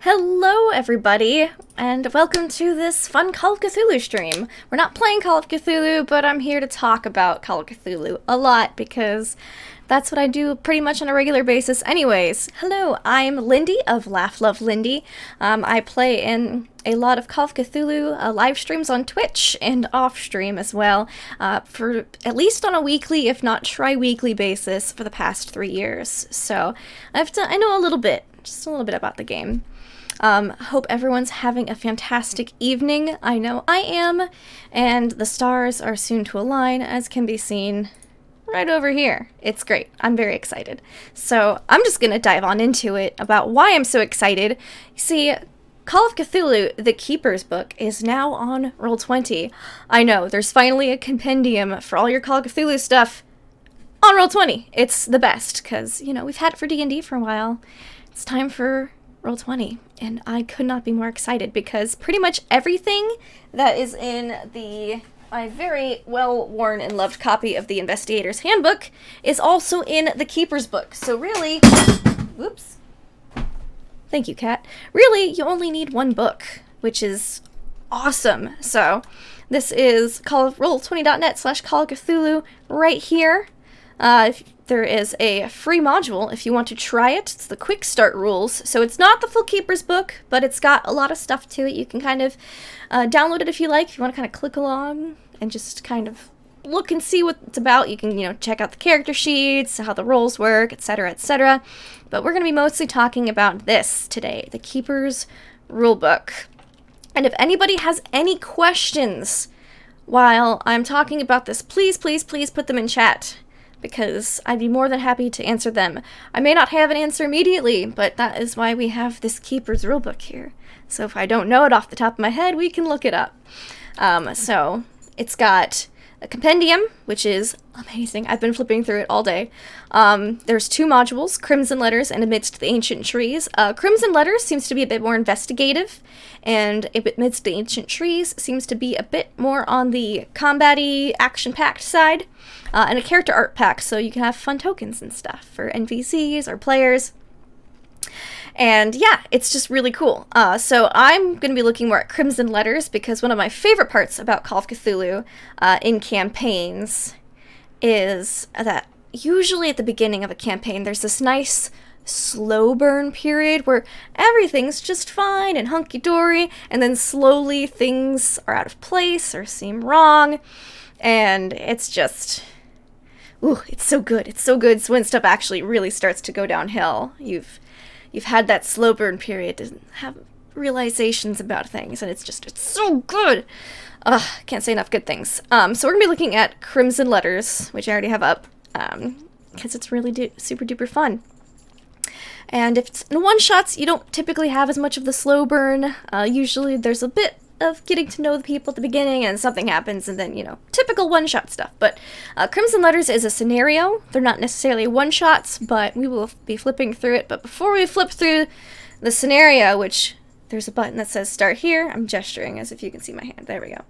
Hello, everybody, and welcome to this fun Call of Cthulhu stream. We're not playing Call of Cthulhu, but I'm here to talk about Call of Cthulhu a lot because that's what I do pretty much on a regular basis anyways. Hello, I'm Lindy of LaughLoveLindy. I play in a lot of Call of Cthulhu live streams on Twitch and off-stream as well, for at least on a weekly, if not tri-weekly basis for the past 3 years. So I know a little bit, just a little bit about the game. Hope everyone's having a fantastic evening. I know I am, and the stars are soon to align, as can be seen right over here. It's great. I'm very excited. So I'm just going to dive on into it about why I'm so excited. See, Call of Cthulhu, the Keeper's book, is now on Roll20. I know, there's finally a compendium for all your Call of Cthulhu stuff on Roll20. It's the best, because, you know, we've had it for D&D for a while. It's time for Roll20, and I could not be more excited because pretty much everything that is in my very well-worn and loved copy of the Investigator's Handbook is also in the Keeper's book. So really, whoops. Thank you, Kat. Really, you only need one book, which is awesome. So this is roll20.net/Call of Cthulhu right here. There is a free module if you want to try it. It's the Quick Start Rules. So it's not the full Keeper's book, but it's got a lot of stuff to it. You can kind of download it if you like. If you want to kind of click along and just kind of look and see what it's about, you can, check out the character sheets, how the roles work, etc., etc. But we're going to be mostly talking about this today, the Keeper's Rulebook. And if anybody has any questions while I'm talking about this, please, please, please put them in chat, because I'd be more than happy to answer them. I may not have an answer immediately, but that is why we have this Keeper's Rulebook here. So if I don't know it off the top of my head, we can look it up. So it's got a compendium, which is amazing. I've been flipping through it all day. There's 2 modules, Crimson Letters and Amidst the Ancient Trees. Crimson Letters seems to be a bit more investigative, and Amidst the Ancient Trees seems to be a bit more on the combat-y, action-packed side. And a character art pack, so you can have fun tokens and stuff for NPCs or players. And yeah, it's just really cool. So I'm going to be looking more at Crimson Letters, because one of my favorite parts about Call of Cthulhu in campaigns is that usually at the beginning of a campaign, there's this nice slow burn period where everything's just fine and hunky-dory, and then slowly things are out of place or seem wrong, and it's just... ooh, it's so good. It's so good. So when stuff actually really starts to go downhill, you've had that slow burn period to have realizations about things, and it's so good. Can't say enough good things. So we're gonna be looking at Crimson Letters, which I already have up, because it's really super duper fun. And if it's in one-shots, you don't typically have as much of the slow burn. Usually there's a bit of getting to know the people at the beginning, and something happens, and then, typical one-shot stuff. But Crimson Letters is a scenario. They're not necessarily one-shots, but we will be flipping through it. But before we flip through the scenario, which there's a button that says Start Here. I'm gesturing as if you can see my hand. There we go.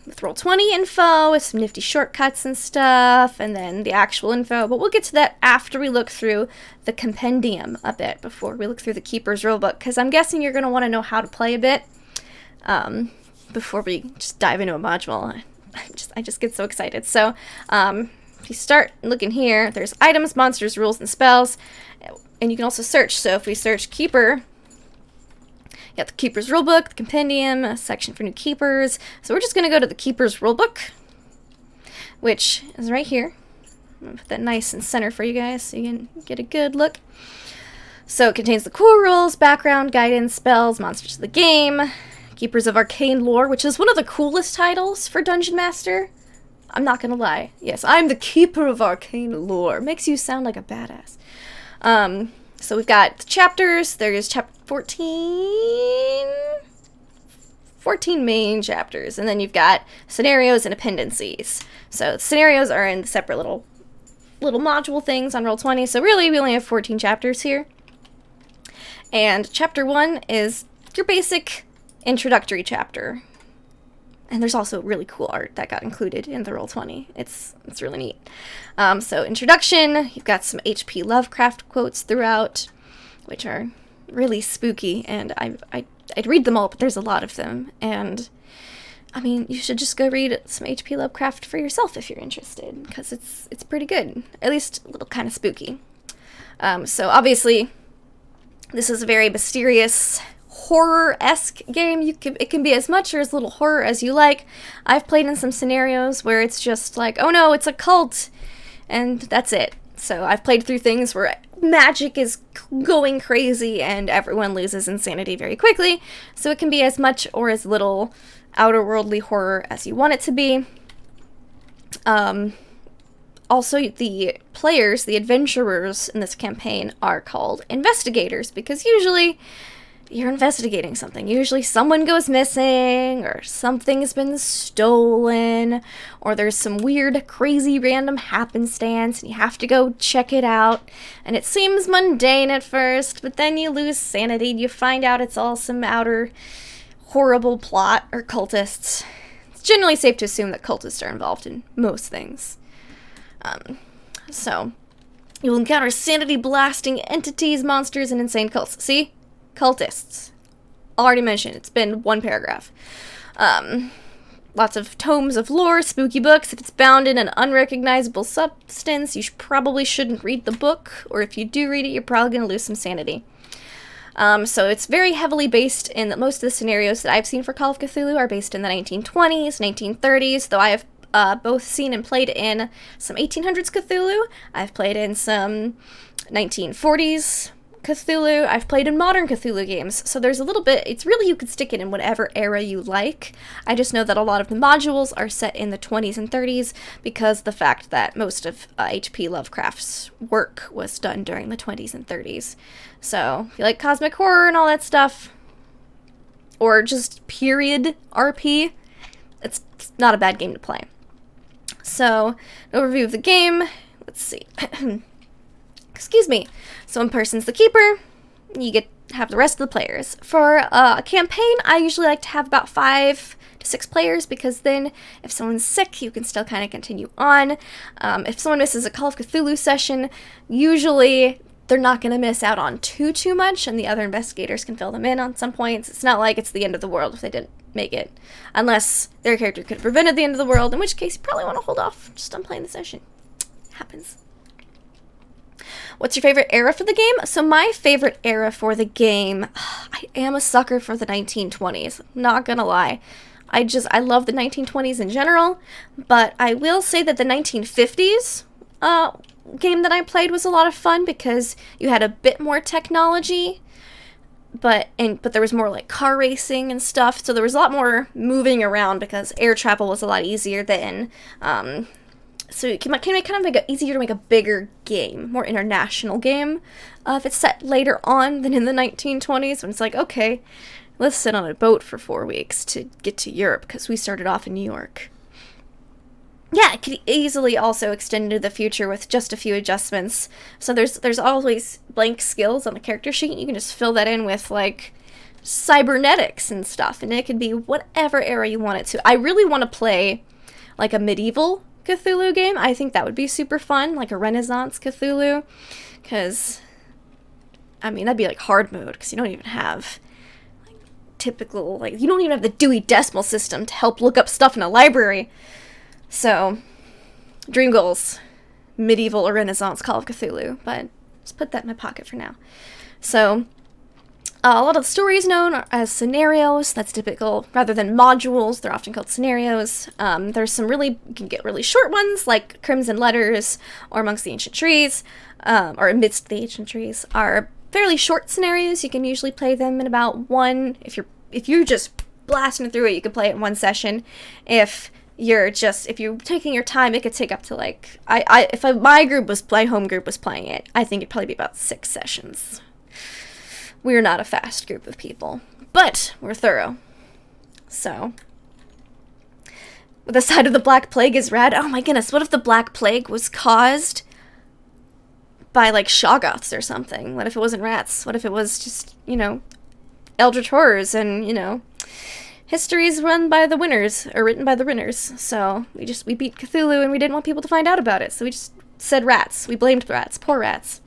With Roll20 info, with some nifty shortcuts and stuff, and then the actual info. But we'll get to that after we look through the compendium a bit, before we look through the Keeper's Rulebook, because I'm guessing you're going to want to know how to play a bit before we just dive into a module. I just get so excited. So if you start looking here, there's items, monsters, rules, and spells, and you can also search. So if we search Keeper, you got the Keeper's Rulebook, the compendium, a section for new keepers. So we're just going to go to the Keeper's Rulebook, which is right here. I'm going to put that nice and center for you guys so you can get a good look. So it contains the core rules, background, guidance, spells, monsters of the game, Keepers of Arcane Lore, which is one of the coolest titles for Dungeon Master. I'm not going to lie. Yes, I'm the Keeper of Arcane Lore. Makes you sound like a badass. So we've got the chapters. There's chapter 14 main chapters, and then you've got scenarios and appendices. So scenarios are in the separate little module things on Roll20. So really, we only have 14 chapters here. And chapter 1 is your basic introductory chapter. And there's also really cool art that got included in the Roll20. It's really neat. So introduction, you've got some H.P. Lovecraft quotes throughout, which are really spooky, and I'd read them all, but there's a lot of them, and I mean, you should just go read some H.P. Lovecraft for yourself if you're interested, because it's pretty good, at least a little kind of spooky. So obviously, this is a very mysterious, horror-esque game. It can be as much or as little horror as you like. I've played in some scenarios where it's just like, oh no, it's a cult, and that's it. So I've played through things where magic is going crazy and everyone loses insanity very quickly. So it can be as much or as little outer-worldly horror as you want it to be. Also, the players, the adventurers in this campaign, are called investigators, because usually you're investigating something. Usually someone goes missing, or something's been stolen, or there's some weird, crazy, random happenstance, and you have to go check it out. And it seems mundane at first, but then you lose sanity, and you find out it's all some outer horrible plot, or cultists. It's generally safe to assume that cultists are involved in most things. So, you'll encounter sanity-blasting entities, monsters, and insane cults. See? Cultists. Already mentioned. It's been one paragraph. Lots of tomes of lore, spooky books. If it's bound in an unrecognizable substance, you probably shouldn't read the book, or if you do read it, you're probably going to lose some sanity. So it's very heavily based in most of the scenarios that I've seen for Call of Cthulhu are based in the 1920s, 1930s, though I have both seen and played in some 1800s Cthulhu. I've played in some 1940s Cthulhu. I've played in modern Cthulhu games. So there's a little bit, it's really, you could stick it in whatever era you like. I just know that a lot of the modules are set in the 20s and 30s because the fact that most of H.P. Lovecraft's work was done during the 20s and 30s. So if you like cosmic horror and all that stuff, or just period RP, it's not a bad game to play. So, an overview of the game. Let's see. Excuse me. So one person's the keeper. You have the rest of the players. For a campaign, I usually like to have about 5 to 6 players, because then if someone's sick, you can still kind of continue on. If someone misses a Call of Cthulhu session, usually they're not going to miss out on too much, and the other investigators can fill them in on some points. It's not like it's the end of the world if they didn't make it, unless their character could have prevented the end of the world, in which case you probably want to hold off just on playing the session. It happens. What's your favorite era for the game? So my favorite era for the game, I am a sucker for the 1920s, not gonna lie. I love the 1920s in general, but I will say that the 1950s game that I played was a lot of fun because you had a bit more technology, but there was more like car racing and stuff, so there was a lot more moving around because air travel was a lot easier then. So it can make kind of easier to make a bigger game, more international game, if it's set later on than in the 1920s, when it's like, okay, let's sit on a boat for 4 weeks to get to Europe because we started off in New York. Yeah, it could easily also extend into the future with just a few adjustments. So there's always blank skills on the character sheet. You can just fill that in with, like, cybernetics and stuff, and it could be whatever era you want it to. I really want to play, like, a medieval Cthulhu game. I think that would be super fun, like a Renaissance Cthulhu, because, I mean, that'd be, like, hard mode, because you don't even have, like, typical, like, you don't even have the Dewey Decimal System to help look up stuff in a library. So, dream goals, medieval or Renaissance Call of Cthulhu, but just put that in my pocket for now. So, a lot of the stories known as scenarios. That's typical. Rather than modules, they're often called scenarios. There's some you can get really short ones, like Crimson Letters or Amongst the Ancient Trees, or Amidst the Ancient Trees, are fairly short scenarios. You can usually play them in about one. If you're just blasting through it, you can play it in one session. If you're taking your time, it could take up to, like, my home group was playing it, I think it'd probably be about 6 sessions. We're not a fast group of people, but we're thorough. So, the side of the Black Plague is rad. Oh my goodness, what if the Black Plague was caused by, like, Shoggoths or something? What if it wasn't rats? What if it was just, Eldritch Horrors and, history's run by the winners, or written by the winners. So we beat Cthulhu and we didn't want people to find out about it. So we just said rats. We blamed rats. Poor rats.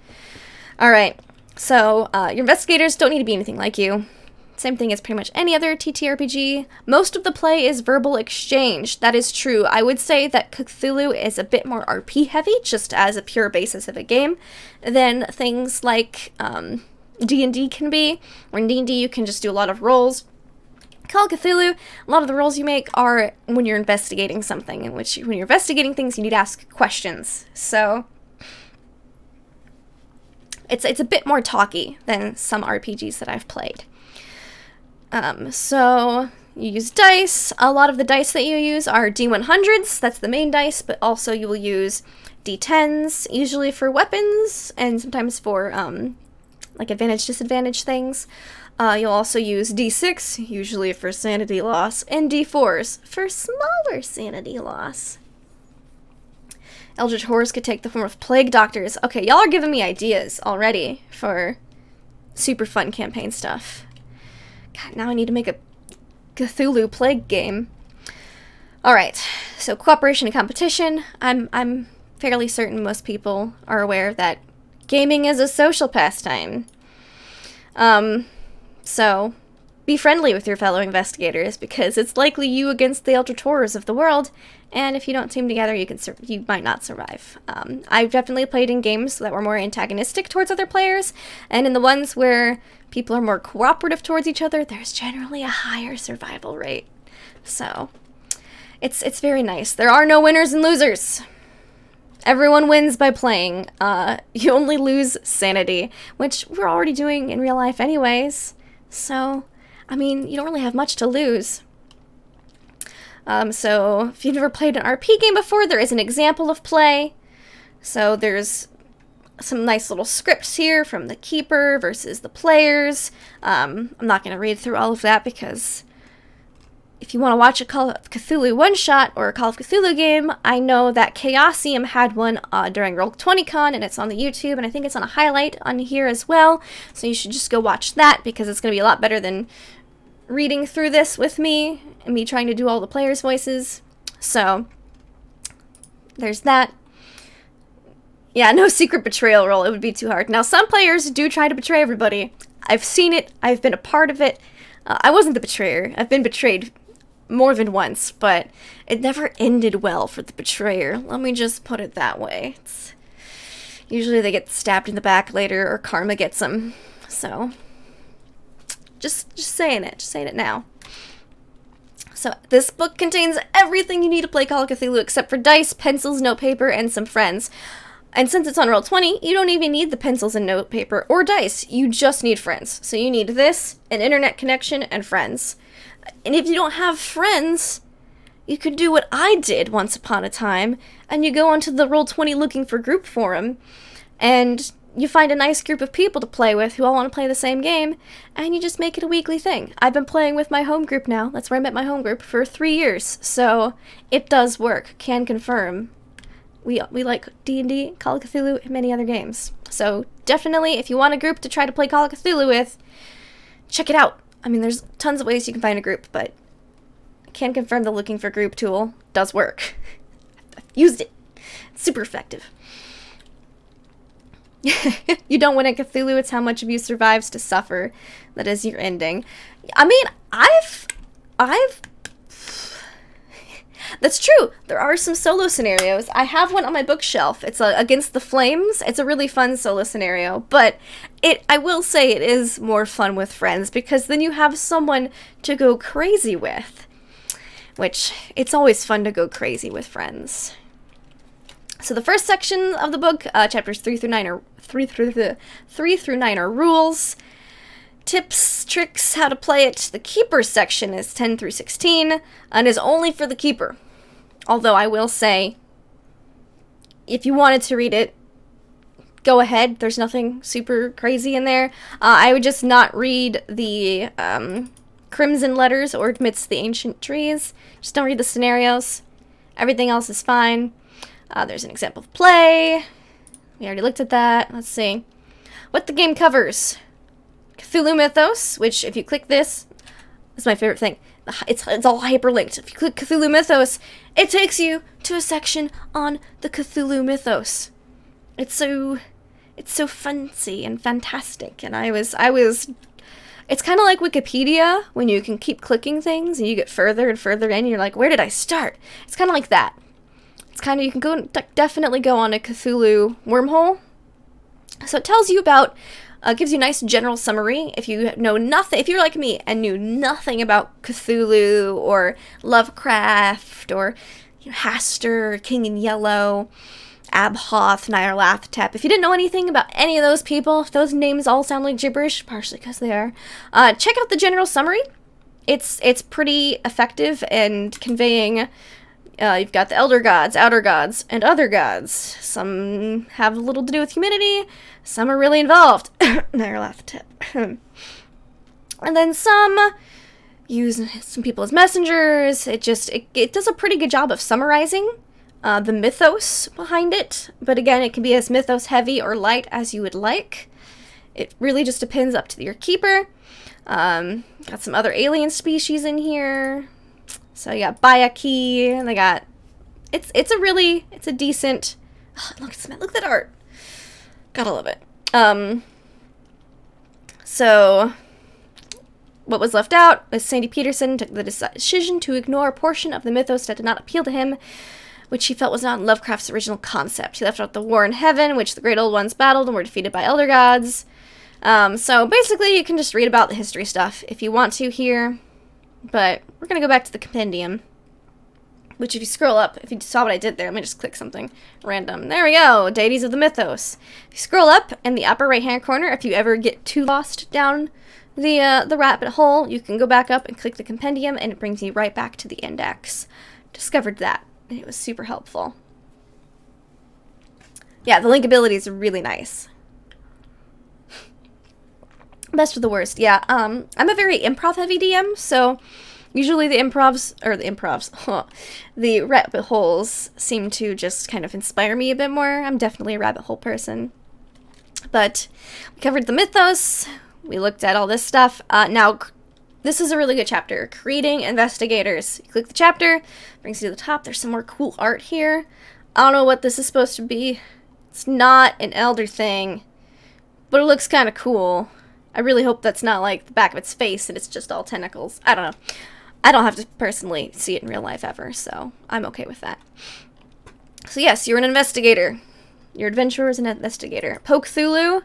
Alright. So, your investigators don't need to be anything like you. Same thing as pretty much any other TTRPG. Most of the play is verbal exchange. That is true. I would say that Cthulhu is a bit more RP heavy, just as a pure basis of a game, than things like D&D can be. Where in D&D you can just do a lot of rolls. Call of Cthulhu, a lot of the rolls you make are when you're investigating something, in which when you're investigating things you need to ask questions. So it's a bit more talky than some RPGs that I've played. So you use dice. A lot of the dice that you use are D100s, that's the main dice, but also you will use D10s, usually for weapons, and sometimes for, like advantage, disadvantage things. You'll also use D6, usually for sanity loss, and D4s for smaller sanity loss. Eldritch horrors could take the form of plague doctors. Okay, y'all are giving me ideas already for super fun campaign stuff. God, now I need to make a Cthulhu plague game. Alright, so cooperation and competition. I'm fairly certain most people are aware that gaming is a social pastime. So be friendly with your fellow investigators, because it's likely you against the eldritch horrors of the world, and if you don't team together, you might not survive. I've definitely played in games that were more antagonistic towards other players, and in the ones where people are more cooperative towards each other, there's generally a higher survival rate. So it's very nice. There are no winners and losers. Everyone wins by playing. You only lose sanity, which we're already doing in real life anyways. So, I mean, you don't really have much to lose. So, if you've never played an RP game before, there is an example of play. So, there's some nice little scripts here from the Keeper versus the players. I'm not going to read through all of that, because if you want to watch a Call of Cthulhu one-shot or a Call of Cthulhu game, I know that Chaosium had one during Roll20Con, and it's on the YouTube, and I think it's on a highlight on here as well, so you should just go watch that, because it's going to be a lot better than reading through this with me, and me trying to do all the players' voices. So, there's that. Yeah, no secret betrayal roll, it would be too hard. Now, some players do try to betray everybody. I've seen it, I've been a part of it. I wasn't the betrayer, I've been betrayed more than once, but it never ended well for the betrayer. Let me just put it that way. Usually they get stabbed in the back later, or karma gets them. So, just saying it now. So, this book contains everything you need to play Call of Cthulhu except for dice, pencils, notepaper, and some friends. And since it's on Roll20, you don't even need the pencils and notepaper or dice. You just need friends. So you need this, an internet connection, and friends. And if you don't have friends, you could do what I did once upon a time, and you go onto the Roll20 looking for group forum, and you find a nice group of people to play with who all want to play the same game, and you just make it a weekly thing. I've been playing with my home group now, that's where I met my home group, for 3 years, so it does work, can confirm. We like D&D, Call of Cthulhu, and many other games. So definitely, if you want a group to try to play Call of Cthulhu with, check it out. I mean, there's tons of ways you can find a group, but I can confirm the looking for group tool does work. I've used it. It's super effective. You don't win at Cthulhu, it's how much of you survives to suffer. That is your ending. I mean, I've that's true. There are some solo scenarios. I have one on my bookshelf. It's Against the Flames. It's a really fun solo scenario, but I will say it is more fun with friends, because then you have someone to go crazy with, which it's always fun to go crazy with friends. So the first section of the book, chapters 3 through 9 are rules, tips, tricks, how to play it. The Keeper section is 10 through 16 and is only for the Keeper. Although I will say, if you wanted to read it, go ahead. There's nothing super crazy in there. I would just not read the Crimson Letters or Amidst the Ancient Trees. Just don't read the scenarios. Everything else is fine. There's an example of play. We already looked at that. Let's see. What the game covers. Cthulhu Mythos, which if you click this is my favorite thing. It's all hyperlinked. If you click Cthulhu Mythos, it takes you to a section on the Cthulhu Mythos. It's so it's so fancy and fantastic. And I was, it's kind of like Wikipedia, when you can keep clicking things and you get further and further in, you're like, where did I start? It's kind of like that. It's kind of, you can go, definitely go on a Cthulhu wormhole. So it tells you about, gives you a nice general summary. If you know nothing, if you're like me and knew nothing about Cthulhu or Lovecraft or Hastur, King in Yellow, Abhoth, Nyarlathotep. If you didn't know anything about any of those people, if those names all sound like gibberish, partially because they are, check out the general summary. It's pretty effective and conveying. You've got the elder gods, outer gods, and other gods. Some have a little to do with humanity. Some are really involved. Nyarlathotep. And then some use some people as messengers. It does a pretty good job of summarizing the mythos behind it. But again, it can be as mythos heavy or light as you would like. It really just depends up to your keeper. Got some other alien species in here. So you got Bayaki, and they got, it's a decent, look at that art. Gotta love it. So what was left out was Sandy Peterson took the decision to ignore a portion of the mythos that did not appeal to him, which he felt was not Lovecraft's original concept. He left out the war in heaven, which the great old ones battled and were defeated by elder gods. So basically you can just read about the history stuff if you want to here. But we're going to go back to the compendium, which if you scroll up, if you saw what I did there, let me just click something random. There we go, Deities of the Mythos. If you scroll up in the upper right-hand corner, if you ever get too lost down the rabbit hole, you can go back up and click the compendium, and it brings you right back to the index. Discovered that, and it was super helpful. Yeah, the linkability is really nice. Best of the worst, yeah. I'm a very improv-heavy DM, so usually the rabbit holes seem to just kind of inspire me a bit more. I'm definitely a rabbit hole person. But we covered the mythos. We looked at all this stuff. Now, this is a really good chapter. Creating Investigators. You click the chapter, brings you to the top. There's some more cool art here. I don't know what this is supposed to be. It's not an elder thing, but it looks kind of cool. I really hope that's not like the back of its face and it's just all tentacles. I don't know. I don't have to personally see it in real life ever, so I'm okay with that. So yes, you're an investigator. Your adventurer is an investigator. Cthulhu.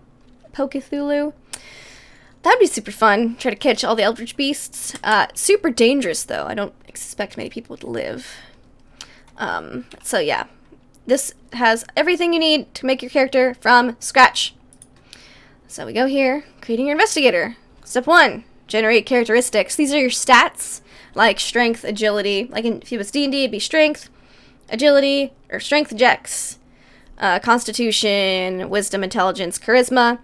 That'd be super fun. Try to catch all the eldritch beasts. Super dangerous, though. I don't expect many people to live. So yeah. This has everything you need to make your character from scratch. So we go here, creating your investigator. Step 1, generate characteristics. These are your stats, like strength, agility. Like if it was D&D, it'd be strength, agility, or strength dex, constitution, wisdom, intelligence, charisma.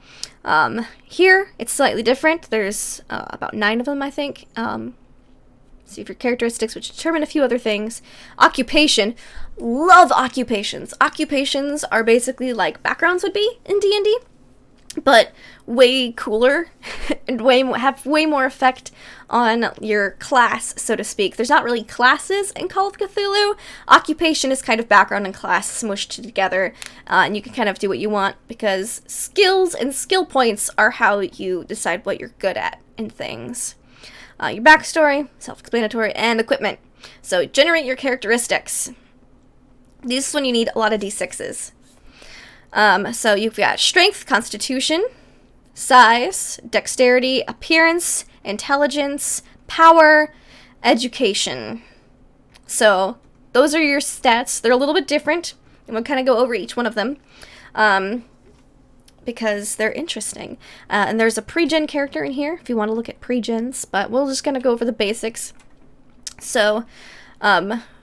Here, it's slightly different. There's about 9 of them, I think. See if your characteristics, which determine a few other things. Occupation. Love occupations. Occupations are basically like backgrounds would be in D&D. But way cooler and have way more effect on your class, so to speak. There's not really classes in Call of Cthulhu. Occupation is kind of background and class smushed together, and you can kind of do what you want because skills and skill points are how you decide what you're good at in things. Your backstory, self-explanatory, and equipment. So generate your characteristics. This is when you need a lot of D6s. So you've got strength, constitution, size, dexterity, appearance, intelligence, power, education. So those are your stats. They're a little bit different, and we'll kind of go over each one of them because they're interesting. And there's a pre-gen character in here if you want to look at pre-gens, but we're just going to go over the basics. So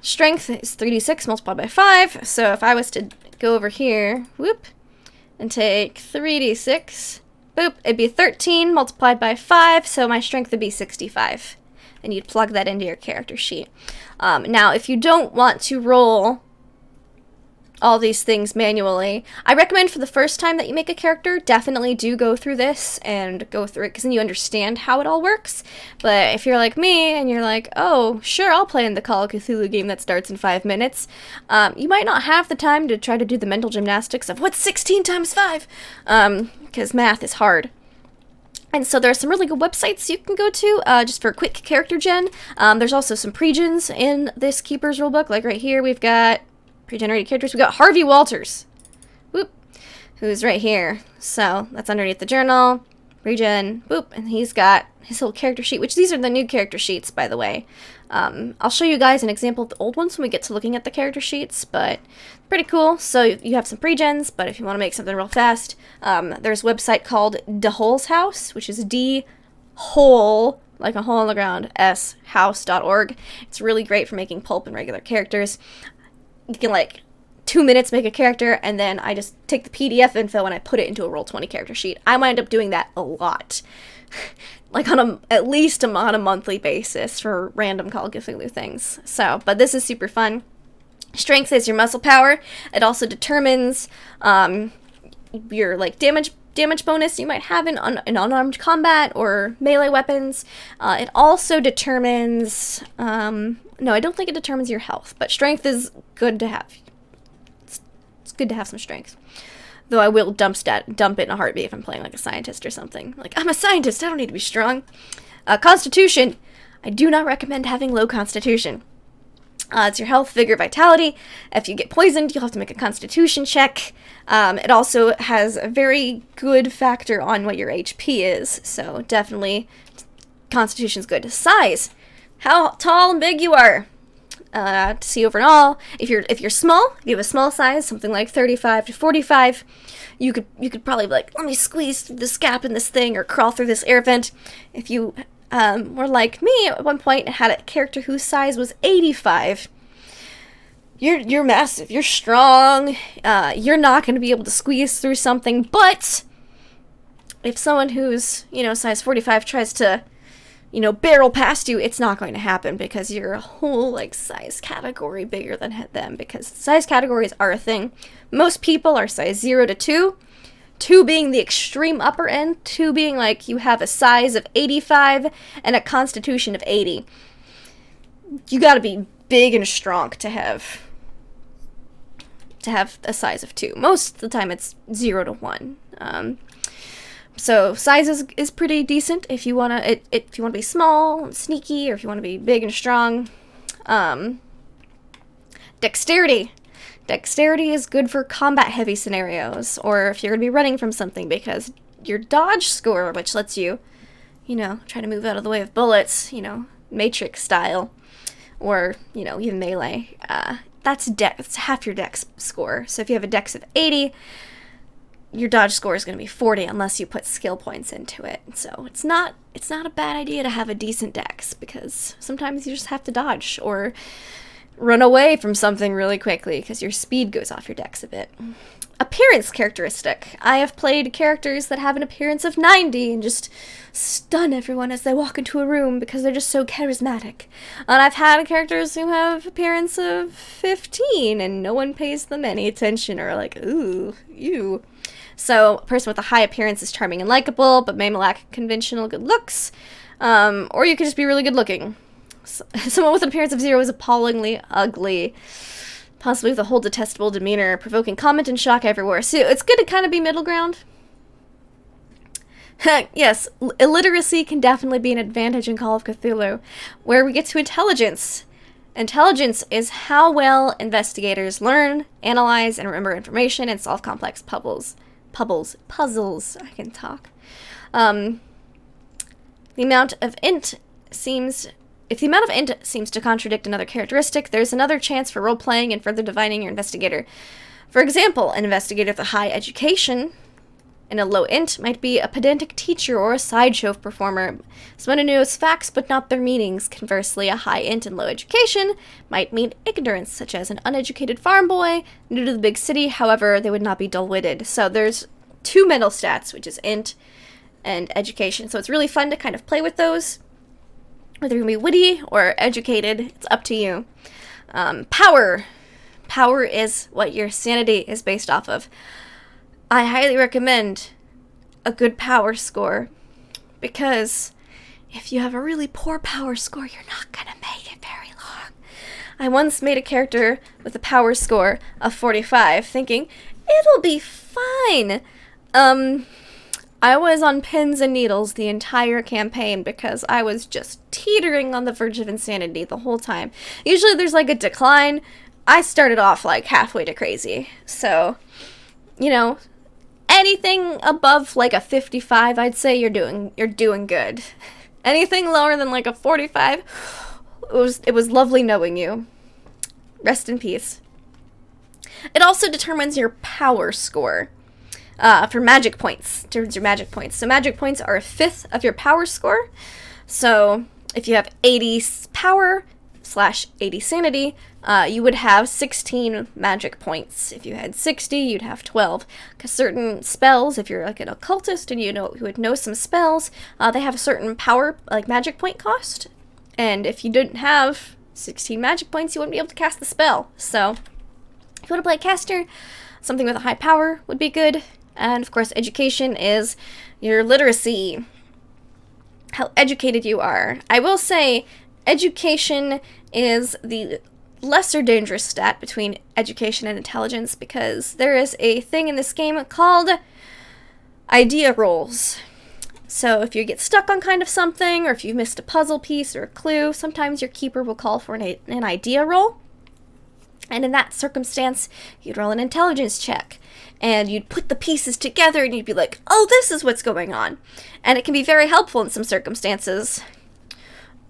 strength is 3d6 multiplied by 5. So if I was to go over here, whoop, and take 3d6, boop, it'd be 13 multiplied by 5, so my strength would be 65. And you'd plug that into your character sheet. Now, if you don't want to roll all these things manually. I recommend for the first time that you make a character, definitely do go through this and go through it, because then you understand how it all works. But if you're like me and you're like, oh, sure, I'll play in the Call of Cthulhu game that starts in 5 minutes, you might not have the time to try to do the mental gymnastics of what's 16 times 5, because math is hard. And so there are some really good websites you can go to just for quick character gen. There's also some pre-gens in this Keeper's rulebook. Like right here, we've got pre-generated characters. We've got Harvey Walters, who's right here. So that's underneath the journal. Pre-gen, and he's got his little character sheet, which these are the new character sheets, by the way. I'll show you guys an example of the old ones when we get to looking at the character sheets, but pretty cool. So you have some pre-gens, but if you want to make something real fast, there's a website called DeHole's House, which is D-Hole, like a hole in the ground, S-House.org. It's really great for making pulp and regular characters. You can, like, 2 minutes make a character, and then I just take the PDF info and I put it into a Roll20 character sheet. I wind up doing that a lot. Like at least on a monthly basis for random Call of Cthulhu things. So, but this is super fun. Strength is your muscle power. It also determines your like damage bonus you might have in unarmed combat or melee weapons. It also determines no, I don't think it determines your health, but strength is good to have. It's good to have some strength. Though I will dump it in a heartbeat if I'm playing like a scientist or something. Like, I'm a scientist, I don't need to be strong. Constitution. I do not recommend having low constitution. It's your health, vigor, vitality. If you get poisoned, you'll have to make a constitution check. It also has a very good factor on what your HP is, so definitely constitution's good. Size. How tall and big you are. To see overall, if you're small, you have a small size, something like 35 to 45, you could probably be like, let me squeeze through this gap in this thing or crawl through this air vent. If you were like me at one point and had a character whose size was 85, you're massive, you're strong, you're not going to be able to squeeze through something. But if someone who's, size 45 tries to barrel past you, it's not going to happen because you're a whole, size category bigger than them, because size categories are a thing. Most people are size 0 to 2, 2 being the extreme upper end, 2 being you have a size of 85 and a constitution of 80. You gotta be big and strong to have a size of 2. Most of the time it's 0 to 1. So size is pretty decent if you wanna be small and sneaky, or if you wanna be big and strong. Dexterity. Dexterity is good for combat heavy scenarios, or if you're gonna be running from something, because your dodge score, which lets you, try to move out of the way of bullets, Matrix style, or even melee. That's half your dex score. So if you have a dex of 80. Your dodge score is going to be 40 unless you put skill points into it. So it's not a bad idea to have a decent dex, because sometimes you just have to dodge or run away from something really quickly because your speed goes off your dex a bit. Appearance characteristic. I have played characters that have an appearance of 90 and just stun everyone as they walk into a room because they're just so charismatic. And I've had characters who have appearance of 15 and no one pays them any attention, or ooh, you. So, a person with a high appearance is charming and likable, but may lack conventional good looks. Or you could just be really good looking. Someone with an appearance of 0 is appallingly ugly, possibly with a whole detestable demeanor, provoking comment and shock everywhere. So, it's good to kind of be middle ground. Yes, illiteracy can definitely be an advantage in Call of Cthulhu, where we get to intelligence. Intelligence is how well investigators learn, analyze, and remember information and solve complex puzzles. I can talk. The amount of int seems to contradict another characteristic, there's another chance for role-playing and further divining your investigator. For example, an investigator with a high education and a low int might be a pedantic teacher or a sideshow performer, someone who knows facts but not their meanings. Conversely, a high int and low education might mean ignorance, such as an uneducated farm boy new to the big city. However, they would not be dull-witted. So there's 2 mental stats, which is int and education. So it's really fun to kind of play with those. Whether you're going to be witty or educated, it's up to you. Power. Power is what your sanity is based off of. I highly recommend a good power score, because if you have a really poor power score, you're not gonna make it very long. I once made a character with a power score of 45, thinking, it'll be fine. I was on pins and needles the entire campaign because I was just teetering on the verge of insanity the whole time. Usually there's like a decline. I started off like halfway to crazy. So, you know, anything above like a 55, I'd say you're doing good. Anything lower than like a 45, it was lovely knowing you. Rest in peace. It also determines your power score for magic points. Determines your magic points. So magic points are a fifth of your power score. So if you have 80 power / 80 sanity, you would have 16 magic points. If you had 60, you'd have 12. Because certain spells, if you're like an occultist and you would know some spells, they have a certain power, like magic point cost. And if you didn't have 16 magic points, you wouldn't be able to cast the spell. So if you want to play a caster, something with a high power would be good. And of course, education is your literacy, how educated you are. I will say education is the lesser dangerous stat between education and intelligence, because there is a thing in this game called idea rolls. So if you get stuck on kind of something, or if you missed a puzzle piece or a clue, sometimes your keeper will call for an idea roll. And in that circumstance, you'd roll an intelligence check. And you'd put the pieces together and you'd be like, oh, this is what's going on. And it can be very helpful in some circumstances.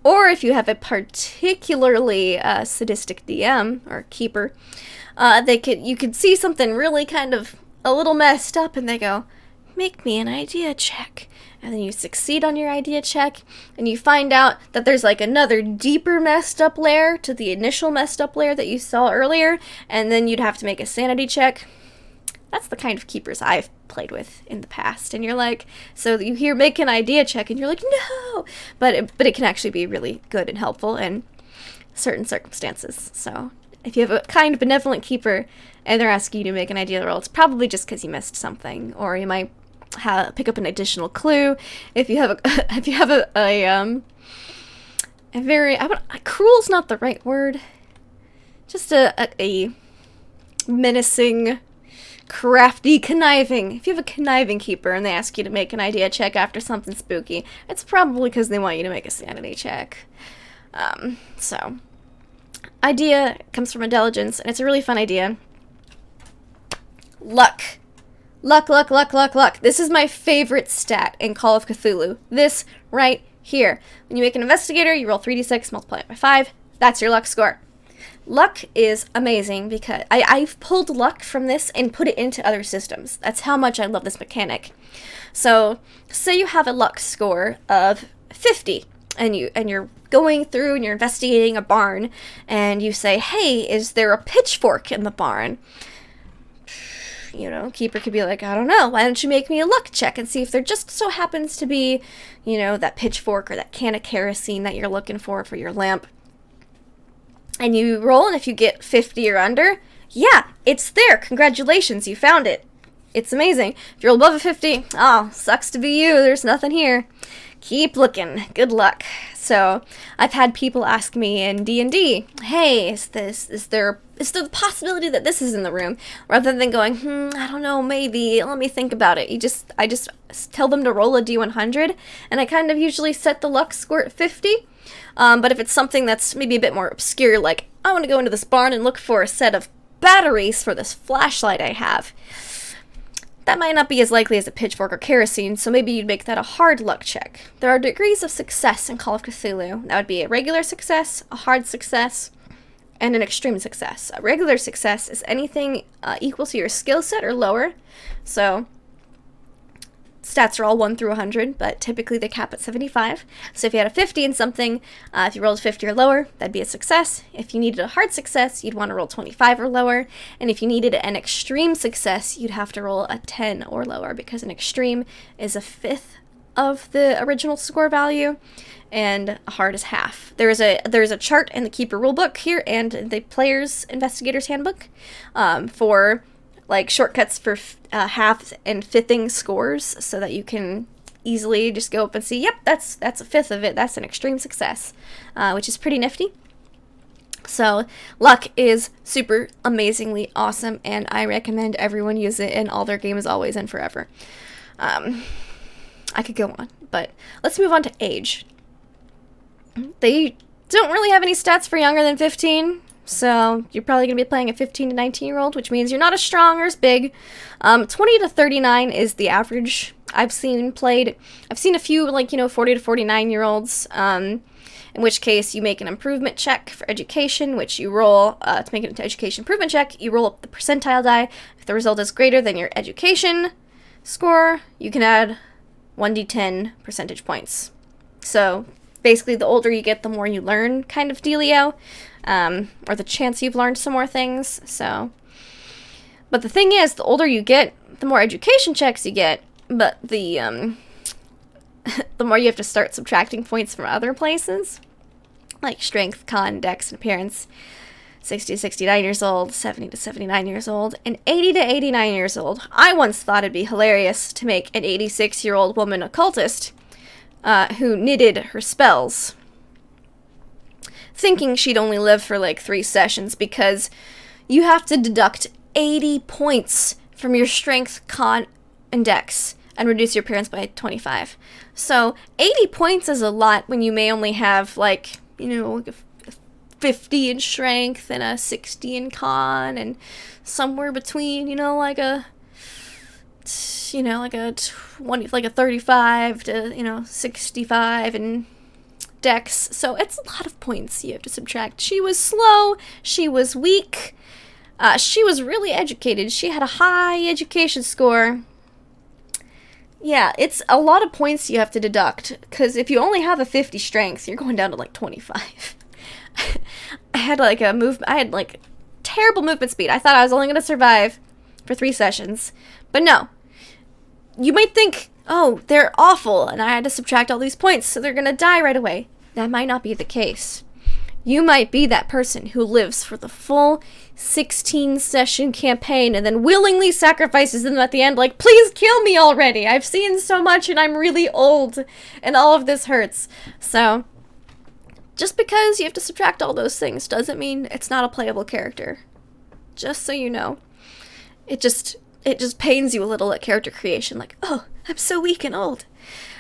Or if you have a particularly sadistic DM or keeper, you could see something really kind of a little messed up and they go, make me an idea check. And then you succeed on your idea check and you find out that there's like another deeper messed up layer to the initial messed up layer that you saw earlier. And then you'd have to make a sanity check. That's the kind of keepers I've played with in the past. And you're like, so you hear make an idea check and you're like, no! But it can actually be really good and helpful in certain circumstances. So if you have a kind, benevolent keeper and they're asking you to make an idea roll, it's probably just because you missed something. Or you might pick up an additional clue. If you have cruel's not the right word. Just a menacing, crafty, conniving. If you have a conniving keeper and they ask you to make an idea check after something spooky, it's probably because they want you to make a sanity check. So, idea comes from intelligence, and it's a really fun idea. Luck. Luck, luck, luck, luck, luck. This is my favorite stat in Call of Cthulhu. This right here. When you make an investigator, you roll 3d6, multiply it by 5. That's your luck score. Luck is amazing because I've pulled luck from this and put it into other systems. That's how much I love this mechanic. So, say you have a luck score of 50, and you're going through and you're investigating a barn, and you say, hey, is there a pitchfork in the barn? You know, keeper could be like, I don't know, why don't you make me a luck check and see if there just so happens to be, you know, that pitchfork or that can of kerosene that you're looking for your lamp. And you roll, and if you get 50 or under, yeah, it's there. Congratulations, you found it. It's amazing. If you're above a 50, oh, sucks to be you. There's nothing here. Keep looking. Good luck. So, I've had people ask me in D&D, hey, is there the possibility that this is in the room? Rather than going, I don't know, maybe, let me think about it. I just tell them to roll a D100, and I kind of usually set the luck score at 50. But if it's something that's maybe a bit more obscure, like, I want to go into this barn and look for a set of batteries for this flashlight I have, that might not be as likely as a pitchfork or kerosene, so maybe you'd make that a hard luck check. There are degrees of success in Call of Cthulhu. That would be a regular success, a hard success, and an extreme success. A regular success is anything equal to your skill set or lower, so stats are all 1 through 100, but typically they cap at 75. So if you had a 50 in something, if you rolled 50 or lower, that'd be a success. If you needed a hard success, you'd want to roll 25 or lower. And if you needed an extreme success, you'd have to roll a 10 or lower, because an extreme is a fifth of the original score value, and hard is half. There's a chart in the Keeper rulebook here and the player's investigator's handbook for like shortcuts for half and fifthing scores, so that you can easily just go up and see, yep, that's a fifth of it. That's an extreme success, which is pretty nifty. So luck is super amazingly awesome, and I recommend everyone use it in all their games, always and forever. I could go on, but let's move on to age. They don't really have any stats for younger than 15, so you're probably going to be playing a 15 to 19-year-old, which means you're not as strong or as big. 20 to 39 is the average I've seen played. I've seen a few, 40 to 49-year-olds, in which case you make an improvement check for education, which you roll, to make an education improvement check, you roll up the percentile die. If the result is greater than your education score, you can add 1d10 percentage points. So basically, the older you get, the more you learn, kind of dealio, or the chance you've learned some more things. So, but the thing is, the older you get, the more education checks you get, but the more you have to start subtracting points from other places, like strength, con, dex, and appearance. 60 to 69 years old, 70 to 79 years old, and 80 to 89 years old. I once thought it'd be hilarious to make an 86-year-old woman occultist who knitted her spells, thinking she'd only live for 3 sessions, because you have to deduct 80 points from your strength, con, and dex, and reduce your appearance by 25. So 80 points is a lot when you may only have a 50 in strength and a 60 in con, and somewhere between, like a 20, a 35 to 65 in dex. So it's a lot of points you have to subtract. She was slow, she was weak, she was really educated, she had a high education score. Yeah, it's a lot of points you have to deduct, because if you only have a 50 strength, you're going down to 25. I had terrible movement speed. I thought I was only going to survive for 3 sessions, but no. You might think, oh, they're awful, and I had to subtract all these points, so they're going to die right away. That might not be the case. You might be that person who lives for the full 16-session campaign and then willingly sacrifices them at the end, please kill me already. I've seen so much and I'm really old and all of this hurts. So, just because you have to subtract all those things doesn't mean it's not a playable character. Just so you know. It just pains you a little at character creation, oh, I'm so weak and old.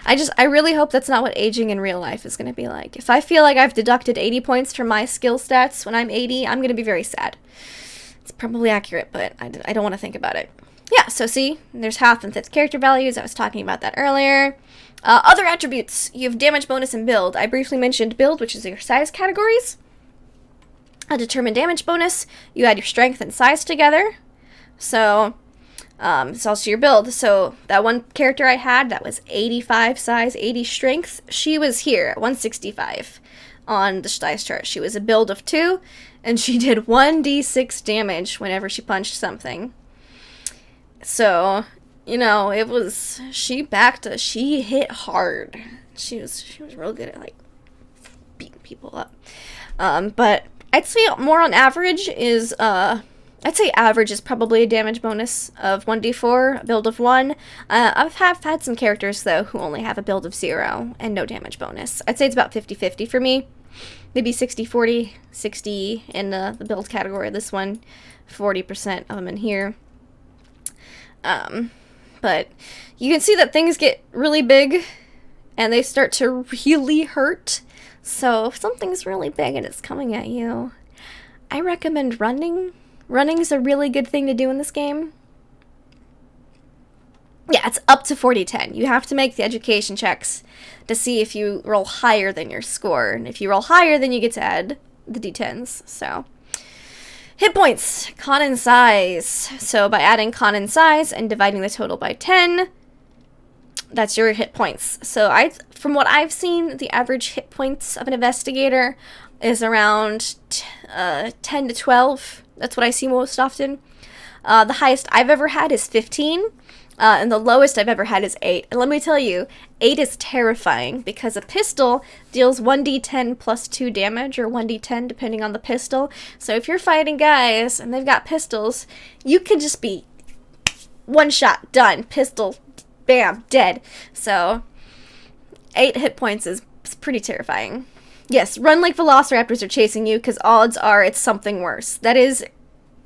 I really hope that's not what aging in real life is going to be like. If I feel like I've deducted 80 points from my skill stats when I'm 80, I'm going to be very sad. It's probably accurate, but I don't want to think about it. Yeah, so see, there's half and fifth character values. I was talking about that earlier. Other attributes. You have damage bonus and build. I briefly mentioned build, which is your size categories. A determined damage bonus. You add your strength and size together. So it's also your build. So that one character I had that was 85 size, 80 strength, she was here at 165 on the size chart. She was a build of 2, and she did 1d6 damage whenever she punched something. So, she hit hard. She was real good at beating people up. But I'd say more on average is I'd say average is probably a damage bonus of 1d4, a build of 1. I've had some characters, though, who only have a build of 0 and no damage bonus. I'd say it's about 50-50 for me. Maybe 60-40, 60 in the build category. This one, 40% of them in here. But you can see that things get really big, and they start to really hurt. So if something's really big and it's coming at you, I recommend running. Running's a really good thing to do in this game. Yeah, it's up to 40-10. You have to make the education checks to see if you roll higher than your score. And if you roll higher, then you get to add the d10s. So, hit points, con and size. So by adding con and size and dividing the total by 10, that's your hit points. So from what I've seen, the average hit points of an investigator is around 10 to 12. That's what I see most often. The highest I've ever had is 15. And the lowest I've ever had is 8. And let me tell you, 8 is terrifying because a pistol deals 1d10 plus 2 damage, or 1d10 depending on the pistol. So if you're fighting guys and they've got pistols, you can just be one shot, done, pistol, bam, dead. So 8 hit points is pretty terrifying. Yes, run like velociraptors are chasing you, because odds are it's something worse. That is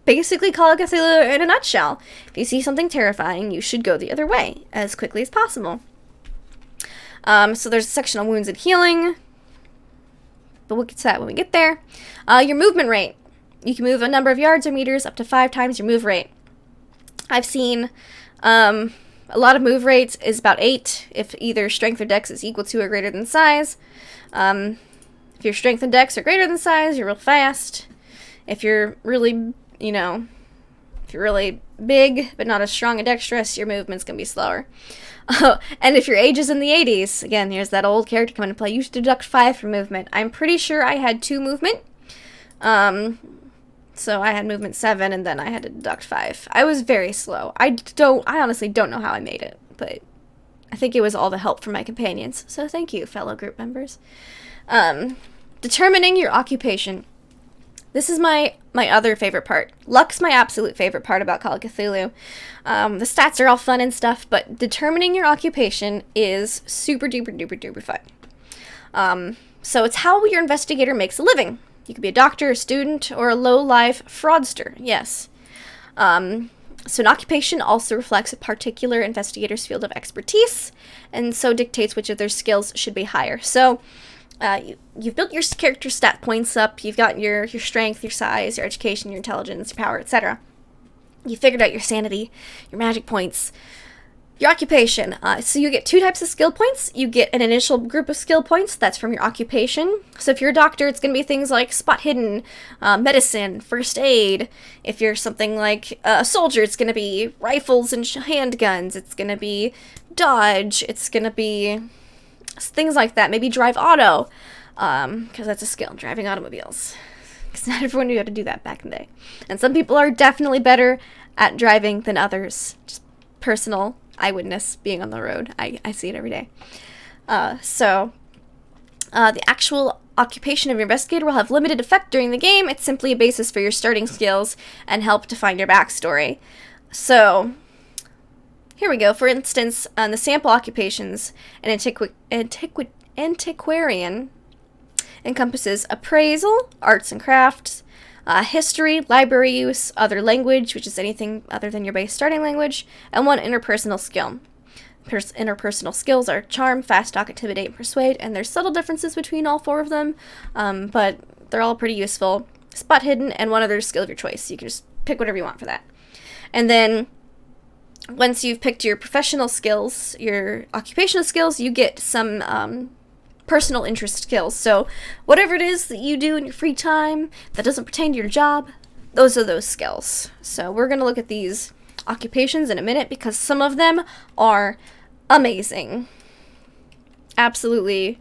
basically Call of Cthulhu in a nutshell. If you see something terrifying, you should go the other way as quickly as possible. So there's a section on wounds and healing, but we'll get to that when we get there. Your movement rate. You can move a number of yards or meters up to 5 times your move rate. I've seen a lot of move rates is about 8 if either strength or dex is equal to or greater than size. If your strength and dex are greater than size, you're real fast. If you're really, if you're really big but not as strong and dexterous, your movement's going to be slower. And if your age is in the 80s, again, here's that old character coming into play, you should deduct 5 for movement. I'm pretty sure I had 2 movement. So I had movement 7, and then I had to deduct 5. I was very slow. I honestly don't know how I made it, but I think it was all the help from my companions. So thank you, fellow group members. Determining your occupation. This is my other favorite part. Luck's my absolute favorite part about Call of Cthulhu. The stats are all fun and stuff, but determining your occupation is super duper duper duper fun. So it's how your investigator makes a living. You could be a doctor, a student, or a low-life fraudster. Yes. So an occupation also reflects a particular investigator's field of expertise, and so dictates which of their skills should be higher. So you've built your character stat points up. You've got your strength, your size, your education, your intelligence, your power, etc. You figured out your sanity, your magic points, your occupation. So you get 2 types of skill points. You get an initial group of skill points. That's from your occupation. So if you're a doctor, it's going to be things like spot hidden, medicine, first aid. If you're something like a soldier, it's going to be rifles and handguns. It's going to be dodge. It's going to be things like that. Maybe drive auto, because that's a skill, driving automobiles. Because not everyone knew how to do that back in the day. And some people are definitely better at driving than others. Just personal eyewitness being on the road. I see it every day. So the actual occupation of your investigator will have limited effect during the game. It's simply a basis for your starting skills and help define your backstory. So here we go. For instance, on the sample occupations, an antiquarian encompasses appraisal, arts and crafts, history, library use, other language, which is anything other than your base starting language, and 1 interpersonal skill. Interpersonal skills are charm, fast talk, intimidate, and persuade, and there's subtle differences between all 4 of them, but they're all pretty useful. Spot hidden, and 1 other skill of your choice. You can just pick whatever you want for that. And then once you've picked your professional skills, your occupational skills, you get some personal interest skills. So whatever it is that you do in your free time that doesn't pertain to your job, those are those skills. So we're going to look at these occupations in a minute because some of them are amazing. Absolutely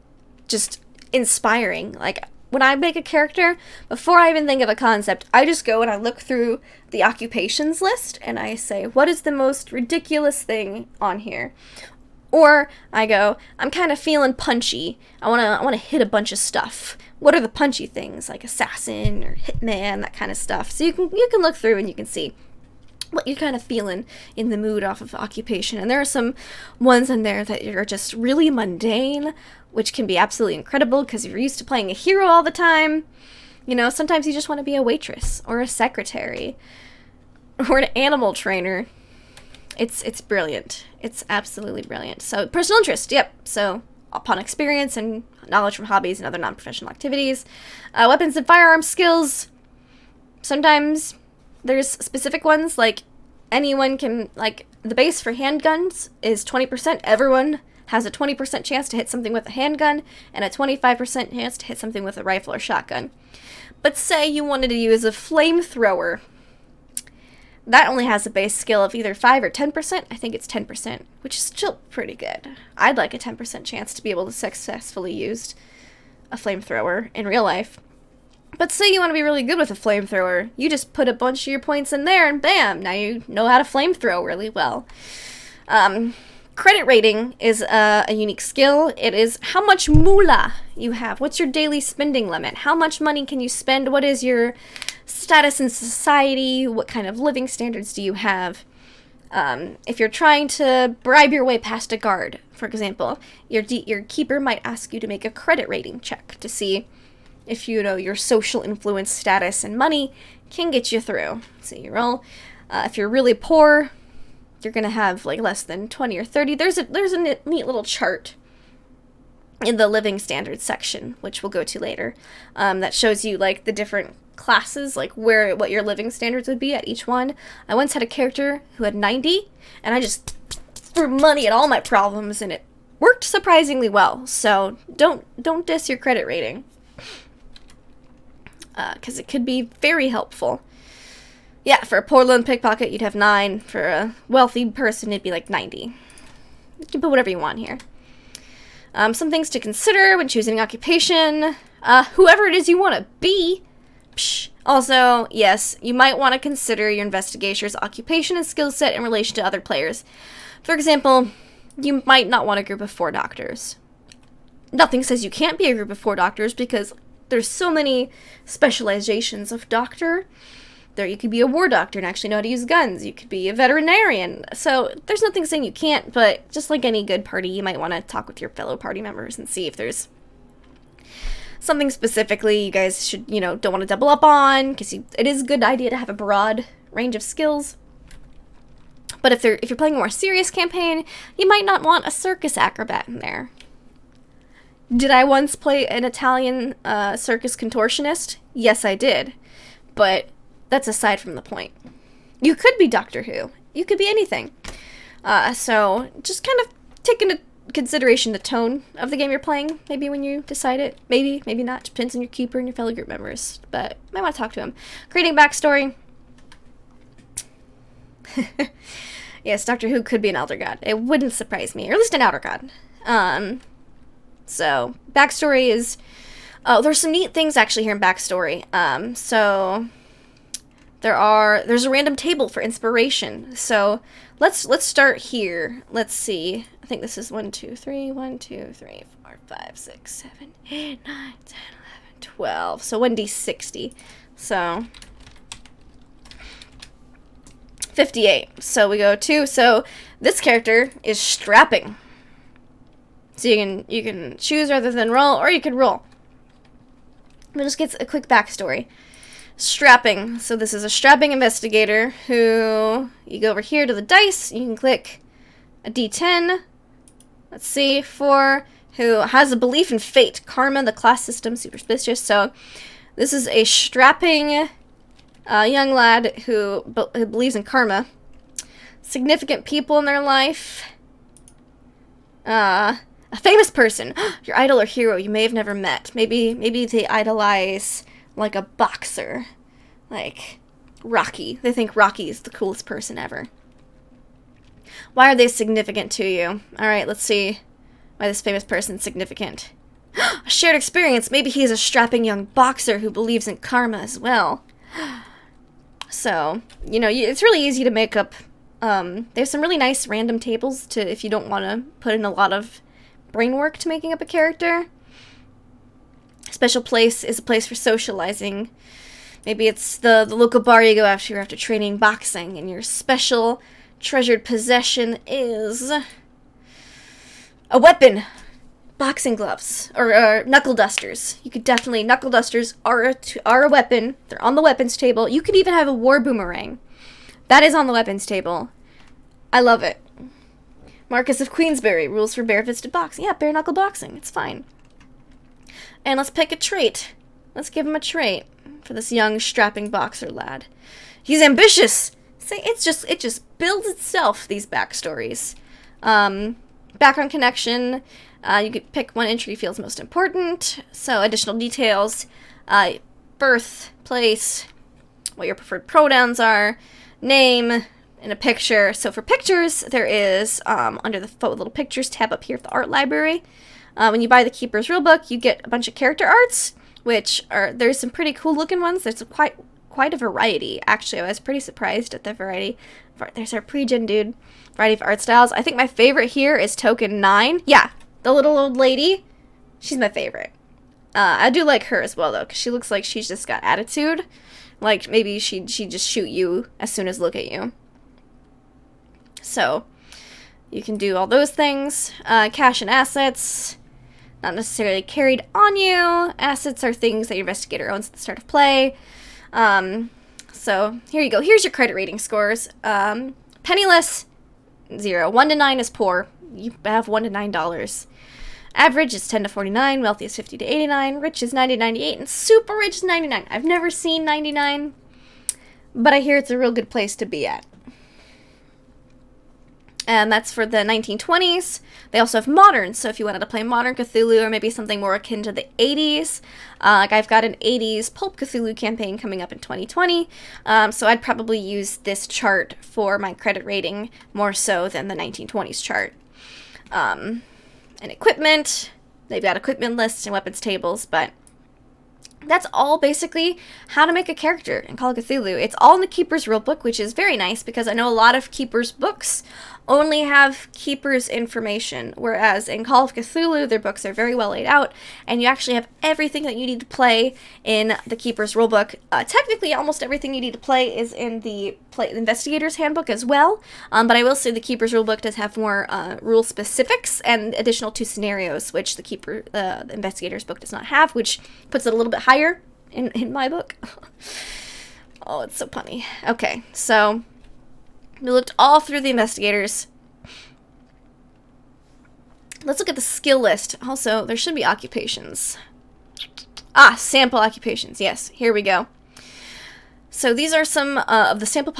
just inspiring. Like, when I make a character, before I even think of a concept, I just go and I look through the occupations list and I say, what is the most ridiculous thing on here? Or I go, I'm kind of feeling punchy. I want to hit a bunch of stuff. What are the punchy things, like assassin or hitman, that kind of stuff? So you can look through and you can see what you're kind of feeling in the mood off of occupation. And there are some ones in there that are just really mundane, which can be absolutely incredible because you're used to playing a hero all the time. You know, sometimes you just want to be a waitress or a secretary or an animal trainer. It's brilliant. It's absolutely brilliant. So personal interest, yep. So upon experience and knowledge from hobbies and other non-professional activities. Weapons and firearms skills. Sometimes there's specific ones, like anyone can, like the base for handguns is 20%. Everyone has a 20% chance to hit something with a handgun and a 25% chance to hit something with a rifle or shotgun. But say you wanted to use a flamethrower. That only has a base skill of either 5 or 10%. I think it's 10%, which is still pretty good. I'd like a 10% chance to be able to successfully use a flamethrower in real life. But say you want to be really good with a flamethrower. You just put a bunch of your points in there and bam, now you know how to flamethrow really well. Credit rating is a unique skill. It is how much moolah you have. What's your daily spending limit? How much money can you spend? What is your status in society? What kind of living standards do you have? If you're trying to bribe your way past a guard, for example, your keeper might ask you to make a credit rating check to see if you know your social influence, status, and money can get you through. So you roll. If you're really poor, you're gonna have like less than 20 or 30. There's a neat little chart in the living standards section, which we'll go to later, that shows you like the different classes, like what your living standards would be at each one. I once had a character who had 90, and I just threw money at all my problems, and it worked surprisingly well. So don't diss your credit rating, because it could be very helpful. Yeah, for a poor lone pickpocket, you'd have 9. For a wealthy person, it'd be like 90. You can put whatever you want here. Some things to consider when choosing an occupation. Whoever it is you want to be. Psh. Also, yes, you might want to consider your investigator's occupation and skill set in relation to other players. For example, you might not want a group of 4 doctors. Nothing says you can't be a group of 4 doctors, because there's so many specializations of doctor. There, you could be a war doctor and actually know how to use guns. You could be a veterinarian. So there's nothing saying you can't, but just like any good party, you might want to talk with your fellow party members and see if there's something specifically you guys should, don't want to double up on, because it is a good idea to have a broad range of skills. But if you're playing a more serious campaign, you might not want a circus acrobat in there. Did I once play an Italian circus contortionist? Yes, I did. But that's aside from the point. You could be Doctor Who. You could be anything. So just kind of take into consideration the tone of the game you're playing, maybe when you decide it. Maybe not. Depends on your keeper and your fellow group members. But you might want to talk to him. Creating backstory. Yes, Doctor Who could be an Elder God. It wouldn't surprise me. Or at least an Outer God. So, backstory is... Oh, there's some neat things actually here in backstory. So... There's a random table for inspiration. So let's start here. Let's see. I think this is 1, 2, 3, 1, 2, 3, 4, 5, 6, 7, 8, 9, 10, 11, 12. So 1d60. So 58. So we go 2. So this character is strapping. So you can choose rather than roll, or you could roll. But just get a quick backstory. Strapping. So this is a strapping investigator who, you go over here to the dice, you can click a d10. Let's see, 4, who has a belief in fate, karma, the class system, superstitious. So this is a strapping young lad who believes in karma. Significant people in their life. A famous person, your idol or hero you may have never met. Maybe they idolize like a boxer, like Rocky. They think Rocky is the coolest person ever. Why are they significant to you? Alright, let's see why this famous person's significant. A shared experience. Maybe he's a strapping young boxer who believes in karma as well. So, it's really easy to make up. There's some really nice random tables to, if you don't want to put in a lot of brain work to making up a character. Special place is a place for socializing. Maybe it's the local bar you go after training boxing, and your special treasured possession is a weapon. Boxing gloves. Or knuckle dusters. You could definitely... Knuckle dusters are a weapon. They're on the weapons table. You could even have a war boomerang. That is on the weapons table. I love it. Marcus of Queensberry. Rules for bare-fisted boxing. Yeah, bare-knuckle boxing. It's fine. And let's pick a trait. Let's give him a trait for this young, strapping boxer lad. He's ambitious! See, it just builds itself, these backstories. Background connection. You could pick one entry you feel is most important. So, additional details. Birth, place, what your preferred pronouns are, name, and a picture. So, for pictures, there is, under the little pictures tab up here at the art library. When you buy the Keeper's Rulebook, you get a bunch of character arts, which there's some pretty cool looking ones. There's some quite quite a variety. Actually, I was pretty surprised at the variety. There's our pre-gen dude. Variety of art styles. I think my favorite here is Token 9. Yeah, the little old lady. She's my favorite. I do like her as well, though, because she looks like she's just got attitude. Like, maybe she'd just shoot you as soon as look at you. So, you can do all those things. Cash and assets. Not necessarily carried on you. Assets are things that your investigator owns at the start of play. So, here you go. Here's your credit rating scores. Penniless, 0. 1 to 9 is poor. You have $1 to $9. Average is 10 to 49. Wealthy is 50 to 89. Rich is 90 to 98. And super rich is 99. I've never seen 99, but I hear it's a real good place to be at. And that's for the 1920s. They also have modern, so if you wanted to play modern Cthulhu or maybe something more akin to the 80s, like I've got an 80s Pulp Cthulhu campaign coming up in 2020, so I'd probably use this chart for my credit rating more so than the 1920s chart. And equipment, they've got equipment lists and weapons tables, but that's all basically how to make a character in Call of Cthulhu. It's all in the Keeper's rulebook, which is very nice because I know a lot of Keeper's books only have Keeper's information, whereas in Call of Cthulhu, their books are very well laid out, and you actually have everything that you need to play in the Keeper's rulebook. Technically, almost everything you need to play is in the Investigator's handbook as well, but I will say the Keeper's rulebook does have more rule specifics and additional 2 scenarios, which the Investigator's book does not have, which puts it a little bit higher in my book. Oh, it's so funny. Okay, so we looked all through the Investigators. Let's look at the skill list. Also, there should be occupations. Sample occupations. Yes, here we go. So these are some of the sample of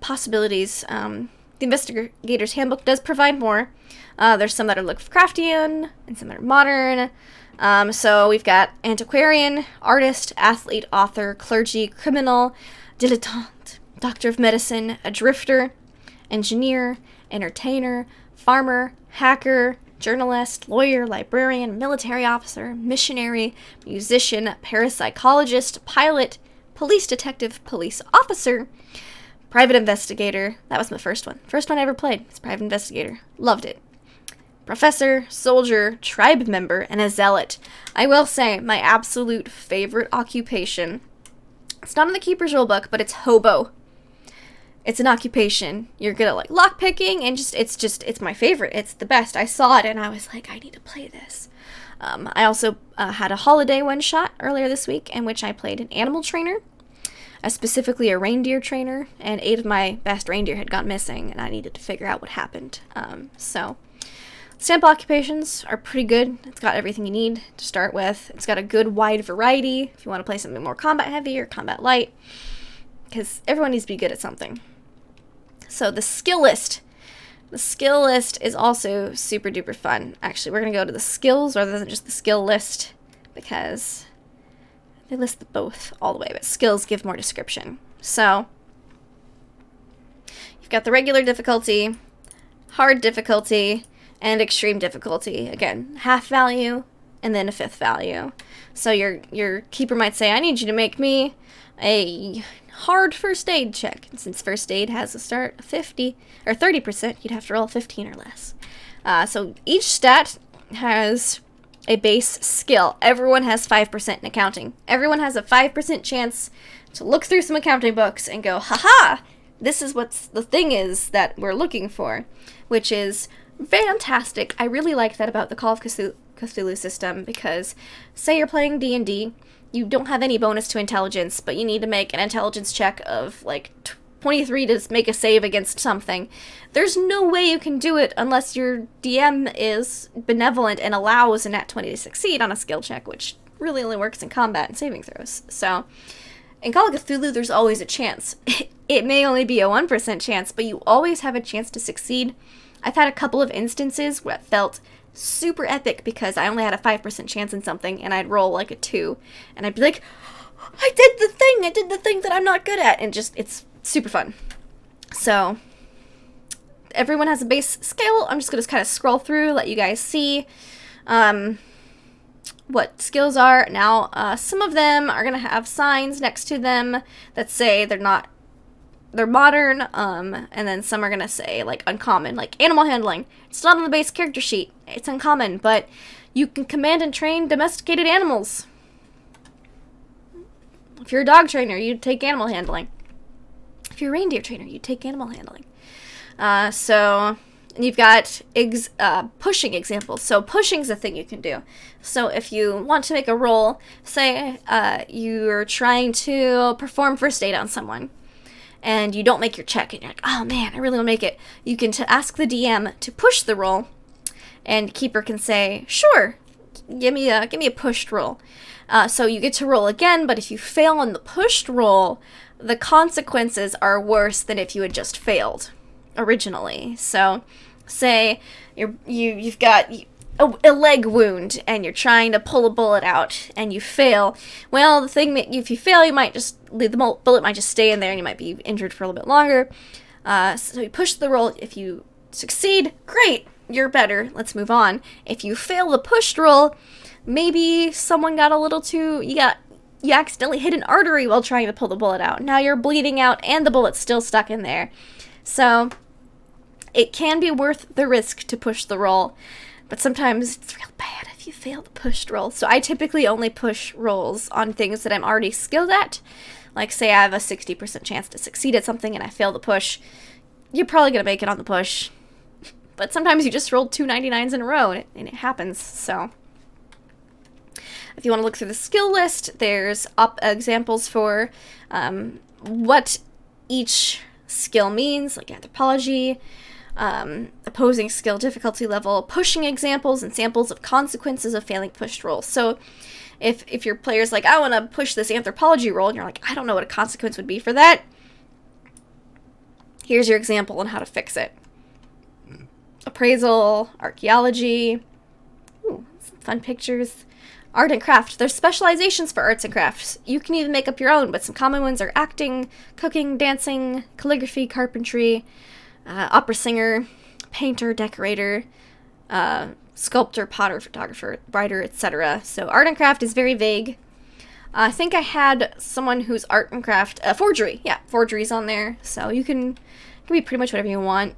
possibilities. The Investigator's Handbook does provide more. There's some that are Lovecraftian and some that are modern. So we've got antiquarian, artist, athlete, author, clergy, criminal, dilettante, doctor of medicine, a drifter, engineer, entertainer, farmer, hacker, journalist, lawyer, librarian, military officer, missionary, musician, parapsychologist, pilot, police detective, police officer, private investigator. That was my first one. First one I ever played was Private Investigator. Loved it. Professor, soldier, tribe member, and a zealot. I will say my absolute favorite occupation. It's not in the Keeper's rulebook, but it's hobo. It's an occupation. You're good at like lockpicking, and it's my favorite. It's the best. I saw it and I was like, I need to play this. I also had a holiday one shot earlier this week in which I played an animal trainer, specifically a reindeer trainer, and 8 of my best reindeer had gone missing, and I needed to figure out what happened. So sample occupations are pretty good. It's got everything you need to start with. It's got a good wide variety if you want to play something more combat heavy or combat light, because everyone needs to be good at something. So the skill list. The skill list is also super duper fun. Actually, we're going to go to the skills rather than just the skill list because they list both all the way, but skills give more description. So you've got the regular difficulty, hard difficulty, and extreme difficulty. Again, half value and then a 5th value. So your keeper might say, I need you to make me a hard first aid check. And since first aid has a start of 50 or 30%, you'd have to roll 15 or less. So each stat has a base skill. Everyone has 5% in accounting. Everyone has a 5% chance to look through some accounting books and go, haha, this is what the thing is that we're looking for, which is fantastic. I really like that about the Call of Cthulhu system because say you're playing D&D, you don't have any bonus to intelligence, but you need to make an intelligence check of like 23 to make a save against something. There's no way you can do it unless your DM is benevolent and allows a nat 20 to succeed on a skill check, which really only works in combat and saving throws. So in Call of Cthulhu, there's always a chance. It may only be a 1% chance, but you always have a chance to succeed. I've had a couple of instances where it felt super epic because I only had a 5% chance in something and I'd roll like a 2 and I'd be like, I did the thing that I'm not good at, and just it's super fun. So everyone has a base skill. I'm just gonna kind of scroll through, let you guys see. what skills are. Now, some of them are going to have signs next to them that say they're modern, and then some are going to say, like, uncommon, like animal handling. It's not on the base character sheet. It's uncommon, but you can command and train domesticated animals. If you're a dog trainer, you take animal handling. If you're a reindeer trainer, you take animal handling. So you've got pushing examples. So pushing's a thing you can do. So if you want to make a roll, say you're trying to perform first aid on someone, and you don't make your check, and you're like, oh man, I really want to make it. You can ask the DM to push the roll, and Keeper can say, sure, give me a pushed roll. So you get to roll again, but if you fail on the pushed roll, the consequences are worse than if you had just failed originally. So say you've got a leg wound and you're trying to pull a bullet out and you fail. Well, the thing that if you fail, you might just the bullet might just stay in there and you might be injured for a little bit longer. So you push the roll. If you succeed, great, you're better. Let's move on. If you fail the pushed roll, maybe someone got a little too you accidentally hit an artery while trying to pull the bullet out. Now you're bleeding out and the bullet's still stuck in there. So it can be worth the risk to push the roll, but sometimes it's real bad if you fail the pushed roll. So I typically only push rolls on things that I'm already skilled at. Like, say I have a 60% chance to succeed at something and I fail the push. You're probably going to make it on the push. But sometimes you just roll 2 99s in a row and it happens, so. If you want to look through the skill list, there's examples for what each skill means, like anthropology, opposing skill difficulty level, pushing examples, and samples of consequences of failing pushed rolls. So if your player's like, I want to push this anthropology roll, and you're like, I don't know what a consequence would be for that, here's your example on how to fix it. Appraisal, archaeology, ooh, some fun pictures. Art and craft. There's specializations for arts and crafts. You can even make up your own, but some common ones are acting, cooking, dancing, calligraphy, carpentry, opera singer, painter, decorator, sculptor, potter, photographer, writer, etc. So art and craft is very vague. I think I had someone who's art and craft, forgery. Yeah, forgery's on there. So you can be pretty much whatever you want.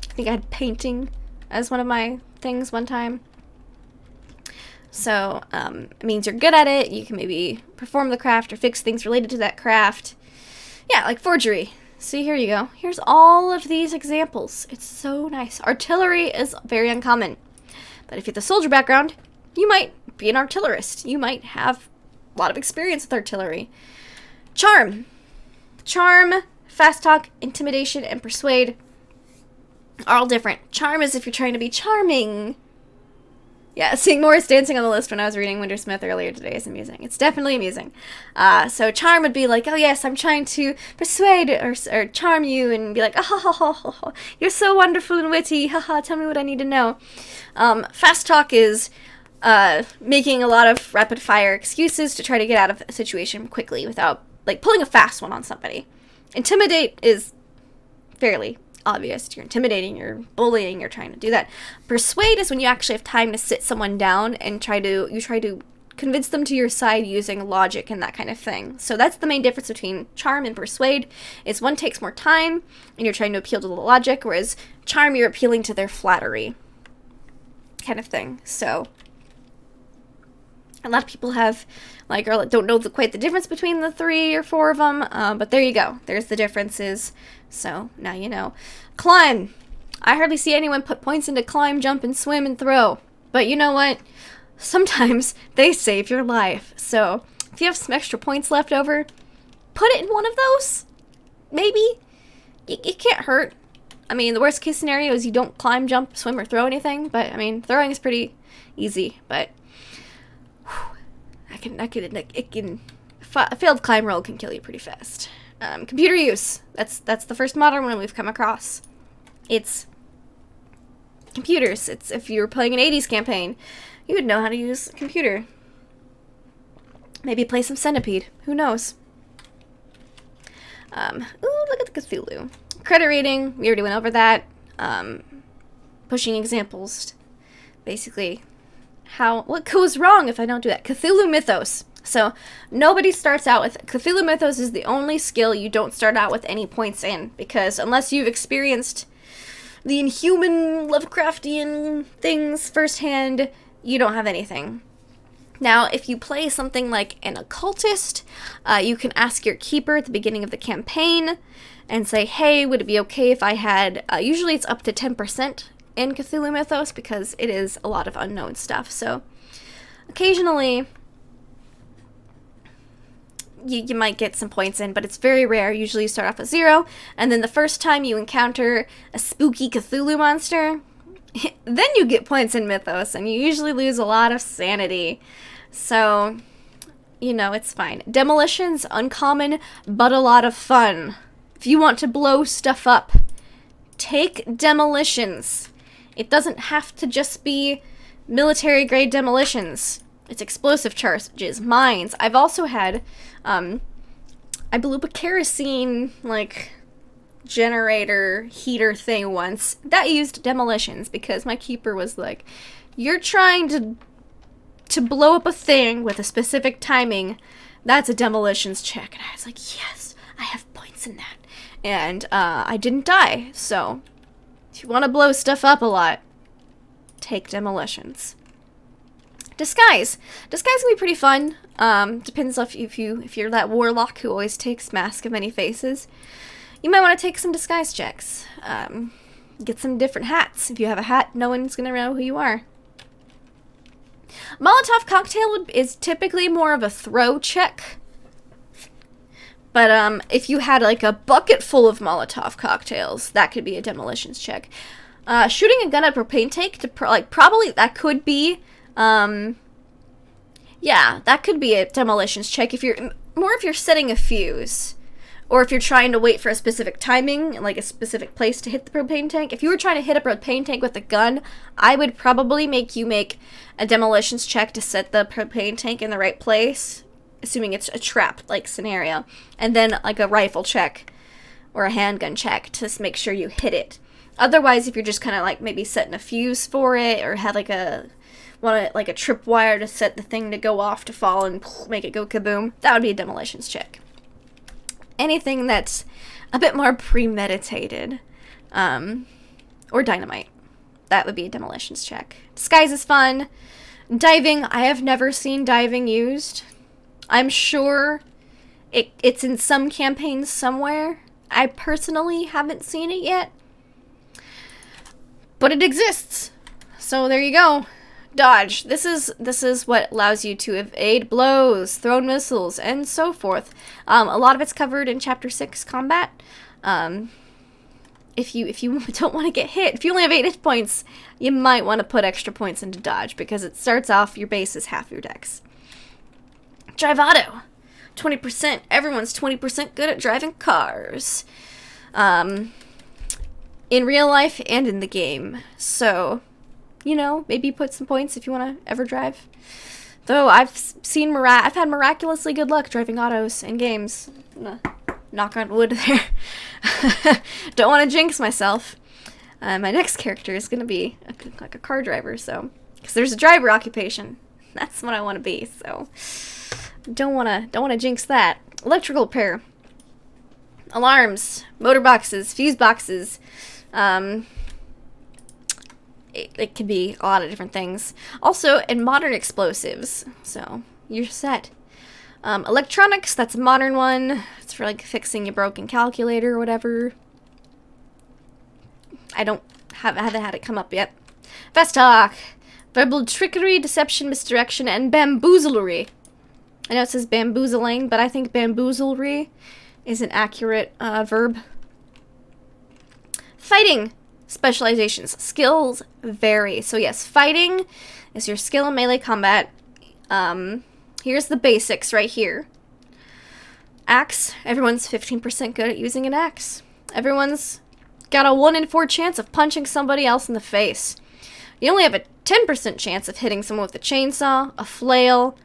I think I had painting as one of my things one time. So, it means you're good at it, you can maybe perform the craft or fix things related to that craft. Yeah, like forgery. See, here you go. Here's all of these examples. It's so nice. Artillery is very uncommon. But if you have the soldier background, you might be an artillerist. You might have a lot of experience with artillery. Charm. Charm, fast talk, intimidation, and persuade are all different. Charm is if you're trying to be charming. Yeah, seeing Morris dancing on the list when I was reading Wintersmith earlier today is amusing. It's definitely amusing. So charm would be like, oh yes, I'm trying to persuade or charm you, and be like, oh, you're so wonderful and witty, haha, tell me what I need to know. Fast talk is making a lot of rapid fire excuses to try to get out of a situation quickly without, like, pulling a fast one on somebody. Intimidate is fairly obvious. You're intimidating, you're bullying, you're trying to do that. Persuade is when you actually have time to sit someone down and try to convince them to your side using logic and that kind of thing. So that's the main difference between charm and persuade, is one takes more time and you're trying to appeal to the logic, whereas charm, you're appealing to their flattery kind of thing. So a lot of people have, like, or don't know quite the difference between the 3 or 4 of them, but there you go. There's the differences. So now you know. Climb. I hardly see anyone put points into climb, jump, and swim and throw. But you know what? Sometimes they save your life. So if you have some extra points left over, put it in one of those. Maybe. It can't hurt. I mean, the worst case scenario is you don't climb, jump, swim, or throw anything. But, I mean, throwing is pretty easy. But a failed climb roll can kill you pretty fast. Computer use. That's the first modern one we've come across. It's computers. It's, if you were playing an 80s campaign, you would know how to use a computer. Maybe play some Centipede. Who knows? Ooh, look at the Cthulhu. Credit rating. We already went over that. Pushing examples. Basically, what goes wrong if I don't do that? Cthulhu Mythos. So nobody starts out with Cthulhu Mythos is the only skill you don't start out with any points in, because unless you've experienced the inhuman Lovecraftian things firsthand, you don't have anything. Now, if you play something like an occultist, you can ask your keeper at the beginning of the campaign and say, hey, would it be okay if I had, usually it's up to 10% in Cthulhu Mythos because it is a lot of unknown stuff. So occasionally you might get some points in, but it's very rare. Usually you start off with 0, and then the first time you encounter a spooky Cthulhu monster, then you get points in Mythos, and you usually lose a lot of sanity. So, you know, it's fine. Demolition's uncommon, but a lot of fun. If you want to blow stuff up, take demolitions. It doesn't have to just be military-grade demolitions. It's explosive charges, mines. I've also had, I blew up a kerosene, generator heater thing once that used demolitions because my keeper was like, you're trying to blow up a thing with a specific timing, that's a demolitions check. And I was like, yes, I have points in that. And I didn't die. So if you want to blow stuff up a lot, take demolitions. Disguise can be pretty fun. Depends if you're that warlock who always takes Mask of Many Faces. You might want to take some disguise checks. Get some different hats. If you have a hat, no one's going to know who you are. Molotov cocktail is typically more of a throw check. But if you had like a bucket full of Molotov cocktails, that could be a demolitions check. Shooting a gun at propane tank to probably that could be yeah, that could be a demolitions check if you're setting a fuse. Or if you're trying to wait for a specific timing, like a specific place to hit the propane tank. If you were trying to hit a propane tank with a gun, I would probably make you make a demolitions check to set the propane tank in the right place, assuming it's a trap-like scenario. And then like a rifle check or a handgun check to make sure you hit it. Otherwise, if you're just kind of like maybe setting a fuse for it or have like a tripwire to set the thing to go off to fall and make it go kaboom, that would be a demolitions check. Anything that's a bit more premeditated, or dynamite, that would be a demolitions check. Disguise is fun. Diving, I have never seen diving used. I'm sure it's in some campaigns somewhere. I personally haven't seen it yet, but it exists. So there you go. Dodge. This is what allows you to evade blows, thrown missiles, and so forth. A lot of it's covered in Chapter 6 combat. If you don't want to get hit, if you only have 8 hit points, you might want to put extra points into dodge because it starts off your base is half your dex. Drive auto. 20%. Everyone's 20% good at driving cars. In real life and in the game. So, you know, maybe put some points if you want to ever drive. Though I've had miraculously good luck driving autos in games. Knock on wood there. Don't want to jinx myself. My next character is going to be like a car driver, so because there's a driver occupation. That's what I want to be. So don't want to jinx that. Electrical repair, alarms, motor boxes, fuse boxes. It can be a lot of different things. Also, in modern explosives, so you're set. Electronics, that's a modern one. It's for like fixing a broken calculator or whatever. I haven't had it come up yet. Fast talk, verbal trickery, deception, misdirection, and bamboozlery. I know it says bamboozling, but I think bamboozlery is an accurate verb. Fighting. Specializations. Skills vary. So yes, fighting is your skill in melee combat. Here's the basics right here. Axe. Everyone's 15% good at using an axe. Everyone's got a 1 in 4 chance of punching somebody else in the face. You only have a 10% chance of hitting someone with a chainsaw, a flail,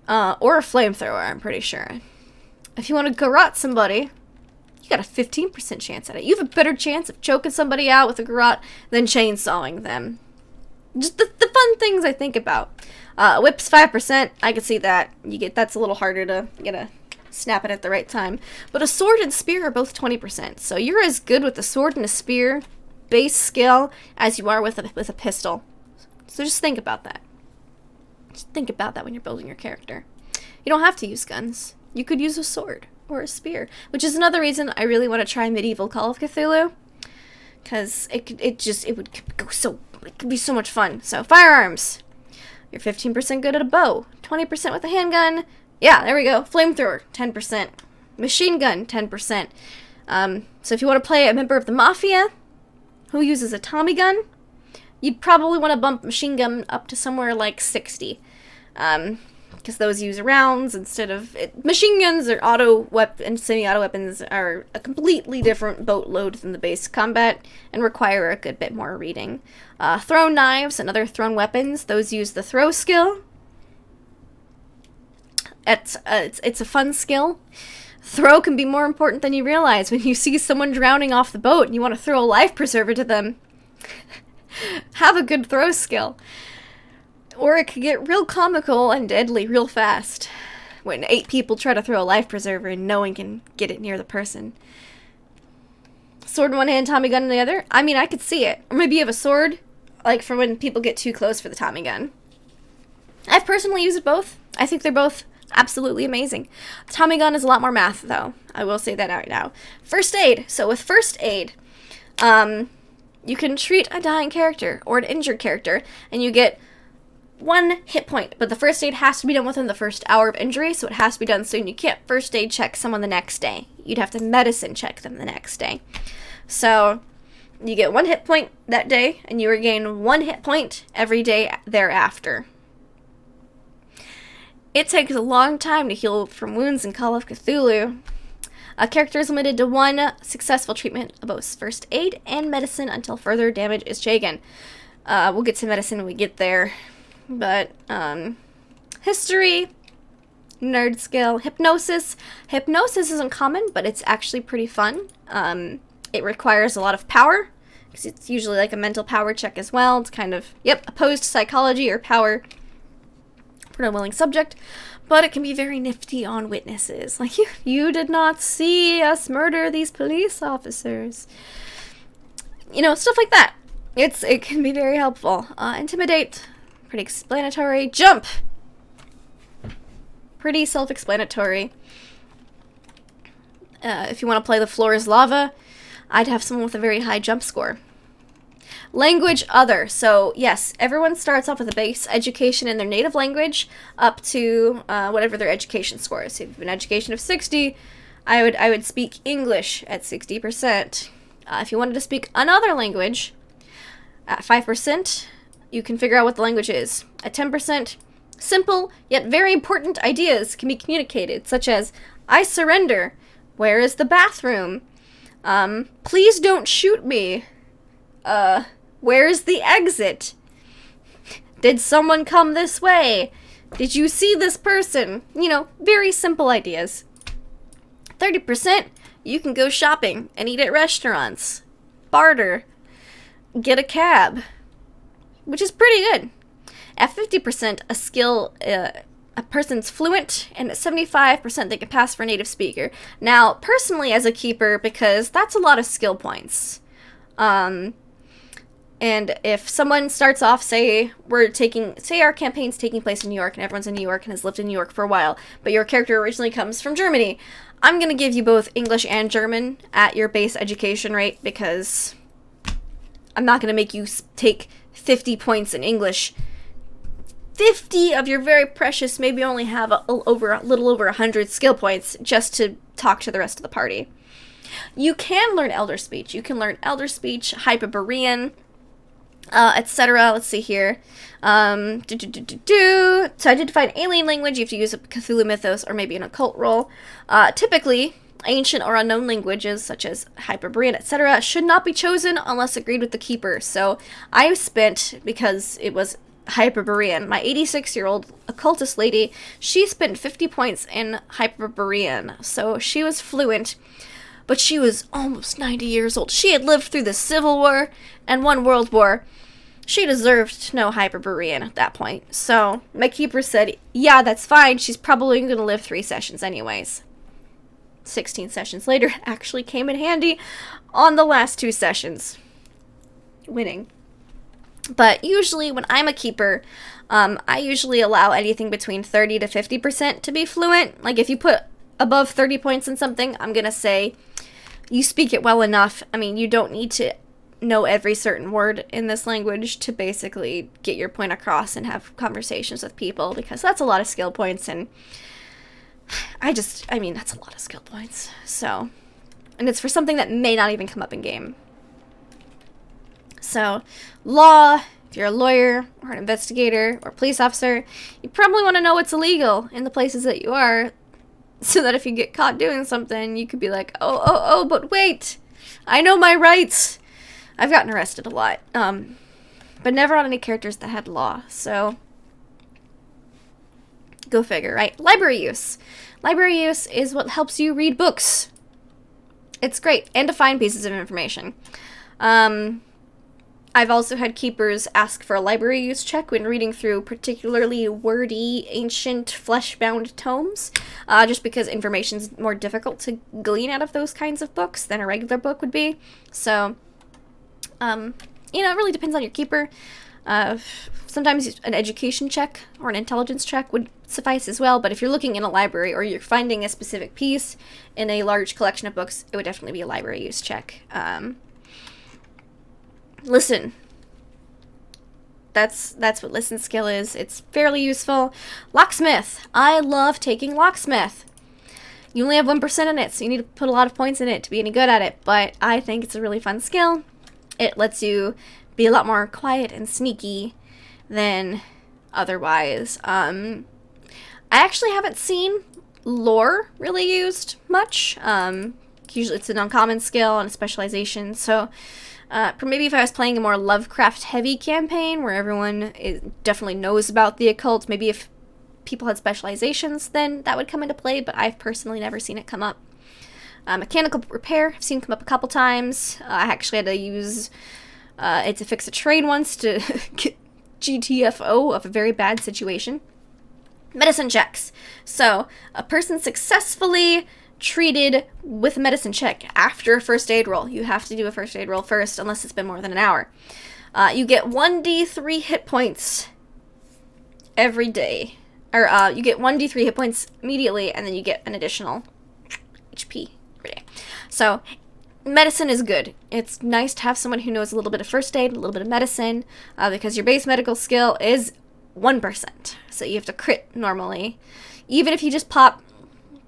or a flamethrower, I'm pretty sure. If you want to garrote somebody, you got a 15% chance at it. You have a better chance of choking somebody out with a garrote than chainsawing them. Just the fun things I think about. Whip's 5%. I could see that. That's a little harder to snap it at the right time. But a sword and spear are both 20%. So you're as good with a sword and a spear base skill as you are with a pistol. So just think about that. Just think about that when you're building your character. You don't have to use guns. You could use a sword or a spear, which is another reason I really want to try medieval Call of Cthulhu, because it could be so much fun. So Firearms, you're 15% good at a bow, 20% with a handgun. Yeah, there we go. Flamethrower, 10%. Machine gun, 10%. So if you want to play a member of the Mafia who uses a Tommy gun, you'd probably want to bump machine gun up to somewhere like 60. Because those use rounds instead of... Machine guns or and semi-auto weapons are a completely different boatload than the base combat and require a good bit more reading. Thrown knives and other thrown weapons, those use the throw skill. It's a fun skill. Throw can be more important than you realize. When you see someone drowning off the boat and you want to throw a life preserver to them, have a good throw skill. Or it could get real comical and deadly real fast when 8 people try to throw a life preserver and no one can get it near the person. Sword in one hand, Tommy gun in the other. I mean, I could see it. Or maybe you have a sword, like for when people get too close for the Tommy gun. I've personally used both. I think they're both absolutely amazing. Tommy gun is a lot more math, though. I will say that right now. First aid. So with first aid, you can treat a dying character or an injured character, and you get 1 hit point, but the first aid has to be done within the first hour of injury, so it has to be done soon. You can't first aid check someone the next day. You'd have to medicine check them the next day. So you get 1 hit point that day, and you regain 1 hit point every day thereafter. It takes a long time to heal from wounds in Call of Cthulhu. A character is limited to 1 successful treatment of both first aid and medicine until further damage is taken. We'll get to medicine when we get there. But, history, nerd skill, hypnosis. Hypnosis isn't common, but it's actually pretty fun. It requires a lot of power, because it's usually like a mental power check as well. It's kind of, opposed to psychology or power for an unwilling subject, but it can be very nifty on witnesses. Like, you did not see us murder these police officers. Stuff like that. It can be very helpful. Intimidate. Pretty explanatory. Jump! Pretty self-explanatory. If you want to play the floor is lava, I'd have someone with a very high jump score. Language other. So, yes, everyone starts off with a base education in their native language up to whatever their education score is. If you have an education of 60, I would speak English at 60%. If you wanted to speak another language at 5%, you can figure out what the language is. At 10%, simple yet very important ideas can be communicated, such as, I surrender. Where is the bathroom? Please don't shoot me. Where is the exit? Did someone come this way? Did you see this person? Very simple ideas. 30%, you can go shopping and eat at restaurants. Barter. Get a cab. Which is pretty good. At 50%, a skill, a person's fluent, and at 75%, they can pass for a native speaker. Now, personally, as a keeper, because that's a lot of skill points. And if someone starts off, say our campaign's taking place in New York, and everyone's in New York and has lived in New York for a while, but your character originally comes from Germany, I'm going to give you both English and German at your base education rate, because I'm not going to make you take 50 points in English. 50 of your very precious maybe only have a little over 100 skill points just to talk to the rest of the party. You can learn Elder Speech. You can learn Elder Speech, Hyperborean, etc. Let's see here. To identify an alien language, you have to use a Cthulhu Mythos or maybe an occult roll. Typically, ancient or unknown languages, such as Hyperborean, etc., should not be chosen unless agreed with the keeper. So I spent, because it was Hyperborean, my 86-year-old occultist lady, she spent 50 points in Hyperborean. So she was fluent, but she was almost 90 years old. She had lived through the Civil War and won World War. she deserved to know Hyperborean at that point. So my keeper said, yeah, that's fine. She's probably going to live 3 sessions anyways. 16 sessions later, actually came in handy on the last 2 sessions. Winning. But usually when I'm a keeper, I usually allow anything between 30 to 50% to be fluent. Like if you put above 30 points in something, I'm going to say you speak it well enough. I mean, you don't need to know every certain word in this language to basically get your point across and have conversations with people, because that's a lot of skill points, and I mean, that's a lot of skill points. So, and it's for something that may not even come up in game. So, law, if you're a lawyer or an investigator or police officer, you probably want to know what's illegal in the places that you are, so that if you get caught doing something, you could be like, oh, but wait, I know my rights. I've gotten arrested a lot, but never on any characters that had law, so go figure, right? Library use. Library use is what helps you read books. It's great, and to find pieces of information. I've also had keepers ask for a library use check when reading through particularly wordy, ancient, flesh-bound tomes, just because information's more difficult to glean out of those kinds of books than a regular book would be. So, you know, it really depends on your keeper. Sometimes an education check or an intelligence check would suffice as well, but if you're looking in a library or you're finding a specific piece in a large collection of books, it would definitely be a library use check. Listen. That's what listen skill is. It's fairly useful. Locksmith. I love taking locksmith. You only have 1% in it, so you need to put a lot of points in it to be any good at it, but I think it's a really fun skill. It lets you be a lot more quiet and sneaky than otherwise. I actually haven't seen lore really used much. Usually it's an uncommon skill and a specialization, so maybe if I was playing a more Lovecraft-heavy campaign where everyone definitely knows about the occult, maybe if people had specializations, then that would come into play, but I've personally never seen it come up. Mechanical repair, I've seen come up a couple times. I actually had to use it to fix a train once to get GTFO of a very bad situation. Medicine checks. So, a person successfully treated with a medicine check after a first aid roll. You have to do a first aid roll first, unless it's been more than an hour. You get 1d3 hit points every day. Or, you get 1d3 hit points immediately, and then you get an additional HP every day. So, medicine is good. It's nice to have someone who knows a little bit of first aid, a little bit of medicine, because your base medical skill is 1%. So you have to crit normally. Even if you just pop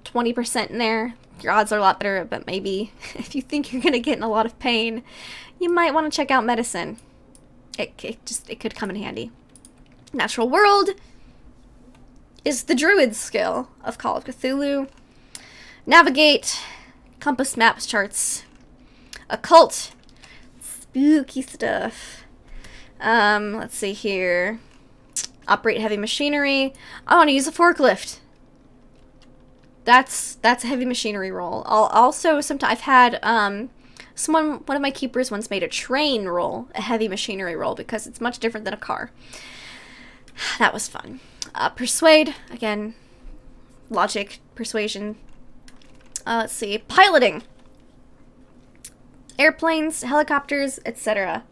20% in there, your odds are a lot better, but maybe if you think you're going to get in a lot of pain, you might want to check out medicine. It could come in handy. Natural world is the druid skill of Call of Cthulhu. Navigate, compass maps, charts, occult, spooky stuff. Let's see here. Operate heavy machinery. I want to use a forklift. That's a heavy machinery roll. Also, sometimes I've had one of my keepers once made a train roll, a heavy machinery roll, because it's much different than a car. That was fun. Persuade, again, logic, persuasion. Let's see, piloting. Airplanes, helicopters, etc.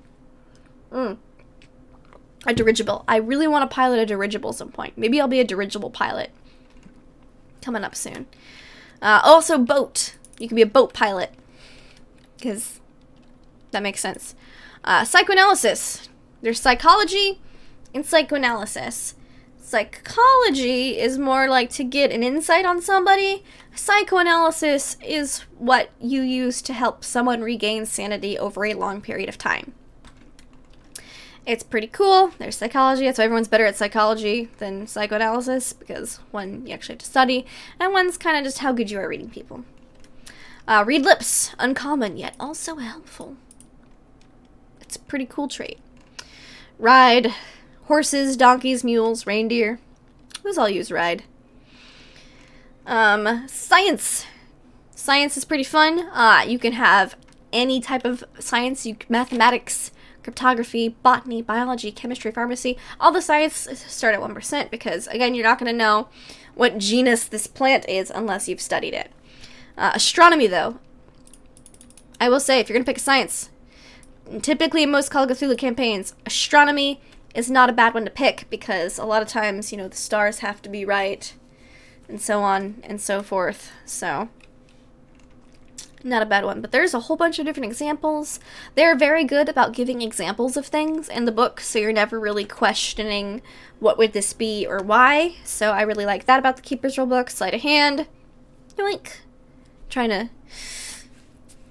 A dirigible. I really want to pilot a dirigible at some point. Maybe I'll be a dirigible pilot. Coming up soon. Also, boat. You can be a boat pilot. Because that makes sense. Psychoanalysis. There's psychology and psychoanalysis. Psychology is more like to get an insight on somebody. Psychoanalysis is what you use to help someone regain sanity over a long period of time. It's pretty cool. There's psychology. That's why everyone's better at psychology than psychoanalysis, because one, you actually have to study, and one's kind of just how good you are at reading people. Read lips. Uncommon, yet also helpful. It's a pretty cool trait. Ride. Horses, donkeys, mules, reindeer. Those all use ride. Science. Science is pretty fun. You can have any type of science. Mathematics, cryptography, botany, biology, chemistry, pharmacy. All the science start at 1% because, again, you're not going to know what genus this plant is unless you've studied it. Astronomy, though. I will say, if you're going to pick a science, typically in most Call of Cthulhu campaigns, astronomy is not a bad one to pick because a lot of times, the stars have to be right and so on and so forth. So, not a bad one. But there's a whole bunch of different examples. They're very good about giving examples of things in the book, so you're never really questioning what would this be or why. So I really like that about the Keeper's Rulebook. Sleight of hand. Yoink. Trying to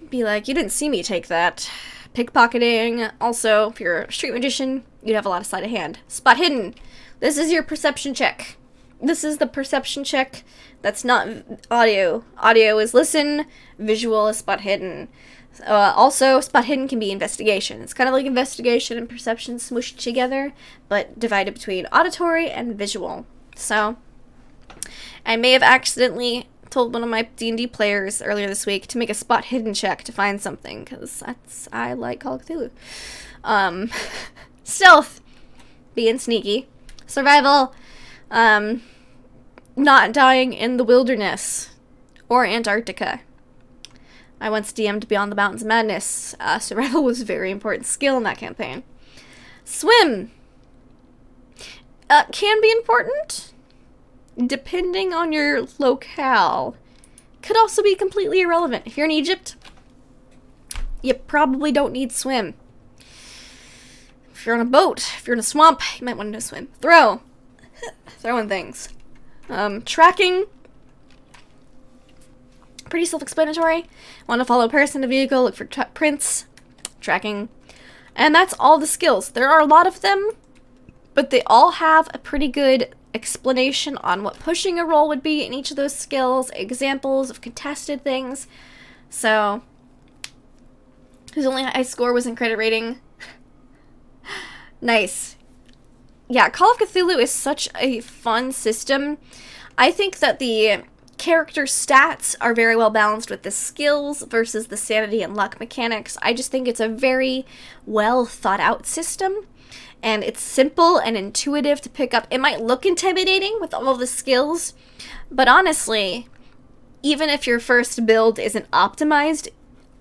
be like, you didn't see me take that. Pickpocketing. Also, if you're a street magician, you'd have a lot of sleight of hand. Spot hidden. This is your perception check. This is the perception check. That's not audio. Audio is listen. Visual is spot hidden. Also, spot hidden can be investigation. It's kind of like investigation and perception smooshed together, but divided between auditory and visual. So, I may have accidentally told one of my D&D players earlier this week to make a spot hidden check to find something, because I like Call of Cthulhu. Stealth, being sneaky. Survival, not dying in the wilderness or Antarctica. I once DM'd Beyond the Mountains of Madness. Survival was a very important skill in that campaign. Swim, can be important, depending on your locale. Could also be completely irrelevant. If you're in Egypt, you probably don't need swim. If you're on a boat, if you're in a swamp, you might want to know swim. Throwing things. Tracking, pretty self-explanatory. Want to follow a person, a vehicle, look for prints, tracking. And that's all the skills. There are a lot of them, but they all have a pretty good explanation on what pushing a roll would be in each of those skills, examples of contested things. So, whose only high score was in credit rating? Nice. Yeah, Call of Cthulhu is such a fun system. I think that the character stats are very well balanced with the skills versus the sanity and luck mechanics. I just think it's a very well thought out system. And it's simple and intuitive to pick up. It might look intimidating with all of the skills, but honestly, even if your first build isn't optimized,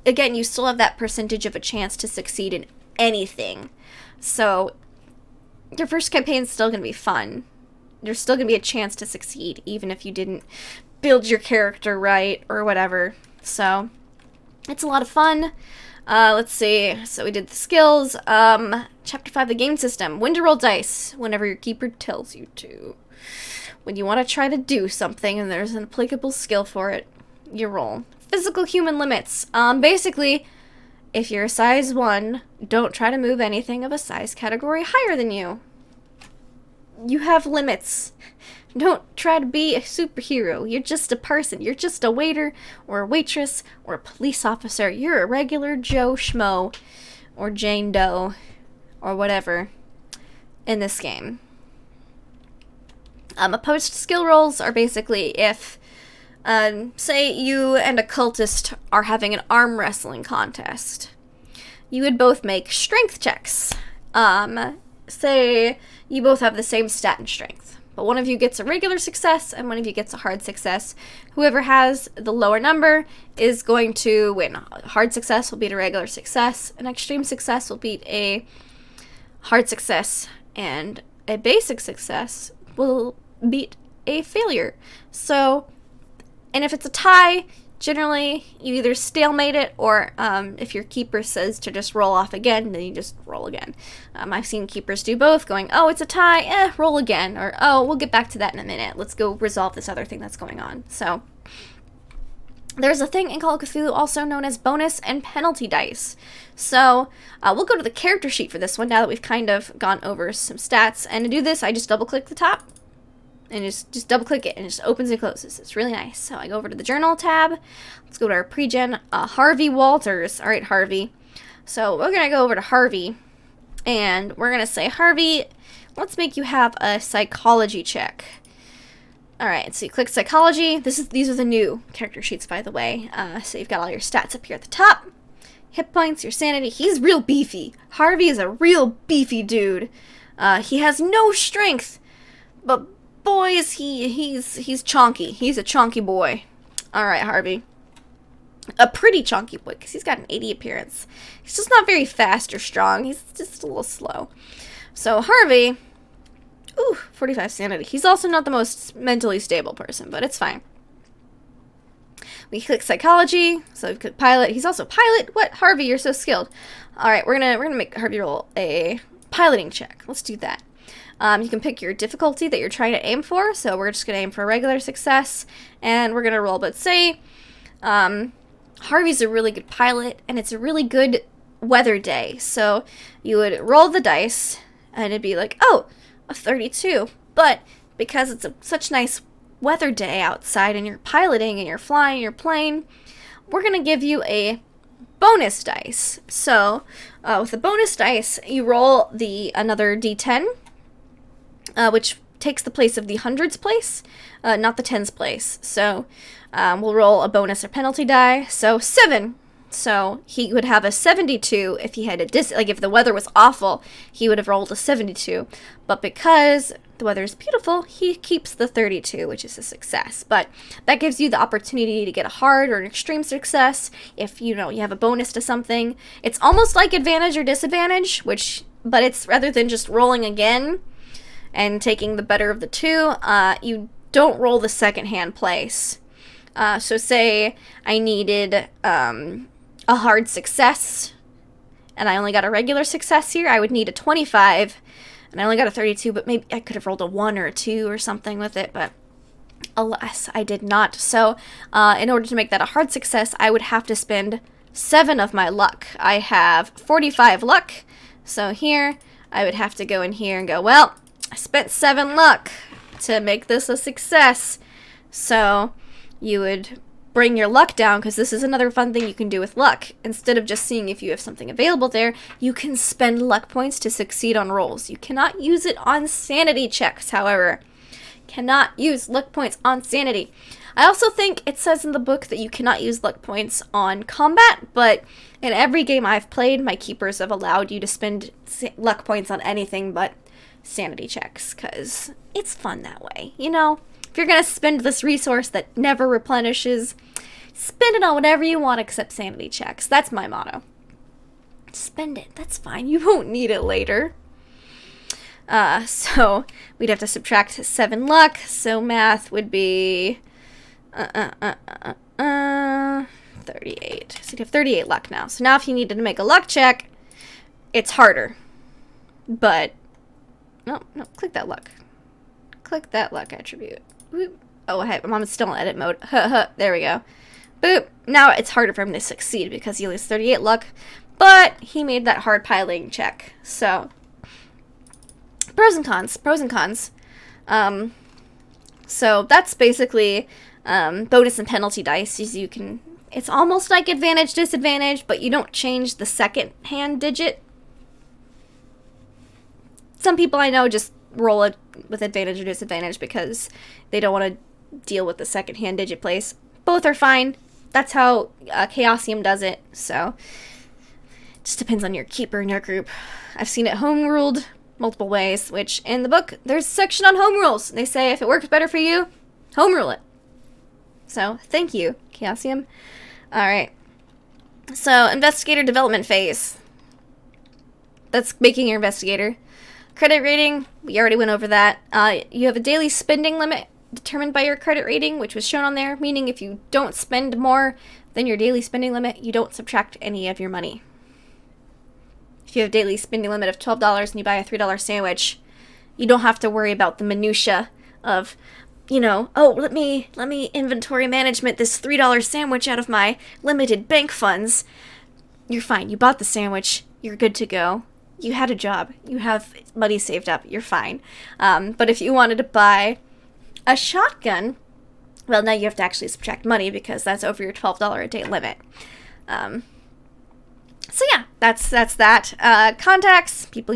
again, you still have that percentage of a chance to succeed in anything. So, your first campaign's still going to be fun. There's still going to be a chance to succeed, even if you didn't build your character right or whatever. So, it's a lot of fun. Let's see. So we did the skills. Chapter 5, the game system. When to roll dice whenever your keeper tells you to. When you want to try to do something and there's an applicable skill for it, you roll. Physical human limits. Basically, if you're a size 1, don't try to move anything of a size category higher than you. You have limits. Don't try to be a superhero. You're just a person. You're just a waiter or a waitress or a police officer. You're a regular Joe Schmo or Jane Doe or whatever in this game. Opposed skill rolls are basically if, say you and a cultist are having an arm wrestling contest. You would both make strength checks. Say you both have the same stat and strength. But one of you gets a regular success, and one of you gets a hard success. Whoever has the lower number is going to win. A hard success will beat a regular success. An extreme success will beat a hard success. And a basic success will beat a failure. So, and if it's a tie, generally you either stalemate it, or if your keeper says to just roll off again, then you just roll again. I've seen keepers do both, going, oh, it's a tie, roll again, or oh, we'll get back to that in a minute. Let's go resolve this other thing that's going on. So, there's a thing in Call of Cthulhu also known as bonus and penalty dice. So, we'll go to the character sheet for this one now that we've kind of gone over some stats. And to do this, I just double-click the top. And just double-click it, and it just opens and closes. It's really nice. So I go over to the Journal tab. Let's go to our pre-gen. Harvey Walters. All right, Harvey. So we're going to go over to Harvey, and we're going to say, Harvey, let's make you have a psychology check. All right, so you click psychology. These are the new character sheets, by the way. So you've got all your stats up here at the top. hit points, your sanity. He's real beefy. Harvey is a real beefy dude. He has no strength, but boys, he's chonky. He's a chonky boy. All right, Harvey. A pretty chonky boy, because he's got an 80 appearance. He's just not very fast or strong. He's just a little slow. So Harvey, 45 sanity. He's also not the most mentally stable person, but it's fine. We click psychology, so we click pilot. He's also pilot. What? Harvey, you're so skilled. All right, we're gonna make Harvey roll a piloting check. Let's do that. You can pick your difficulty that you're trying to aim for. So we're just gonna aim for a regular success, and we're gonna roll. But say, Harvey's a really good pilot, and it's a really good weather day. So you would roll the dice, and it'd be like, oh, a 32. But because it's such nice weather day outside, and you're piloting, and you're flying your plane, we're gonna give you a bonus dice. So with the bonus dice, you roll another d10, which takes the place of the hundreds place, not the tens place. So we'll roll a bonus or penalty die. So 7. So he would have a 72 if he had if the weather was awful, he would have rolled a 72. But because the weather is beautiful, he keeps the 32, which is a success. But that gives you the opportunity to get a hard or an extreme success if you have a bonus to something. It's almost like advantage or disadvantage, but it's rather than just rolling again and taking the better of the two, you don't roll the second hand place. So say I needed a hard success, and I only got a regular success here. I would need a 25, and I only got a 32, but maybe I could have rolled a 1 or a 2 or something with it, but alas, I did not. So in order to make that a hard success, I would have to spend 7 of my luck. I have 45 luck, so here I would have to go in here and go, well, I spent 7 luck to make this a success. So you would bring your luck down, because this is another fun thing you can do with luck. Instead of just seeing if you have something available there, you can spend luck points to succeed on rolls. You cannot use it on sanity checks, however. Cannot use luck points on sanity. I also think it says in the book that you cannot use luck points on combat, but in every game I've played, my keepers have allowed you to spend luck points on anything but sanity checks, because it's fun that way, If you're going to spend this resource that never replenishes, spend it on whatever you want except sanity checks. That's my motto. Spend it. That's fine. You won't need it later. So we'd have to subtract 7 luck. So math would be 38. So you'd have 38 luck now. So now if you needed to make a luck check, it's harder. But no, click that luck. Click that luck attribute. Whoop. Oh, hey, I'm still in edit mode. There we go. Boop. Now it's harder for him to succeed because he only has 38 luck, but he made that hard piloting check. So, pros and cons. So that's basically bonus and penalty dice. It's almost like advantage, disadvantage, but you don't change the second hand digit. Some people I know just roll it with advantage or disadvantage because they don't want to deal with the second hand digit place. Both are fine. That's how Chaosium does it. So it just depends on your keeper in your group. I've seen it home ruled multiple ways, which in the book there's a section on home rules. They say if it works better for you, home rule it. So thank you, Chaosium. All right. So investigator development phase. That's making your investigator. Credit rating, we already went over that. You have a daily spending limit determined by your credit rating, which was shown on there, meaning if you don't spend more than your daily spending limit, you don't subtract any of your money. If you have a daily spending limit of $12 and you buy a $3 sandwich, you don't have to worry about the minutia of, let me inventory management this $3 sandwich out of my limited bank funds. You're fine. You bought the sandwich. You're good to go. You had a job. You have money saved up. You're fine. But if you wanted to buy a shotgun, well, now you have to actually subtract money because that's over your $12 a day limit. So yeah, that's that. Contacts, people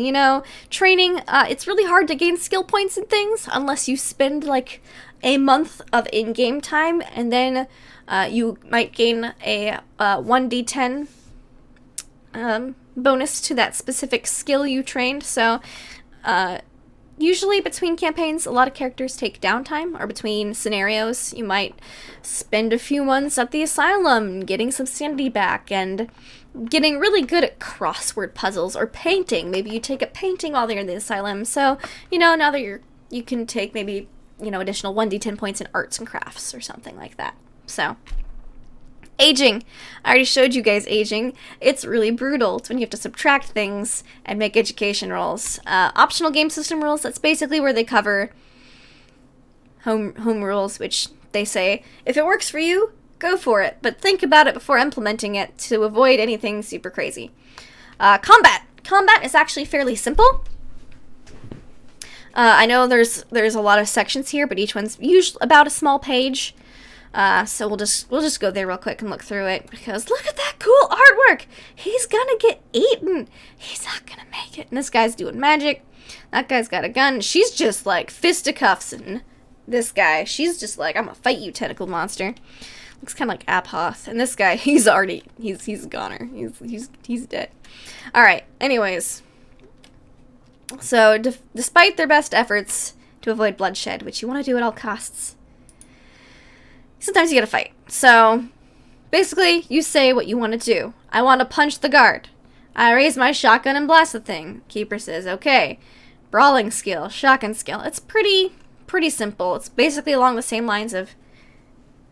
training. It's really hard to gain skill points and things unless you spend like a month of in-game time, and then you might gain a 1d10 bonus to that specific skill you trained. So usually between campaigns, a lot of characters take downtime, or between scenarios, you might spend a few months at the asylum getting some sanity back and getting really good at crossword puzzles or painting. Maybe you take up painting while you're in the asylum. So, now that you can take maybe, additional 1d10 points in arts and crafts or something like that. So, aging. I already showed you guys aging. It's really brutal. It's when you have to subtract things and make education rolls. Optional game system rules, that's basically where they cover home rules, which they say, if it works for you, go for it, but think about it before implementing it to avoid anything super crazy. Combat. Combat is actually fairly simple. I know there's a lot of sections here, but each one's usually about a small page. So we'll just go there real quick and look through it, because look at that cool artwork. He's gonna get eaten. He's not gonna make it. And this guy's doing magic. That guy's got a gun. She's just like fisticuffs and this guy. She's just like, I'm gonna fight you, tentacle monster. Looks kind of like Aphoth. And this guy, he's a goner. He's dead. All right. Anyways, so despite their best efforts to avoid bloodshed, which you want to do at all costs, sometimes you gotta fight. So basically, you say what you want to do. I want to punch the guard. I raise my shotgun and blast the thing. Keeper says, okay. Brawling skill, shotgun skill. It's pretty simple. It's basically along the same lines of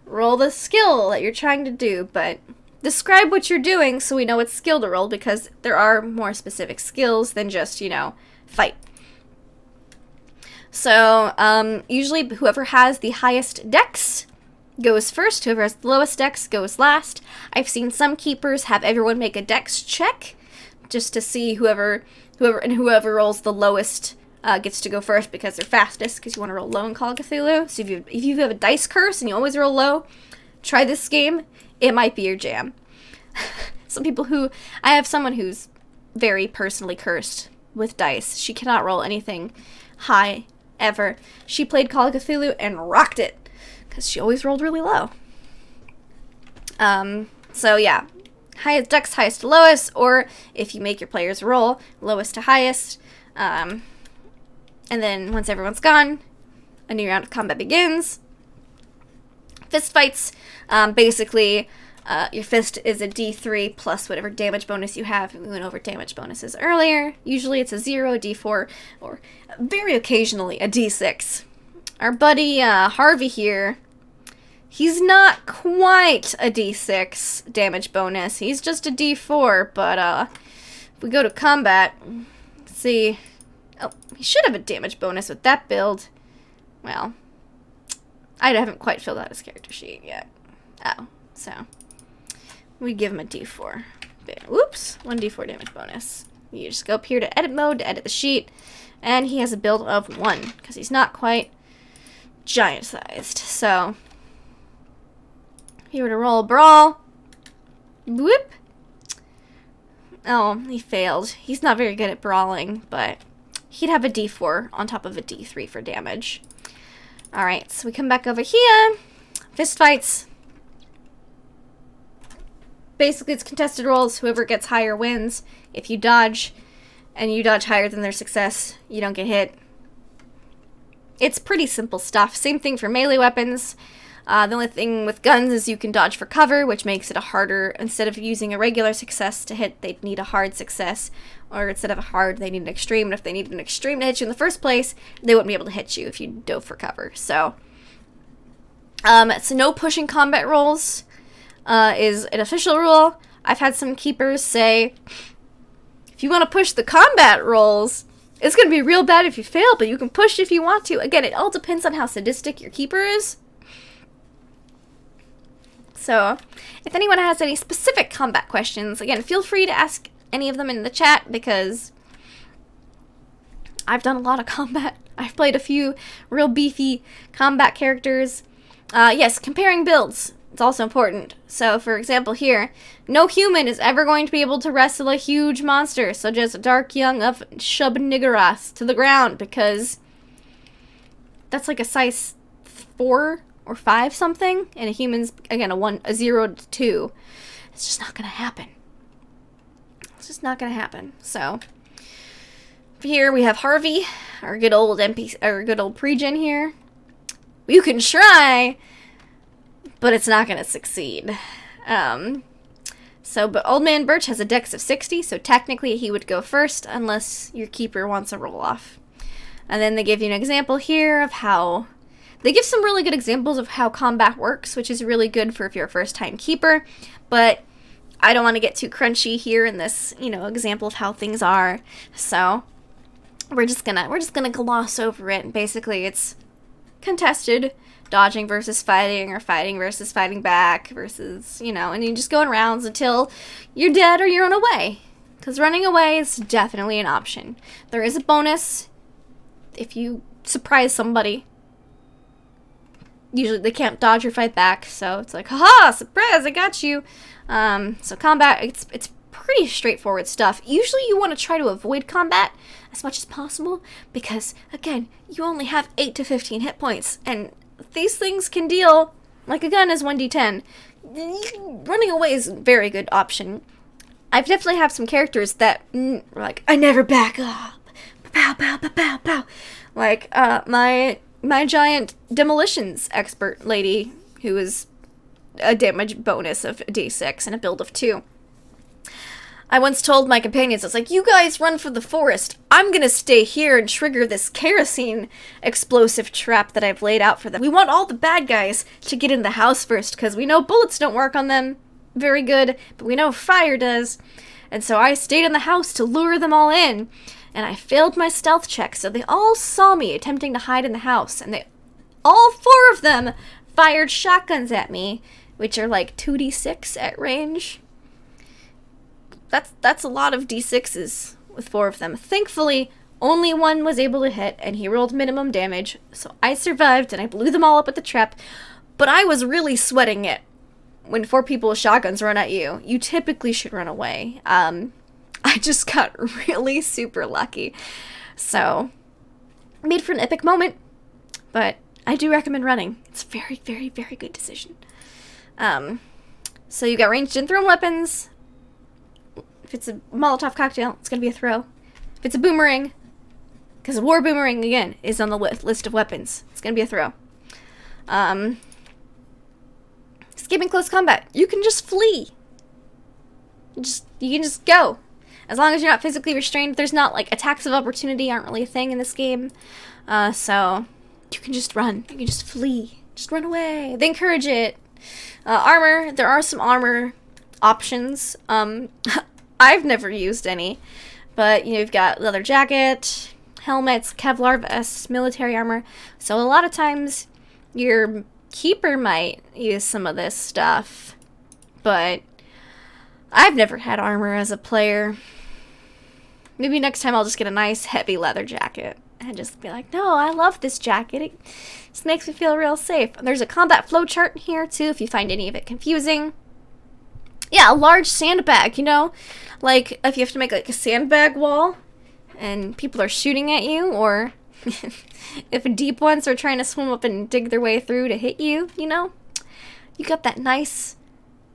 roll the skill that you're trying to do, but describe what you're doing so we know what skill to roll, because there are more specific skills than just, fight. So, usually whoever has the highest dex goes first. Whoever has the lowest dex goes last. I've seen some keepers have everyone make a dex check just to see whoever rolls the lowest gets to go first, because they're fastest, because you want to roll low in Call of Cthulhu. So if you have a dice curse and you always roll low, try this game. It might be your jam. I have someone who's very personally cursed with dice. She cannot roll anything high ever. She played Call of Cthulhu and rocked it, because she always rolled really low. So yeah, highest dex, highest to lowest, or if you make your players roll, lowest to highest. And then once everyone's gone, a new round of combat begins. Fist fights, basically, your fist is a d3 plus whatever damage bonus you have. We went over damage bonuses earlier. Usually it's a 0, a d4, or very occasionally a d6. Our buddy Harvey here, he's not quite a d6 damage bonus. He's just a d4, but if we go to combat, let's see. Oh, he should have a damage bonus with that build. Well, I haven't quite filled out his character sheet yet. Oh, so we give him a d4. Whoops, 1d4 damage bonus. You just go up here to edit mode to edit the sheet, and he has a build of 1, because he's not quite giant-sized. So, if he were to roll a brawl, whoop. Oh, he failed. He's not very good at brawling, but he'd have a d4 on top of a d3 for damage. Alright, so we come back over here. Fist fights. Basically, it's contested rolls. Whoever gets higher wins. If you dodge, and you dodge higher than their success, you don't get hit. It's pretty simple stuff. Same thing for melee weapons. The only thing with guns is you can dodge for cover, which makes it a harder. Instead of using a regular success to hit, they'd need a hard success. Or instead of a hard, they need an extreme. And if they needed an extreme to hit you in the first place, they wouldn't be able to hit you if you dove for cover. So no pushing combat rolls is an official rule. I've had some keepers say, if you want to push the combat rolls, it's going to be real bad if you fail, but you can push if you want to. Again, it all depends on how sadistic your keeper is. So, if anyone has any specific combat questions, again, feel free to ask any of them in the chat, because I've done a lot of combat. I've played a few real beefy combat characters. Yes, comparing builds. It's also important. So, for example here, no human is ever going to be able to wrestle a huge monster, such as Dark Young of Shub-Niggurath, to the ground, because that's like a size 4 or 5 something, and a human's, again, a 0 to 2. It's just not going to happen. just not gonna happen. So here we have Harvey, our good old pregen here. You can try, but it's not gonna succeed. But Old Man Birch has a dex of 60, so technically he would go first unless your keeper wants a roll-off. And then they give you an example here of how... They give some really good examples of how combat works, which is really good for if you're a first-time keeper, but I don't want to get too crunchy here in this, example of how things are. So we're just gonna gloss over it. Basically, it's contested, dodging versus fighting, or fighting versus fighting back, versus, and you just go in rounds until you're dead or you run away. Because running away is definitely an option. There is a bonus if you surprise somebody. Usually they can't dodge or fight back, so it's like, haha, surprise, I got you. So combat, it's pretty straightforward stuff. Usually you want to try to avoid combat as much as possible, because, again, you only have 8 to 15 hit points, and these things can deal, like a gun is 1d10. Running away is a very good option. I've definitely have some characters that, like, I never back up. Pow, pow, pow, pow, pow. Like, my giant demolitions expert lady, who is a damage bonus of d6 and a build of 2. I once told my companions, I was like, you guys run for the forest. I'm gonna stay here and trigger this kerosene explosive trap that I've laid out for them. We want all the bad guys to get in the house first, because we know bullets don't work on them very good, but we know fire does. And so I stayed in the house to lure them all in, and I failed my stealth check, so they all saw me attempting to hide in the house, and all 4 of them fired shotguns at me, which are like 2d6 at range. That's a lot of d6s with 4 of them. Thankfully, only one was able to hit, and he rolled minimum damage, so I survived, and I blew them all up with the trap, but I was really sweating it. When 4 people with shotguns run at you, you typically should run away. I just got really super lucky. So, made for an epic moment, but I do recommend running. It's a very, very, very good decision. So you got ranged and thrown weapons. If it's a Molotov cocktail, it's going to be a throw. If it's a boomerang, because a war boomerang, again, is on the list of weapons, it's going to be a throw. Escaping close combat, you can just flee. You can just go. As long as you're not physically restrained, there's not, like, attacks of opportunity aren't really a thing in this game. So you can just run. You can just flee. Just run away. They encourage it. Armor, there are some armor options. I've never used any, but you've got leather jacket, helmets, Kevlar vests, military armor. So a lot of times your keeper might use some of this stuff, but I've never had armor as a player. Maybe next time I'll just get a nice heavy leather jacket and just be like, no, I love this jacket. It just makes me feel real safe. There's a combat flowchart here too if you find any of it confusing. Yeah, a large sandbag, like if you have to make like a sandbag wall and people are shooting at you, or if deep ones are trying to swim up and dig their way through to hit you, you got that nice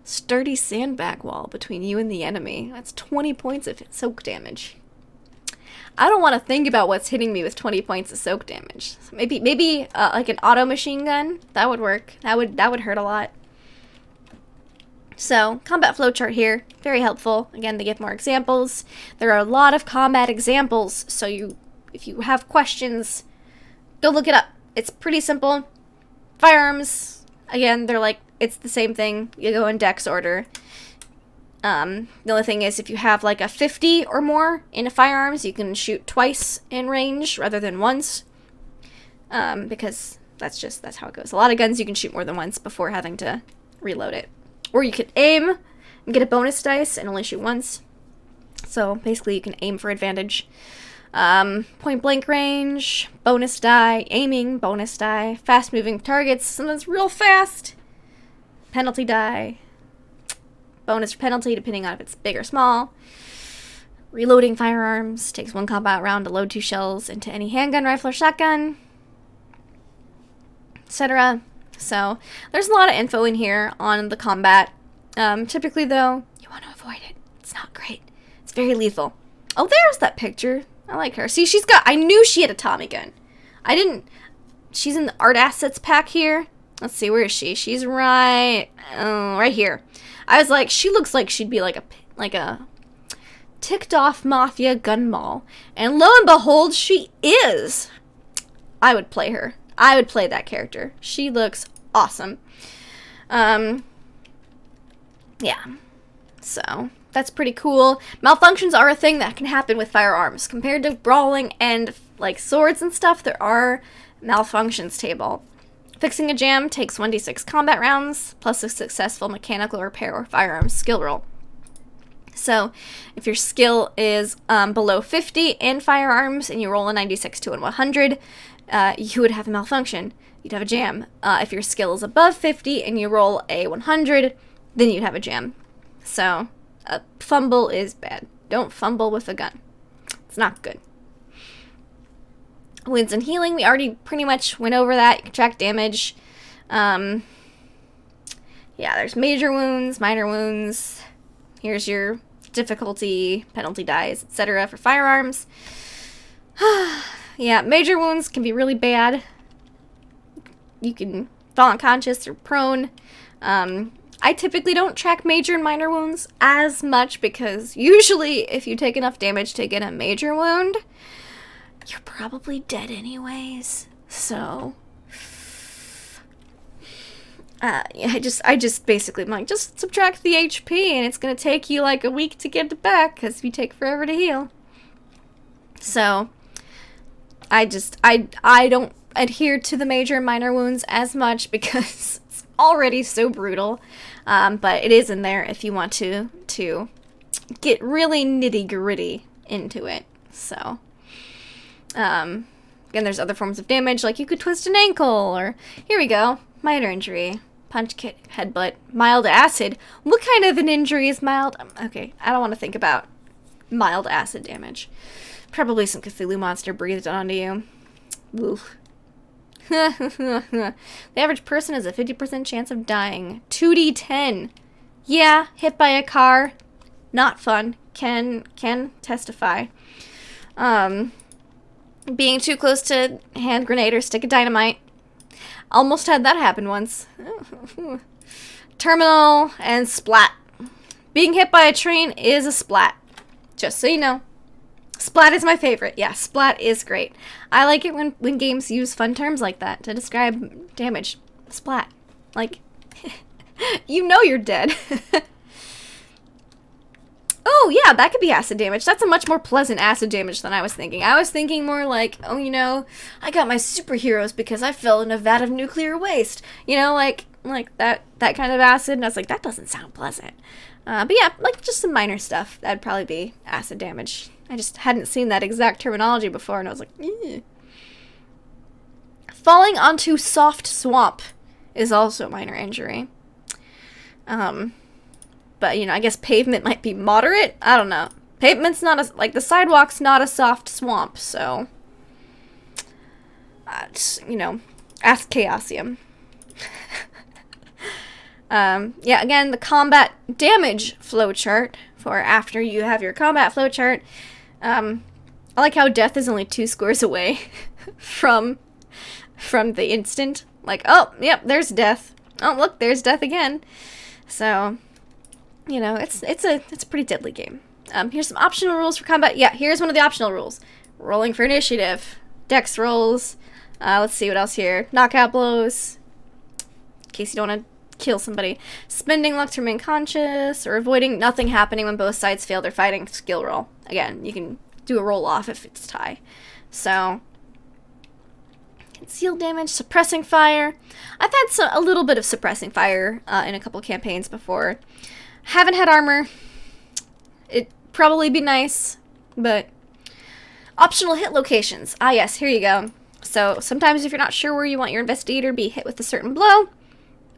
sturdy sandbag wall between you and the enemy. That's 20 points of soak damage. I don't want to think about what's hitting me with 20 points of soak damage. So maybe like an auto machine gun, that would work. That would hurt a lot. So, combat flowchart here, very helpful. Again, they give more examples. There are a lot of combat examples, so if you have questions, go look it up. It's pretty simple. Firearms, again, it's the same thing. You go in dex order. The only thing is, if you have like a 50 or more in firearms, you can shoot twice in range rather than once. Because that's how it goes. A lot of guns you can shoot more than once before having to reload it. Or you could aim and get a bonus dice and only shoot once. So basically you can aim for advantage. Point blank range, bonus die, aiming, bonus die, fast moving targets, sometimes real fast, penalty die, bonus or penalty depending on if it's big or small. Reloading firearms, takes 1 combat round to load 2 shells into any handgun, rifle, or shotgun, etc. So, there's a lot of info in here on the combat. Typically, though, you want to avoid it. It's not great. It's very lethal. Oh, there's that picture. I like her. See, I knew she had a Tommy gun. She's in the art assets pack here. Let's see, where is she? She's right here. I was like, she looks like she'd be like a ticked off mafia gun mall. And lo and behold, she is. I would play her. I would play that character. She looks awesome. Yeah. So, that's pretty cool. Malfunctions are a thing that can happen with firearms. Compared to brawling and, like, swords and stuff, there are malfunctions table. Fixing a jam takes 1d6 combat rounds, plus a successful mechanical repair or firearms skill roll. So, if your skill is below 50 in firearms, and you roll a 96 to a 100, you would have a malfunction. You'd have a jam. If your skill is above 50 and you roll a 100, then you'd have a jam. So, a fumble is bad. Don't fumble with a gun. It's not good. Wounds and healing, we already pretty much went over that. You can track damage. Yeah, there's major wounds, minor wounds. Here's your difficulty, penalty dies, etc. for firearms. Yeah, major wounds can be really bad. You can fall unconscious or prone. I typically don't track major and minor wounds as much because usually if you take enough damage to get a major wound, you're probably dead anyways. So, yeah, I just basically am like, just subtract the HP and it's gonna take you like a week to get it back because you take forever to heal. So, I don't adhere to the major and minor wounds as much because it's already so brutal. But it is in there if you want to get really nitty-gritty into it. So, again, there's other forms of damage, like you could twist an ankle, or, here we go, minor injury, punch, kick, headbutt, mild acid. What kind of an injury is mild? Okay, I don't want to think about mild acid damage. Probably some Cthulhu monster breathed onto you. Oof. The average person has a 50% chance of dying. 2d10. Yeah, hit by a car. Not fun. Can testify. Being too close to hand grenade or stick of dynamite. Almost had that happen once. Terminal and splat. Being hit by a train is a splat. Just so you know. Splat is my favorite. Yeah, splat is great. I like it when games use fun terms like that to describe damage. Splat. Like, you know you're dead. Oh, yeah, that could be acid damage. That's a much more pleasant acid damage than I was thinking. I was thinking more like, oh, you know, I got my superheroes because I fell in a vat of nuclear waste. You know, like that kind of acid. And I was like, that doesn't sound pleasant. But yeah, like just some minor stuff. That'd probably be acid damage. I just hadn't seen that exact terminology before, and I was like, ew. Falling onto soft swamp is also a minor injury. But, you know, I guess pavement might be moderate. I don't know. Pavement's not the sidewalk's not a soft swamp, so, you know, ask Chaosium. Yeah, again, the combat damage flowchart for after you have your combat flowchart. I like how death is only 2 squares away from the instant. Like, oh, yep, there's death. Oh, look, there's death again. So, you know, it's a pretty deadly game. Here's some optional rules for combat. Yeah, here's one of the optional rules. Rolling for initiative. Dex rolls. Let's see what else here. Knockout blows. In case you don't want to kill somebody. Spending luck to remain conscious, or avoiding nothing happening when both sides fail their fighting skill roll. Again, you can do a roll off if it's tie. So, concealed damage, suppressing fire. I've had a little bit of suppressing fire in a couple campaigns before. Haven't had armor. It'd probably be nice, but optional hit locations. Ah yes, here you go. So sometimes if you're not sure where you want your investigator to be hit with a certain blow,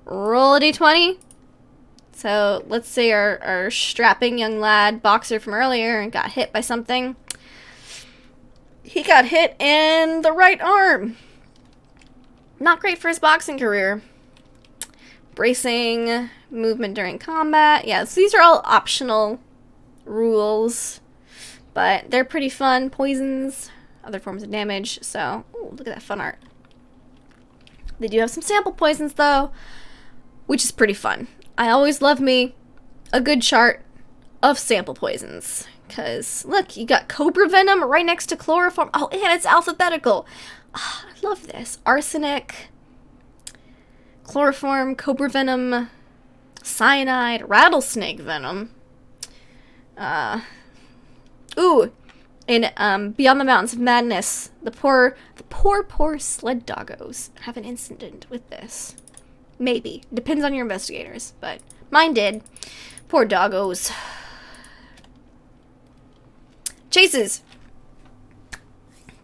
roll a d20. So let's say our strapping young lad, boxer from earlier, got hit by something. He got hit in the right arm. Not great for his boxing career. Bracing, movement during combat. Yeah, so these are all optional rules. but they're pretty fun. Poisons, other forms of damage. So, ooh, look at that fun art. They do have some sample poisons though, which is pretty fun. I always love me a good chart of sample poisons. Because, look, you got cobra venom right next to chloroform. Oh, and it's alphabetical. Oh, I love this. Arsenic, chloroform, cobra venom, cyanide, rattlesnake venom. Ooh, in Beyond the Mountains of Madness, the poor sled doggos have an incident with this. Maybe. Depends on your investigators, but mine did. Poor doggos. Chases.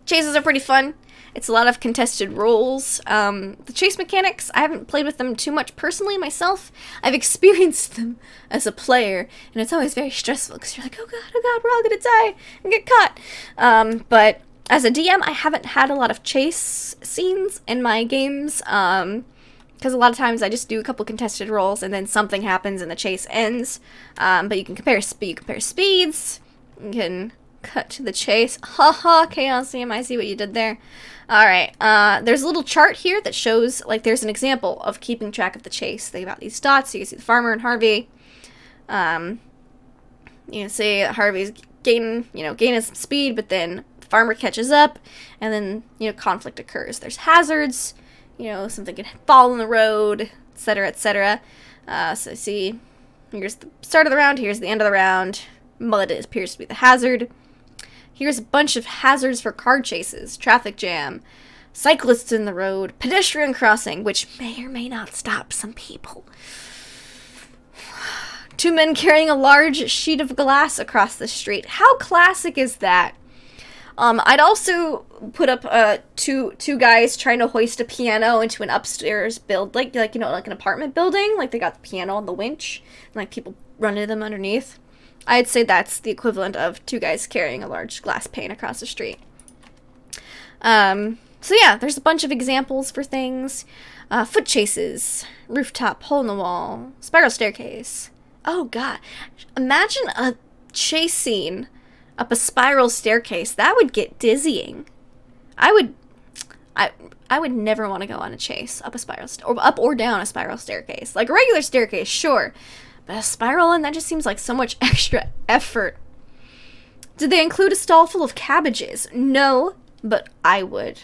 Chases are pretty fun. It's a lot of contested roles. The chase mechanics, I haven't played with them too much personally myself. I've experienced them as a player, and it's always very stressful because you're like, oh god, we're all gonna die and get caught. But as a DM, I haven't had a lot of chase scenes in my games, because a lot of times I just do a couple contested rolls and then something happens and the chase ends. But you can compare speeds. You can cut to the chase. Haha, Chaosium, I see what you did there. Alright, there's a little chart here that shows, like, there's an example of keeping track of the chase. They've got these dots, so you can see the farmer and Harvey. You can see Harvey's gaining some speed, but then the farmer catches up, and then, conflict occurs. There's hazards, something can fall in the road, etc., etc. So see, here's the start of the round, here's the end of the round. Mud appears to be the hazard. Here's a bunch of hazards for car chases, traffic jam, cyclists in the road, pedestrian crossing, which may or may not stop some people. 2 men carrying a large sheet of glass across the street. How classic is that? I'd also put up two guys trying to hoist a piano into an upstairs build, like an apartment building. Like they got the piano on the winch, and like people run into them underneath. I'd say that's the equivalent of 2 guys carrying a large glass pane across the street. So yeah, there's a bunch of examples for things. Foot chases, rooftop, hole in the wall, spiral staircase. Oh god, imagine a chase scene up a spiral staircase. That would get dizzying. I would never want to go on a chase up a spiral or up or down a spiral staircase. Like a regular staircase, sure. But a spiral one, that just seems like so much extra effort. Did they include a stall full of cabbages? No, but I would.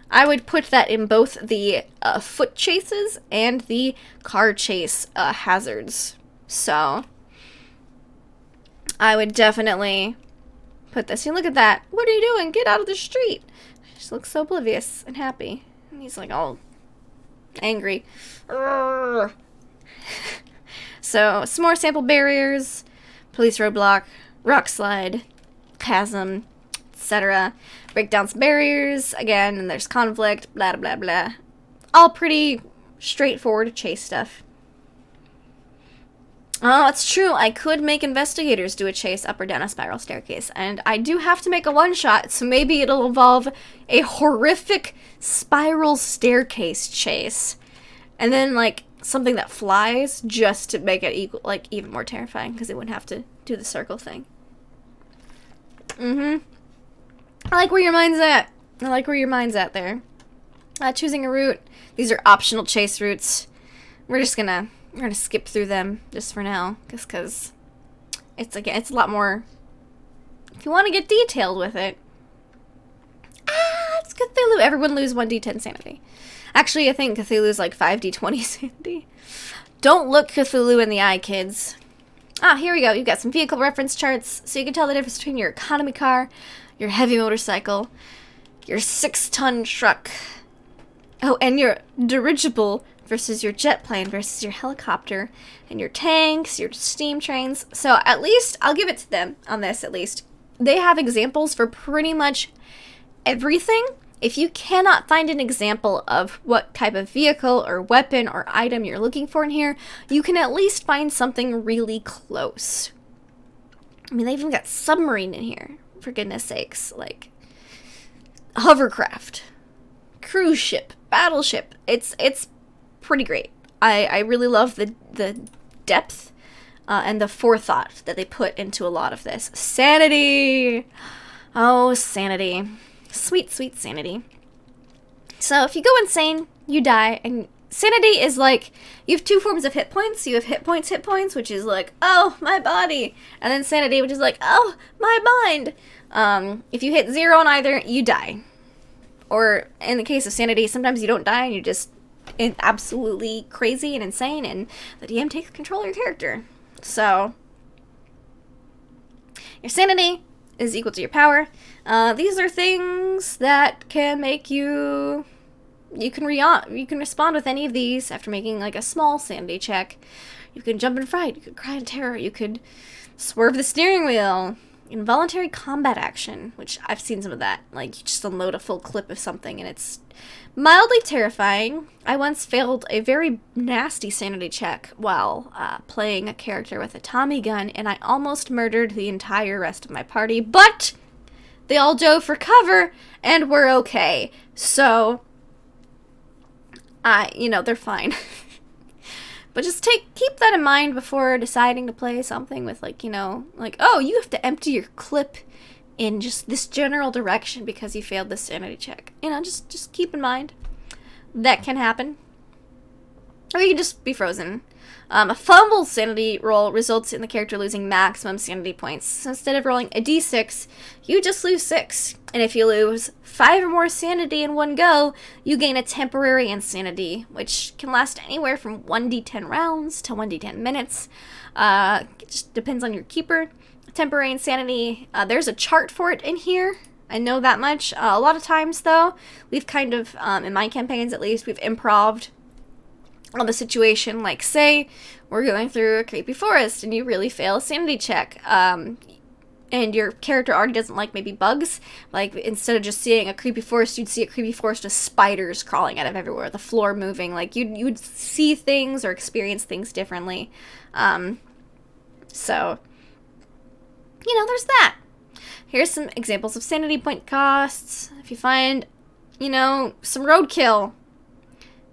I would put that in both the foot chases and the car chase hazards. So, I would definitely put this. And look at that. What are you doing? Get out of the street. She just looks so oblivious and happy. And he's like all angry. So, some more sample barriers, police roadblock, rock slide, chasm, etc. Break down some barriers, again, and there's conflict, blah, blah, blah. All pretty straightforward chase stuff. Oh, it's true, I could make investigators do a chase up or down a spiral staircase, and I do have to make a one-shot, so maybe it'll involve a horrific spiral staircase chase. And then, like, something that flies just to make it even more terrifying because it wouldn't have to do the circle thing. I like where your mind's at. I like where your mind's at there. Choosing a route. These are optional chase routes. We're gonna skip through them just for now, just because it's a lot more. If you want to get detailed with it, it's Cthulhu. Everyone lose 1d10 sanity. Actually, I think Cthulhu's like 5d20 sanity. Don't look Cthulhu in the eye, kids. Here we go. You've got some vehicle reference charts, so you can tell the difference between your economy car, your heavy motorcycle, your 6-ton truck. Oh, and your dirigible versus your jet plane versus your helicopter, and your tanks, your steam trains. So at least, I'll give it to them on this at least. They have examples for pretty much everything. If you cannot find an example of what type of vehicle or weapon or item you're looking for in here, you can at least find something really close. I mean, they even got submarine in here, for goodness sakes. Like, hovercraft, cruise ship, battleship. It's pretty great. I really love the depth and the forethought that they put into a lot of this. Sanity! Oh, sanity. Sweet, sweet sanity. So if you go insane, you die, and sanity is like, you have two forms of hit points. You have hit points, which is like, oh, my body. And then sanity, which is like, oh, my mind. If you hit 0 on either, you die. Or in the case of sanity, sometimes you don't die and you're just absolutely crazy and insane, and the DM takes control of your character. So, your sanity is equal to your power. These are things that can make you... You can respond with any of these after making like a small sanity check. You can jump in fright, you could cry in terror, you could swerve the steering wheel. Involuntary combat action, which I've seen some of that. Like, you just unload a full clip of something and it's mildly terrifying. I once failed a very nasty sanity check while playing a character with a Tommy gun, and I almost murdered the entire rest of my party, but they all dove for cover and were okay. So, they're fine. But just keep that in mind before deciding to play something with, oh, you have to empty your clip in just this general direction because you failed the sanity check. Just keep in mind that can happen. Or you can just be frozen. A fumble sanity roll results in the character losing maximum sanity points. So instead of rolling a d6, you just lose 6. And if you lose 5 or more sanity in one go, you gain a temporary insanity, which can last anywhere from 1d10 rounds to 1d10 minutes. It just depends on your keeper. Temporary insanity, there's a chart for it in here. I know that much. A lot of times, though, we've kind of, in my campaigns at least, we've improv'd on the situation. Like, say we're going through a creepy forest and you really fail a sanity check, and your character already doesn't like maybe bugs. Like, instead of just seeing a creepy forest, you'd see a creepy forest with spiders crawling out of everywhere, the floor moving. Like, you would see things or experience things differently. So, there's that. Here's some examples of sanity point costs. If you find, some roadkill,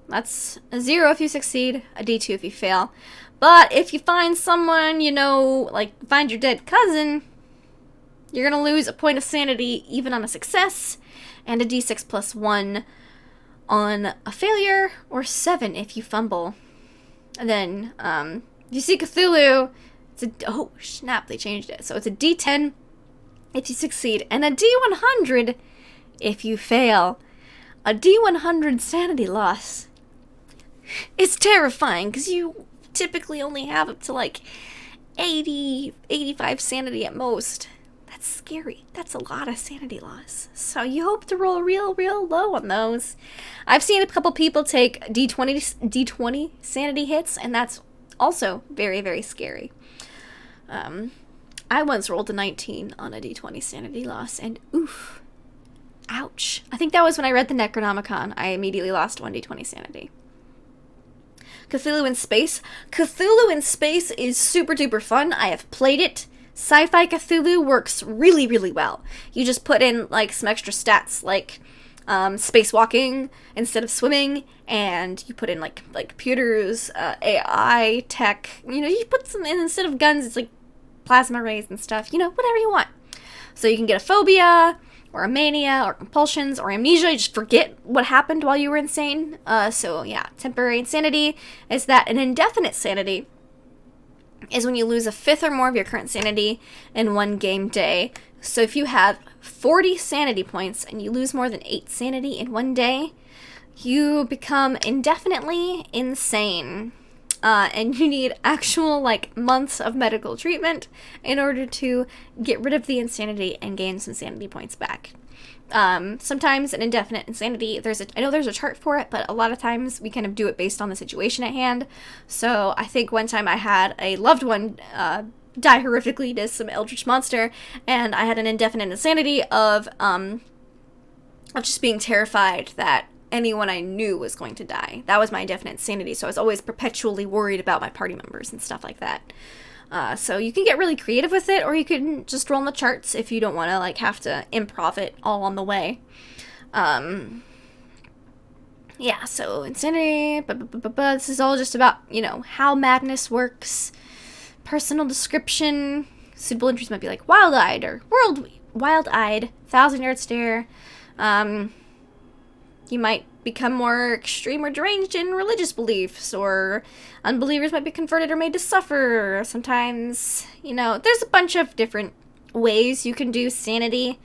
that's a 0 if you succeed, a D2 if you fail. But if you find someone, find your dead cousin, you're going to lose a point of sanity even on a success, and a D6 plus 1 on a failure, or 7 if you fumble. And then, you see Cthulhu, oh snap, they changed it. So it's a D10 if you succeed, and a D100 if you fail. A D100 sanity loss. It's terrifying, because you typically only have up to 80, 85 sanity at most. That's scary. That's a lot of sanity loss. So you hope to roll real low on those. I've seen a couple people take D20 sanity hits, and that's also very, very scary. I once rolled a 19 on a D20 sanity loss, and oof. Ouch. I think that was when I read the Necronomicon. I immediately lost 1 D20 sanity. Cthulhu in Space. Cthulhu in Space is super duper fun. I have played it. Sci-fi Cthulhu works really, really well. You just put in some extra stats like spacewalking instead of swimming, and you put in like computers, AI, tech. You put some in instead of guns. It's plasma rays and stuff. Whatever you want. So you can get a phobia, or a mania, or compulsions, or amnesia. You just forget what happened while you were insane. So yeah, temporary insanity is that. An indefinite sanity is when you lose a fifth or more of your current sanity in one game day. So if you have 40 sanity points and you lose more than 8 sanity in one day, you become indefinitely insane. And you need actual, months of medical treatment in order to get rid of the insanity and gain some sanity points back. Sometimes an indefinite insanity, I know there's a chart for it, but a lot of times we kind of do it based on the situation at hand. So I think one time I had a loved one die horrifically to some eldritch monster, and I had an indefinite insanity of just being terrified that anyone I knew was going to die. That was my indefinite insanity, so I was always perpetually worried about my party members and stuff like that. So you can get really creative with it, or you can just roll on the charts if you don't want to have to improv it all on the way. Yeah, so insanity, this is all just about, how madness works, Personal description. Suitable interests might be like wild-eyed or wild-eyed, 1,000-yard stare. You might become more extreme or deranged in religious beliefs, or unbelievers might be converted or made to suffer. Sometimes, there's a bunch of different ways you can do sanity.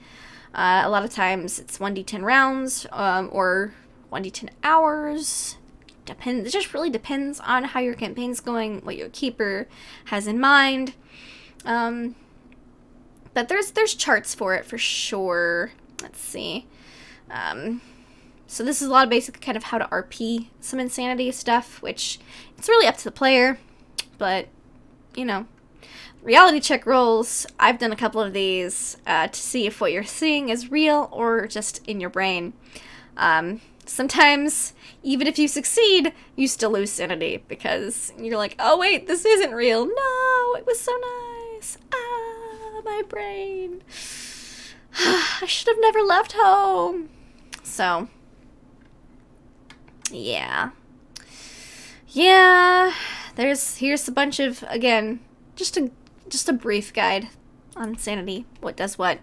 A lot of times it's 1d10 rounds, or 1d10 hours. Depends. It just really depends on how your campaign's going, what your keeper has in mind. But there's charts for it for sure. Let's see. So this is a lot of basic kind of how to RP some insanity stuff, which it's really up to the player. But, reality check rolls. I've done a couple of these to see if what you're seeing is real or just in your brain. Sometimes, even if you succeed, you still lose sanity because you're like, oh wait, this isn't real. No, it was so nice. My brain. I should have never left home. So, yeah. Here's a bunch of, again, just a brief guide on sanity. What does what.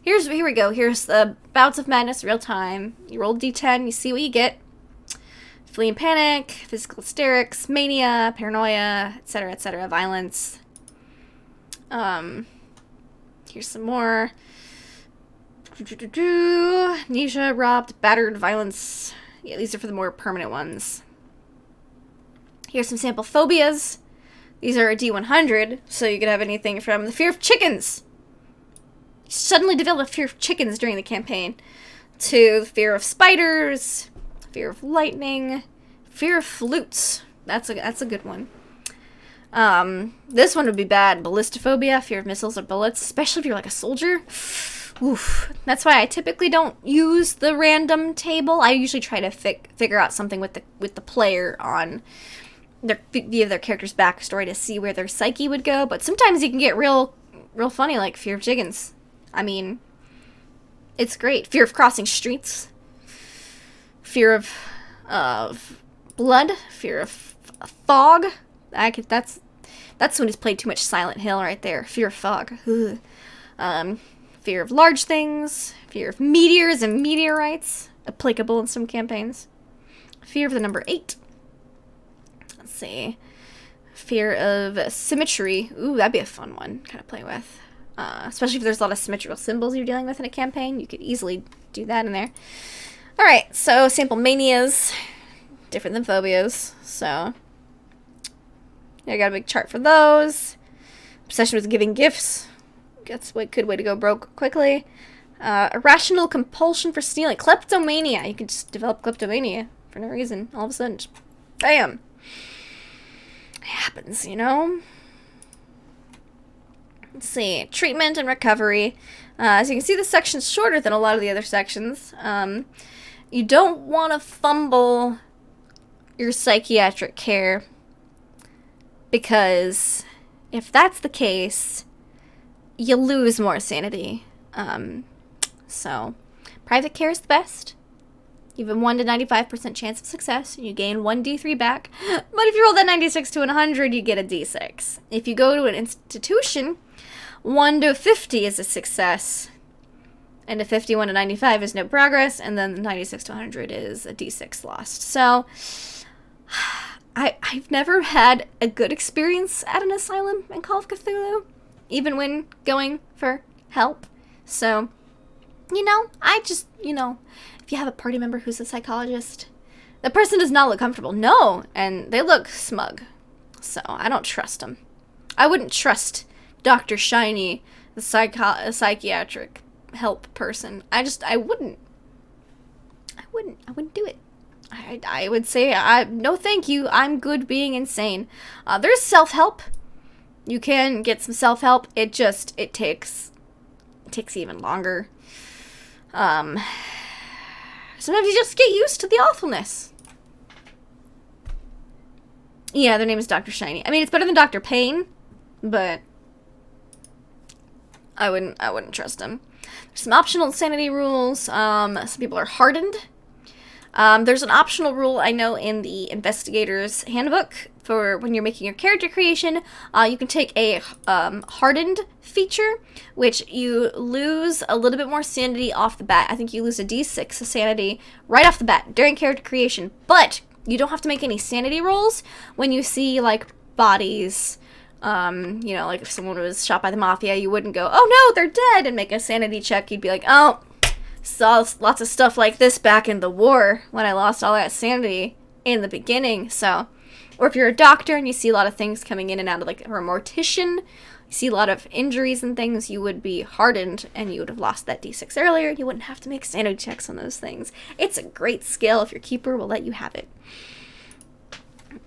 Here we go. Here's the bouts of madness, real time. You roll d10, you see what you get. Flee and panic, physical hysterics, mania, paranoia, etc., violence. Here's some more. Amnesia, robbed, battered, violence. Yeah, these are for the more permanent ones. Here's some sample phobias. These are a D100, so you could have anything from the fear of chickens. You suddenly develop a fear of chickens during the campaign, to the fear of spiders, fear of lightning, fear of flutes. That's a good one. This one would be bad. Ballistophobia, fear of missiles or bullets, especially if you're like a soldier. Oof. That's why I typically don't use the random table. I usually try to figure out something with the player on via their character's backstory to see where their psyche would go. But sometimes you can get real funny, like fear of chickens. I mean, it's great. Fear of crossing streets. Fear of blood. Fear of fog. That's when he's played too much Silent Hill right there. Fear of fog. Fear of large things. Fear of meteors and meteorites. Applicable in some campaigns. Fear of the number 8. Let's see. Fear of symmetry. Ooh, that'd be a fun one kind of play with. Especially if there's a lot of symmetrical symbols you're dealing with in a campaign. You could easily do that in there. Alright, so sample manias. Different than phobias. So, I got a big chart for those. Obsession with giving gifts. That's a good way to go broke quickly. Irrational compulsion for stealing. Kleptomania. You can just develop kleptomania for no reason. All of a sudden, just bam. It happens, Let's see. Treatment and recovery. As you can see, this section's shorter than a lot of the other sections. You don't want to fumble your psychiatric care, because if that's the case, you lose more sanity. So, private care is the best. You have a 1 to 95% chance of success. You gain 1d3 back. But if you roll that 96 to 100, you get a d6. If you go to an institution, 1 to 50 is a success. And a 51 to 95 is no progress. And then the 96 to 100 is a d6 lost. So, I've never had a good experience at an asylum in Call of Cthulhu, even when going for help. So, if you have a party member who's a psychologist, the person does not look comfortable. No, and they look smug. So, I don't trust them. I wouldn't trust Dr. Shiny, the psychiatric help person. I wouldn't do it. I would say, no thank you, I'm good being insane. There's self-help. You can get some self-help. It takes even longer. Sometimes you just get used to the awfulness. Yeah, their name is Dr. Shiny. I mean, it's better than Dr. Pain, but I wouldn't trust him. There's some optional insanity rules. Some people are hardened. There's an optional rule I know in the Investigator's handbook for when you're making your character creation. You can take a hardened feature, which you lose a little bit more sanity off the bat. I think you lose a d6 of sanity right off the bat during character creation, but you don't have to make any sanity rolls when you see, like, bodies. You know, like if someone was shot by the mafia, you wouldn't go, oh no, they're dead, and make a sanity check. You'd be like, oh, saw lots of stuff like this back in the war when I lost all that sanity in the beginning. So, or if you're a doctor and you see a lot of things coming in and out of, like, or a mortician, you see a lot of injuries and things, you would be hardened and you would have lost that d6 earlier. You wouldn't have to make sanity checks on those things. It's a great skill if your keeper will let you have it.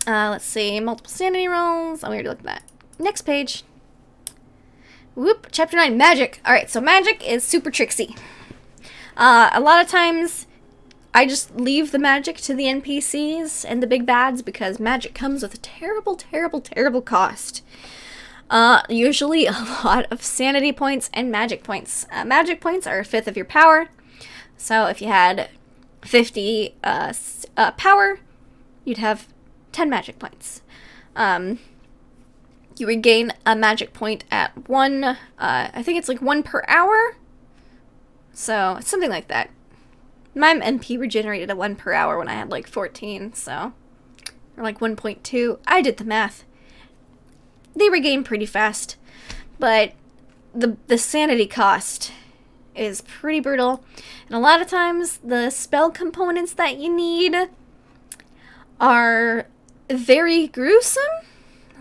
Let's see, multiple sanity rolls. I'm already looking at that. Next page. Whoop, chapter 9, magic. Alright, so magic is super tricksy. A lot of times, I just leave the magic to the NPCs and the big bads because magic comes with a terrible, terrible, terrible cost. Usually a lot of sanity points and magic points. Magic points are a fifth of your power. So if you had 50 power, you'd have 10 magic points. You regain a magic point at 1, I think it's like 1 per hour. So, it's something like that. My MP regenerated at 1 per hour when I had like 14, so. Or like 1.2. I did the math. They regain pretty fast. But the sanity cost is pretty brutal. And a lot of times, the spell components that you need are very gruesome.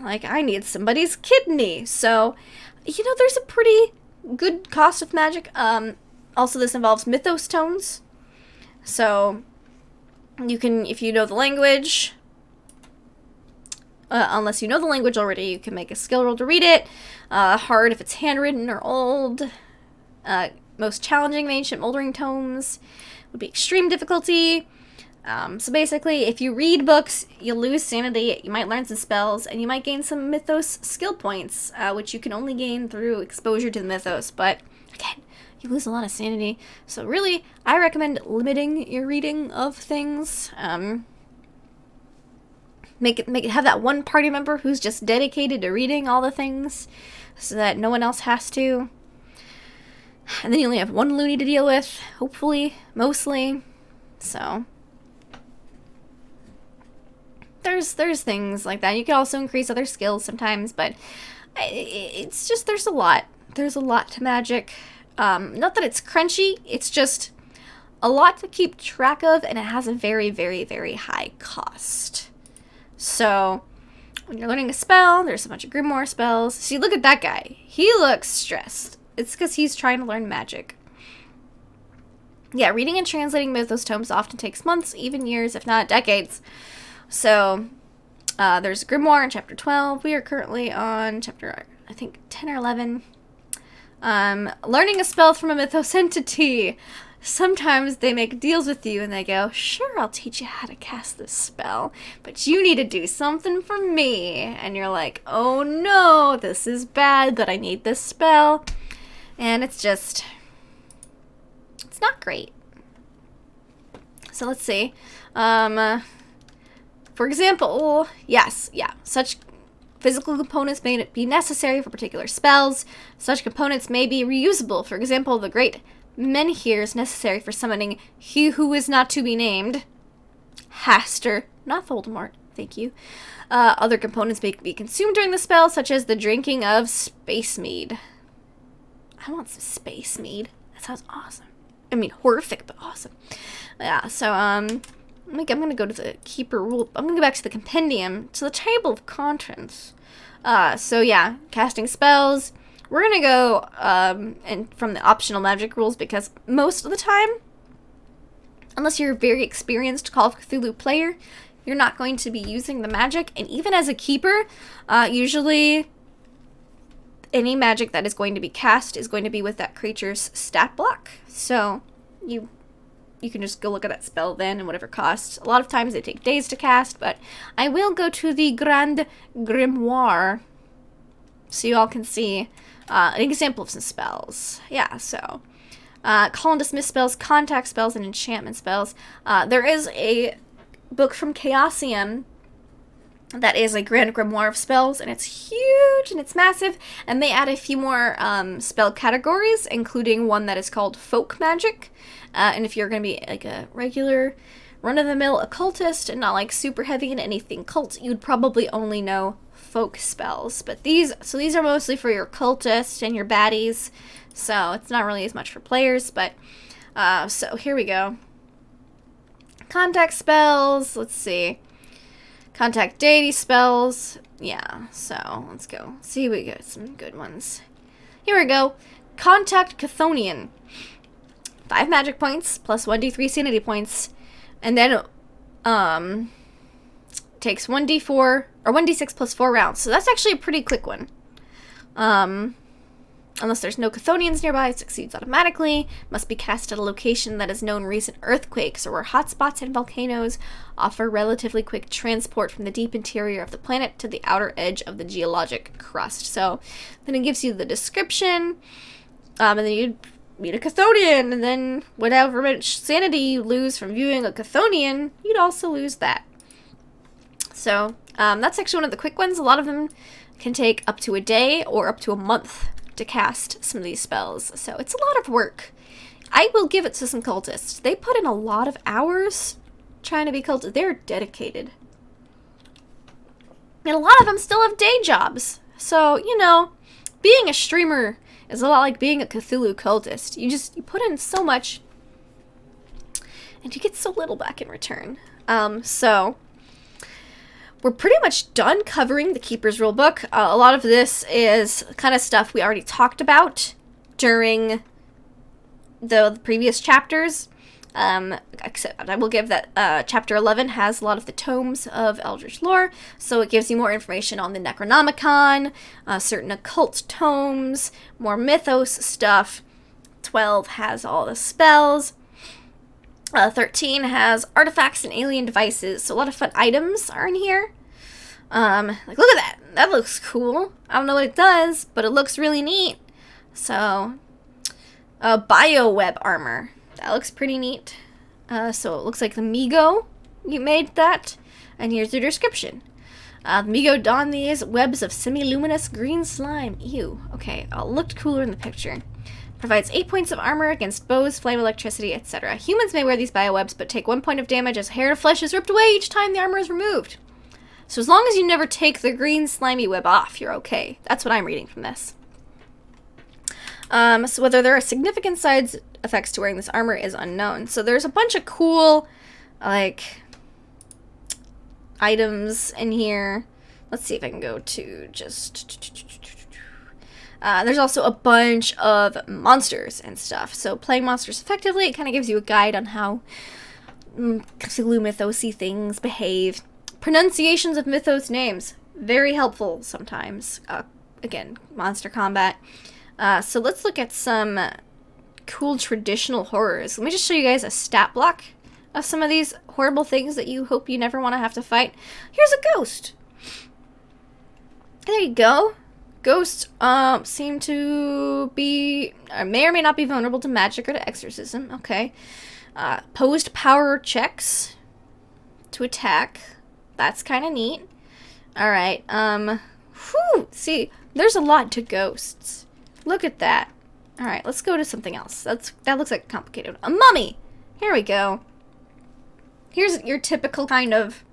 Like, I need somebody's kidney. So, you know, there's a pretty good cost of magic. Also, this involves mythos tones. So, you can, if you know the language, unless you know the language already, you can make a skill roll to read it. Hard if it's handwritten or old. Most challenging of ancient moldering tomes would be extreme difficulty. So basically, if you read books, you'll lose sanity, you might learn some spells, and you might gain some mythos skill points, which you can only gain through exposure to the mythos, but again, you lose a lot of sanity. So really, I recommend limiting your reading of things. Make it have that one party member who's just dedicated to reading all the things, so that no one else has to. And then you only have one loony to deal with, hopefully, mostly. So there's things like that. You can also increase other skills sometimes, but it's just there's a lot to magic. Not that it's crunchy, it's just a lot to keep track of, and it has a very, very, very high cost. So when you're learning a spell, there's a bunch of grimoire spells. See, look at that guy. He looks stressed. It's because he's trying to learn magic. Yeah, reading and translating mythos tomes often takes months, even years, if not decades. So, there's Grimoire in chapter 12. We are currently on chapter, I think, 10 or 11. Learning a spell from a mythos entity. Sometimes they make deals with you and they go, sure, I'll teach you how to cast this spell, but you need to do something for me. And you're like, oh no, this is bad, but I need this spell. And it's just, it's not great. So let's see. For example, such physical components may be necessary for particular spells. Such components may be reusable. For example, the great menhir is necessary for summoning he who is not to be named. Haster, not Voldemort, thank you. Other components may be consumed during the spell, such as the drinking of space mead. I want some space mead. That sounds awesome. I mean, horrific, but awesome. Yeah, so, I'm going to go to the Keeper rule. I'm going to go back to the Compendium, to the table of contents. So yeah, casting spells. We're going to go and from the optional magic rules, because most of the time, unless you're a very experienced Call of Cthulhu player, you're not going to be using the magic. And even as a keeper, usually any magic that is going to be cast is going to be with that creature's stat block. So you can just go look at that spell then and whatever costs. A lot of times they take days to cast, but I will go to the Grand Grimoire so you all can see an example of some spells. Yeah, so call and dismiss spells, contact spells, and enchantment spells. There is a book from Chaosium that is a grand grimoire of spells, and it's huge and it's massive, and they add a few more spell categories, including one that is called folk magic. And if you're going to be like a regular run-of-the-mill occultist and not like super heavy in anything cult, you'd probably only know folk spells. But these are mostly for your cultists and your baddies, so it's not really as much for players. But so here we go. Contact spells, let's see. Contact deity spells. Yeah, so let's go. See, we got some good ones. Here we go. Contact Chthonian. 5 magic points plus 1d3 sanity points. And then takes 1d4 or 1d6 plus 4 rounds. So that's actually a pretty quick one. Unless there's no Chthonians nearby, it succeeds automatically. Must be cast at a location that has known recent earthquakes or where hotspots and volcanoes offer relatively quick transport from the deep interior of the planet to the outer edge of the geologic crust. So then it gives you the description, and then you meet a Chthonian, and then whatever much sanity you lose from viewing a Chthonian, you'd also lose that. So that's actually one of the quick ones. A lot of them can take up to a day or up to a month to cast some of these spells, so it's a lot of work. I will give it to some cultists. They put in a lot of hours trying to be cultists. They're dedicated. And a lot of them still have day jobs. So, you know, being a streamer is a lot like being a Cthulhu cultist. You put in so much and you get so little back in return. So we're pretty much done covering the Keeper's Rulebook. A lot of this is kind of stuff we already talked about during the previous chapters. Except I will give that Chapter 11 has a lot of the tomes of Eldritch lore, so it gives you more information on the Necronomicon, certain occult tomes, more mythos stuff. 12 has all the spells. 13 has artifacts and alien devices, so a lot of fun items are in here. Like, look at that. That looks cool. I don't know what it does, but it looks really neat. So, bioweb armor. That looks pretty neat. So it looks like the Migo, you made that. And here's your description. The Migo donned these webs of semi-luminous green slime. Ew. Okay, looked cooler in the picture. Provides 8 points of armor against bows, flame, electricity, etc. Humans may wear these biowebs, but take 1 point of damage as hair and flesh is ripped away each time the armor is removed. So as long as you never take the green slimy web off, you're okay. That's what I'm reading from this. So whether there are significant side effects to wearing this armor is unknown. So there's a bunch of cool, like, items in here. Let's see if I can go to just... there's also a bunch of monsters and stuff. So playing monsters effectively, it kind of gives you a guide on how Cthulhu Mythos-y things behave. Pronunciations of Mythos names, very helpful sometimes. Again, monster combat. So let's look at some cool traditional horrors. Let me just show you guys a stat block of some of these horrible things that you hope you never want to have to fight. Here's a ghost. There you go. Ghosts seem to be, may or may not be vulnerable to magic or to exorcism. Okay. Posed power checks to attack. That's kind of neat. Alright, see, there's a lot to ghosts. Look at that. Alright, let's go to something else. That looks like complicated. A mummy! Here we go. Here's your typical kind of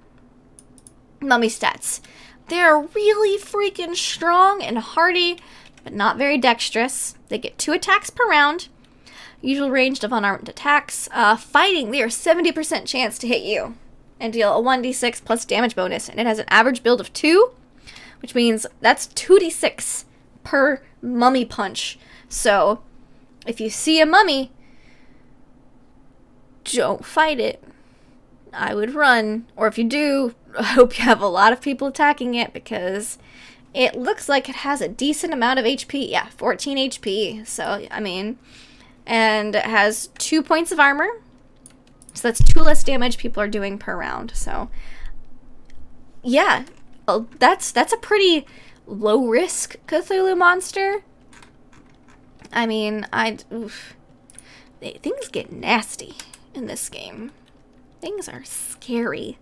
mummy stats. They're really freaking strong and hardy, but not very dexterous. They get 2 attacks per round. Usual range of unarmed attacks. Fighting, they are 70% chance to hit you and deal a 1d6 plus damage bonus. And it has an average build of 2, which means that's 2d6 per mummy punch. So, if you see a mummy, don't fight it. I would run. Or if you do, I hope you have a lot of people attacking it, because it looks like it has a decent amount of HP. Yeah, 14 HP. So, I mean, and it has 2 points of armor. So that's 2 less damage people are doing per round. So, yeah, that's a pretty low-risk Cthulhu monster. I mean, things get nasty in this game. Things are scary.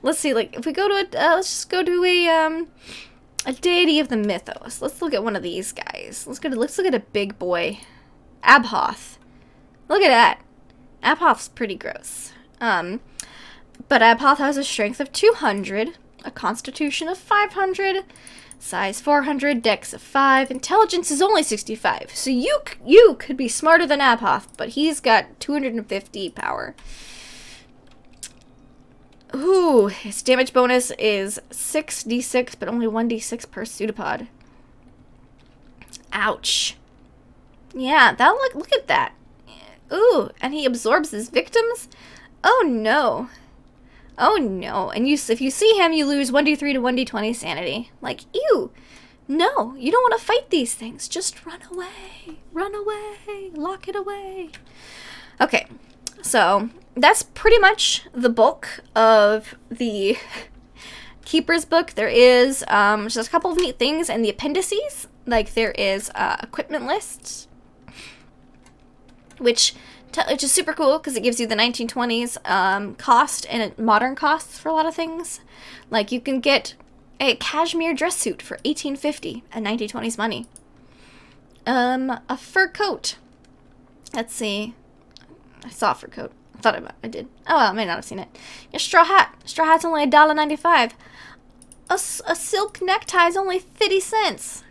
Let's see, like, if we go to let's just go to a deity of the mythos. Let's look at one of these guys. Let's look at a big boy. Abhoth. Look at that. Abhoth's pretty gross. But Abhoth has a strength of 200, a constitution of 500, size 400, dex of 5, intelligence is only 65. So you could be smarter than Abhoth, but he's got 250 power. Ooh, his damage bonus is 6d6, but only 1d6 per pseudopod. Ouch. Yeah, look at that. Ooh, and he absorbs his victims? Oh no. Oh no. And if you see him, you lose 1d3 to 1d20 sanity. Like, ew. No, you don't want to fight these things. Just run away. Run away. Lock it away. Okay, so that's pretty much the bulk of the Keeper's book. There is just a couple of neat things in the appendices. Like, there is equipment lists, which is super cool because it gives you the 1920s cost and modern costs for a lot of things. Like, you can get a cashmere dress suit for $18.50 at 1920s money. A fur coat. Let's see. I saw a fur coat. I thought I did. Oh, well, I may not have seen it. A straw hat. Straw hat's only $1.95. A silk necktie is only 50 cents.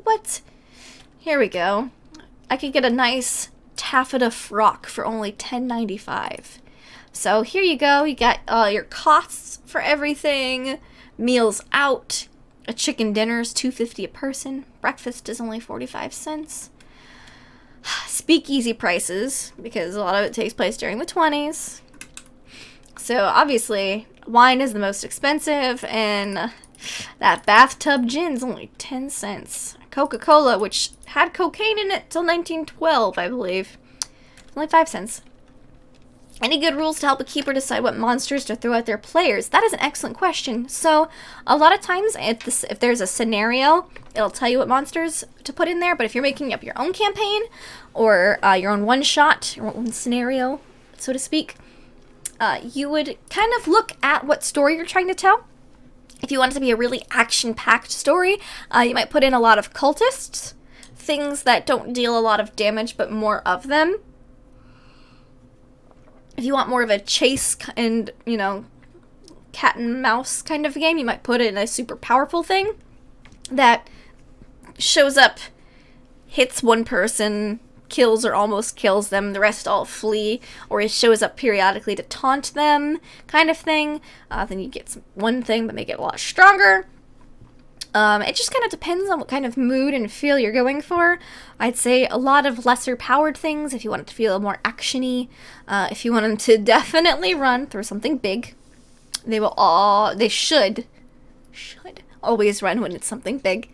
What? Here we go. I could get a nice taffeta frock for only $10.95. So here you go. You got your costs for everything. Meals out. A chicken dinner is $2.50 a person. Breakfast is only 45 cents. Speakeasy prices, because a lot of it takes place during the 20s. So obviously, wine is the most expensive, and that bathtub gin's only 10 cents. Coca-Cola, which had cocaine in it till 1912, I believe, only 5 cents. Any good rules to help a keeper decide what monsters to throw at their players? That is an excellent question. So, a lot of times, if there's a scenario, it'll tell you what monsters to put in there. But if you're making up your own campaign, or your own one-shot, your own scenario, so to speak, you would kind of look at what story you're trying to tell. If you want it to be a really action-packed story, you might put in a lot of cultists, things that don't deal a lot of damage, but more of them. If you want more of a chase and, cat and mouse kind of game, you might put in a super powerful thing that shows up, hits one person, kills or almost kills them, the rest all flee, or it shows up periodically to taunt them, kind of thing. Then you get one thing but make it a lot stronger. It just kind of depends on what kind of mood and feel you're going for. I'd say a lot of lesser powered things if you want it to feel more action-y. If you want them to definitely run through something big, they should always run when it's something big,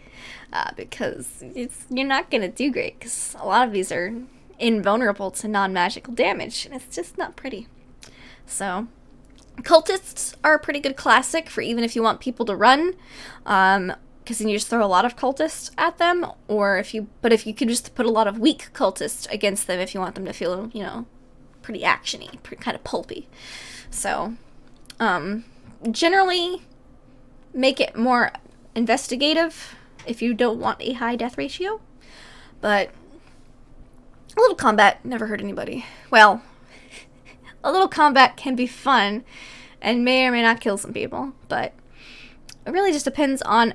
because you're not going to do great, because a lot of these are invulnerable to non-magical damage, and it's just not pretty. So, cultists are a pretty good classic for even if you want people to run, because then you just throw a lot of cultists at them, or if you could just put a lot of weak cultists against them if you want them to feel, pretty actiony, pretty kind of pulpy. So, generally, make it more investigative if you don't want a high death ratio, but a little combat never hurt anybody. Well, a little combat can be fun and may or may not kill some people, but it really just depends on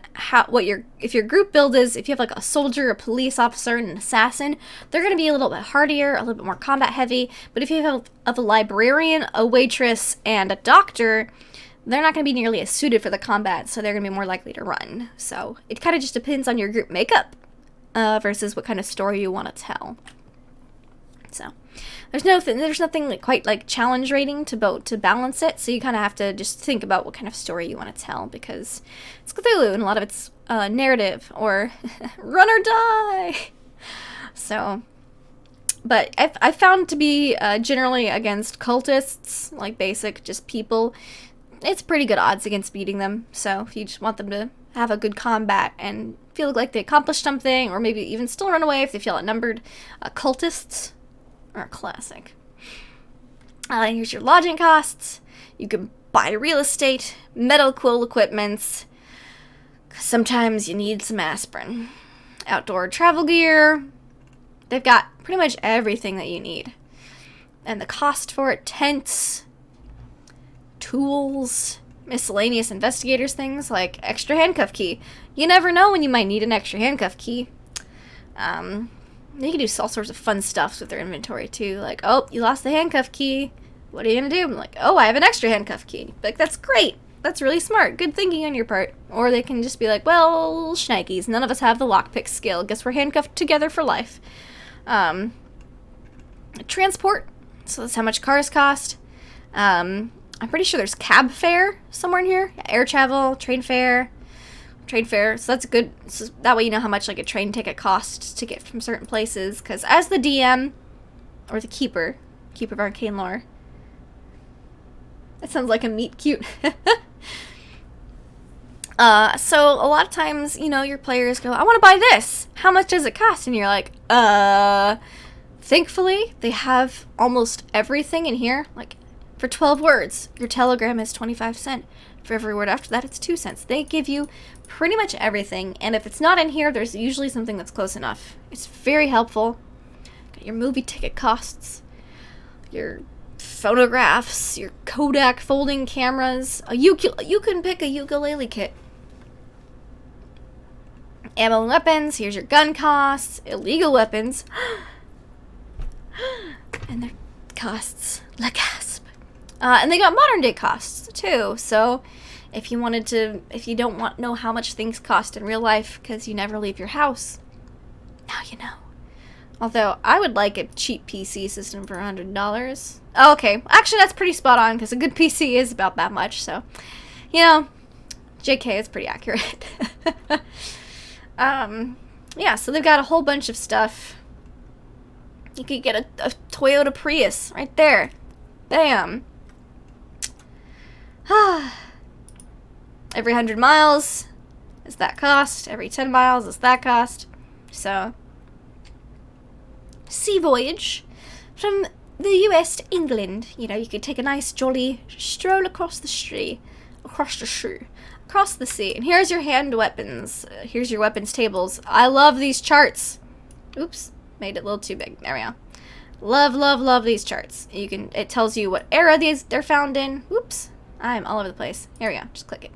if your group build is, if you have like a soldier, a police officer, and an assassin, they're going to be a little bit hardier, a little bit more combat heavy. But if you have a librarian, a waitress, and a doctor, they're not going to be nearly as suited for the combat, so they're going to be more likely to run. So it kind of just depends on your group makeup versus what kind of story you want to tell. So there's nothing like quite like challenge rating to balance it. So you kind of have to just think about what kind of story you want to tell, because it's Cthulhu and a lot of it's narrative or run or die. So, but I found to be generally against cultists, like basic just people, it's pretty good odds against beating them. So if you just want them to have a good combat and feel like they accomplished something, or maybe even still run away if they feel outnumbered. Cultists are a classic. Here's your lodging costs. You can buy real estate, medical equipments. Sometimes you need some aspirin. Outdoor travel gear. They've got pretty much everything that you need. And the cost for it, tents, tools, miscellaneous investigators things like extra handcuff key. You never know when you might need an extra handcuff key. You can do all sorts of fun stuff with their inventory too. Like, oh, you lost the handcuff key. What are you gonna do? I'm like, oh, I have an extra handcuff key. Like, that's great. That's really smart. Good thinking on your part. Or they can just be like, well, shnikes, none of us have the lockpick skill. Guess we're handcuffed together for life. Transport. So that's how much cars cost. I'm pretty sure there's cab fare somewhere in here. Yeah, air travel, train fare. So that's good. So that way you know how much like a train ticket costs to get from certain places. Because as the DM, or the Keeper of Arcane Lore. That sounds like a meet cute. So a lot of times, you know, your players go, I want to buy this. How much does it cost? And you're like, thankfully, they have almost everything in here. Like, for 12 words, your telegram is 25 cents. For every word after that, it's 2 cents. They give you pretty much everything. And if it's not in here, there's usually something that's close enough. It's very helpful. Got your movie ticket costs, your phonographs, your Kodak folding cameras. You can pick a ukulele kit. Ammo and weapons. Here's your gun costs. Illegal weapons. And their costs. La gasp. And they got modern day costs too. So if you don't know how much things cost in real life because you never leave your house, now you know. Although I would like a cheap PC system for $100. Oh, okay, actually that's pretty spot on because a good PC is about that much. So, you know, JK is pretty accurate. Yeah, so they've got a whole bunch of stuff. You could get a Toyota Prius right there. Bam. Every 100 miles is that cost. Every 10 miles is that cost. So, sea voyage from the US to England. You know, you could take a nice jolly stroll across the sea. Across the sea. And here's your hand weapons. Here's your weapons tables. I love these charts. Oops, made it a little too big. There we go. Love these charts. It tells you what era they're found in. Oops, I'm all over the place. Here we go. Just click it.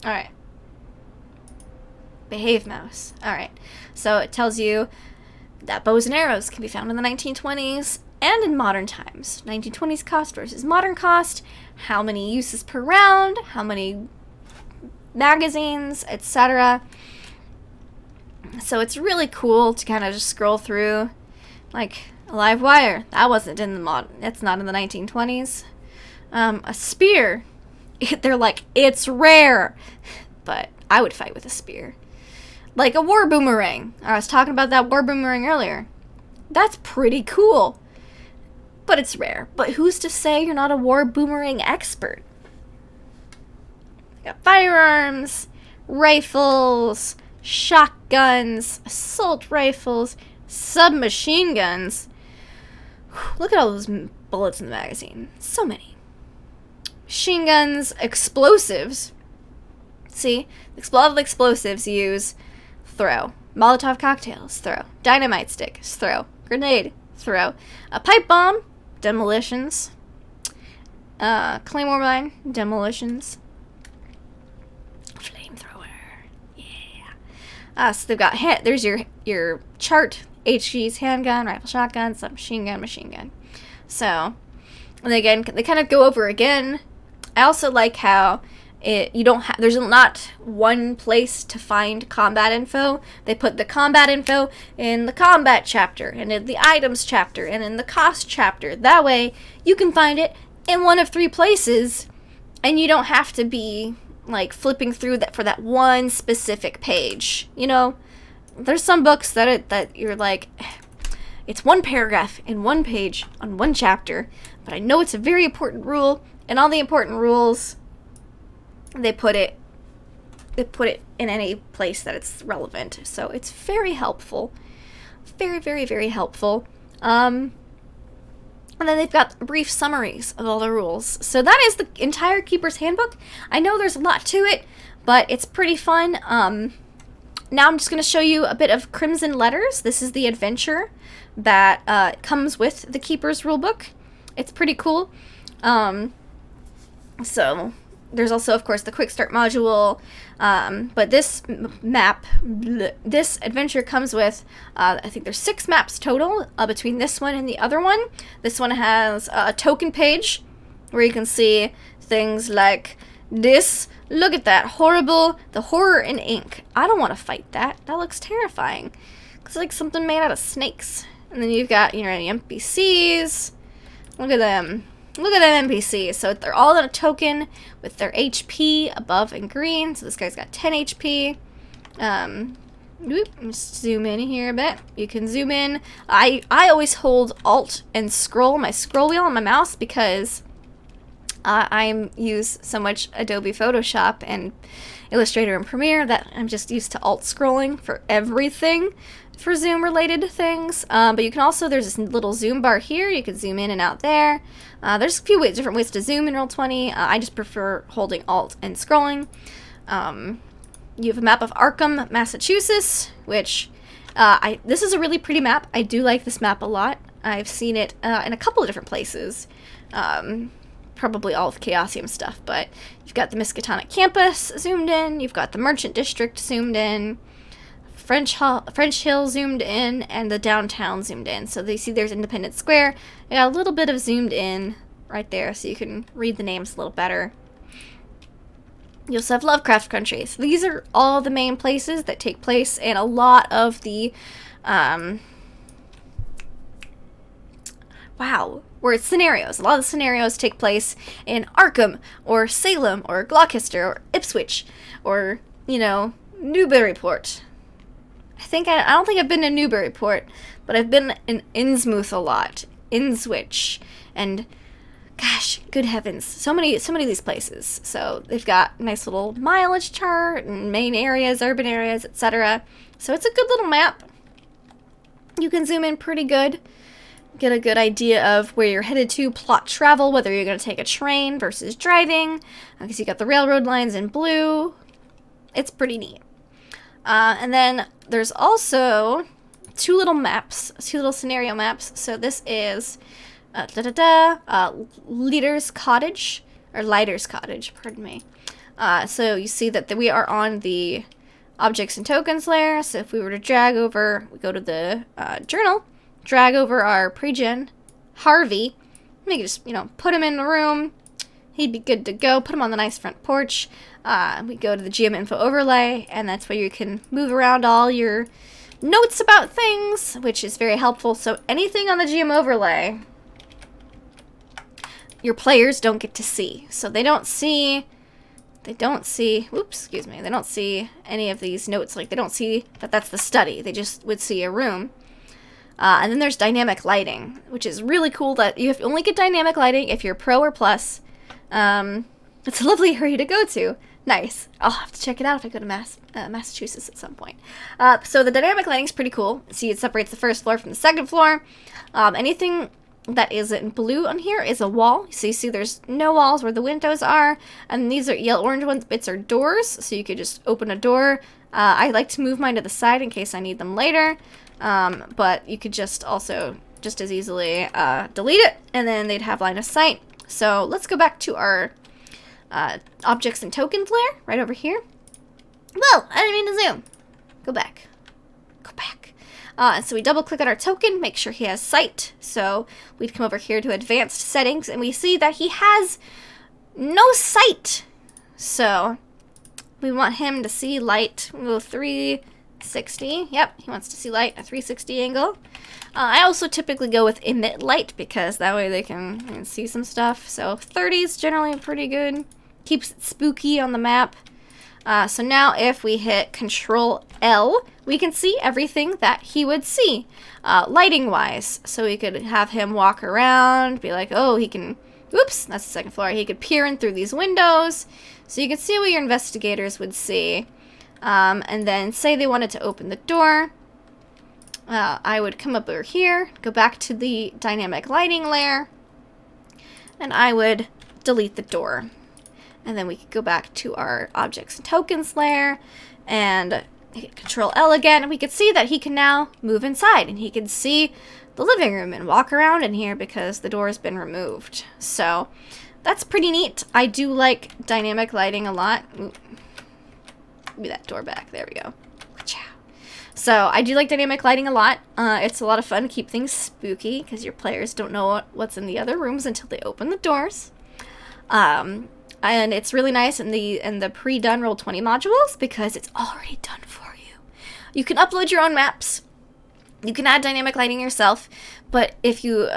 All right. Behave, mouse. All right. So it tells you that bows and arrows can be found in the 1920s and in modern times. 1920s cost versus modern cost. How many uses per round? How many magazines, etc. So it's really cool to kind of just scroll through, like a live wire. That wasn't in the That's not in the 1920s. A spear. They're like, it's rare, but I would fight with a spear. Like a war boomerang. I was talking about that war boomerang earlier. That's pretty cool, but it's rare. But who's to say you're not a war boomerang expert? Got firearms, rifles, shotguns, assault rifles, submachine guns. Look at all those bullets in the magazine. So many. Machine guns, explosives. See, all the explosives use throw. Molotov cocktails, throw. Dynamite stick, throw. Grenade, throw. A pipe bomb, demolitions. Claymore mine, demolitions. Flamethrower, yeah. So they've got there's your chart. HG's handgun, rifle, shotgun, submachine gun, machine gun. So, and again, they kind of go over again. I also like how there's not one place to find combat info. They put the combat info in the combat chapter, and in the items chapter, and in the cost chapter. That way, you can find it in one of 3 places, and you don't have to be like flipping through that for that one specific page. You know, there's some books that you're like, it's one paragraph in one page on one chapter, but I know it's a very important rule, and all the important rules, they put it put it in any place that it's relevant. So it's very helpful. Very, very, very helpful. And then they've got brief summaries of all the rules. So that is the entire Keeper's Handbook. I know there's a lot to it, but it's pretty fun. Now I'm just going to show you a bit of Crimson Letters. This is the adventure that comes with the Keeper's Rulebook. It's pretty cool. So there's also, of course, the Quick Start module. But this this adventure comes with, I think there's 6 maps total between this one and the other one. This one has a token page where you can see things like this. Look at that, the horror in ink. I don't want to fight that. That looks terrifying. It's like something made out of snakes. And then you've got, the NPCs. Look at them. Look at them NPCs. So they're all in a token with their HP above in green. So this guy's got 10 HP. Zoom in here a bit. You can zoom in. I always hold Alt and scroll, my scroll wheel on my mouse, because I use so much Adobe Photoshop and Illustrator and Premiere that I'm just used to alt scrolling for everything for zoom related things. But you can also, there's this little zoom bar here. You can zoom in and out there. There's a few different ways to zoom in Roll20. I just prefer holding Alt and scrolling. You have a map of Arkham, Massachusetts, which this is a really pretty map. I do like this map a lot. I've seen it in a couple of different places. Probably all of Chaosium stuff, but you've got the Miskatonic campus zoomed in, you've got the Merchant District zoomed in, French Hill zoomed in, and the downtown zoomed in. So you see there's Independence Square. I got a little bit of zoomed in right there so you can read the names a little better. You also have Lovecraft Country. So these are all the main places that take place in a lot of the where it's scenarios. A lot of the scenarios take place in Arkham, or Salem, or Gloucester, or Ipswich, or, Newburyport. I don't think I've been to Newburyport, but I've been in Innsmouth a lot. Innswich. And, gosh, good heavens, so many of these places. So they've got nice little mileage chart, and main areas, urban areas, etc. So it's a good little map. You can zoom in pretty good. Get a good idea of where you're headed to, plot travel, whether you're going to take a train versus driving, because you got the railroad lines in blue. It's pretty neat. And then there's also 2 little maps, 2 little scenario maps. So this is Leader's Cottage, or Lighter's Cottage, pardon me. So you see that we are on the Objects and Tokens layer. So if we were to drag over, we go to the journal, drag over our pre-gen Harvey. We can just, put him in the room. He'd be good to go. Put him on the nice front porch. We go to the GM info overlay, and that's where you can move around all your notes about things, which is very helpful. So anything on the GM overlay, your players don't get to see. So they don't see any of these notes. Like, they don't see that that's the study. They just would see a room. And then there's dynamic lighting, which is really cool that you only get dynamic lighting if you're pro or plus. It's a lovely area to go to. Nice. I'll have to check it out if I go to Massachusetts at some point. So the dynamic lighting is pretty cool. See, it separates the first floor from the second floor. Anything that is in blue on here is a wall. So you see there's no walls where the windows are. And these are orange bits are doors. So you could just open a door. I like to move mine to the side in case I need them later. But you could just as easily delete it, and then they'd have line of sight. So let's go back to our objects and tokens layer right over here. Whoa, I didn't mean to zoom. Go back. So we double click on our token, make sure he has sight. So we'd come over here to advanced settings, and we see that he has no sight. So we want him to see light. We'll go 360. Yep, he wants to see light, a 360 angle. I also typically go with emit light because that way they can see some stuff. So 30 is generally pretty good. Keeps it spooky on the map. So now if we hit Control L, we can see everything that he would see, lighting wise. So we could have him walk around, be like, oh, he can, oops, that's the second floor. He could peer in through these windows. So you can see what your investigators would see. And then say they wanted to open the door. I would come up over here, go back to the dynamic lighting layer, and I would delete the door. And then we could go back to our objects and tokens layer and hit Control L again, and we could see that he can now move inside, and he can see the living room and walk around in here because the door has been removed. So that's pretty neat. I do like dynamic lighting a lot. Ooh. Maybe that door back. There we go. So I do like dynamic lighting a lot. It's a lot of fun to keep things spooky because your players don't know what's in the other rooms until they open the doors. And it's really nice in the pre-done Roll20 modules because it's already done for you. You can upload your own maps. You can add dynamic lighting yourself, but if you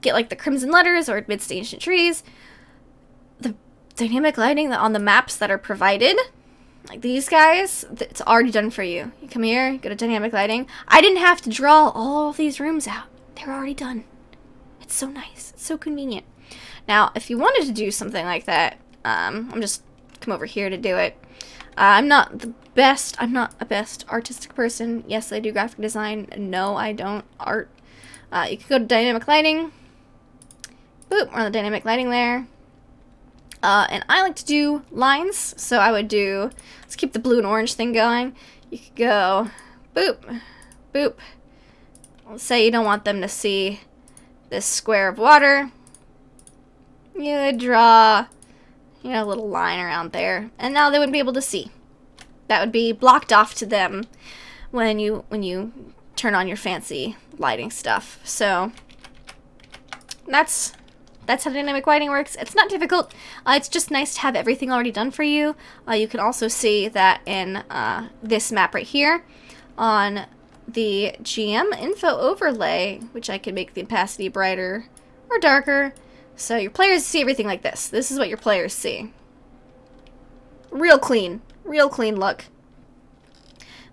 get like the Crimson Letters or Amidst Ancient Trees, the dynamic lighting on the maps that are provided, like these guys, it's already done for you. You come here, go to dynamic lighting. I didn't have to draw all of these rooms out. They're already done. It's so nice. It's so convenient. Now, if you wanted to do something like that, I'm just come over here to do it. I'm not a best artistic person. Yes, I do graphic design. No, I don't art. You can go to dynamic lighting. Boop, we're on the dynamic lighting layer. And I like to do lines, so I would do, let's keep the blue and orange thing going. You could go boop, boop. Let's say you don't want them to see this square of water. You would draw, a little line around there, and now they wouldn't be able to see. That would be blocked off to them when you turn on your fancy lighting stuff. So that's how dynamic lighting works. It's not difficult. It's just nice to have everything already done for you. You can also see that in this map right here on the GM info overlay, which I can make the opacity brighter or darker. So your players see everything like this. This is what your players see. Real clean look.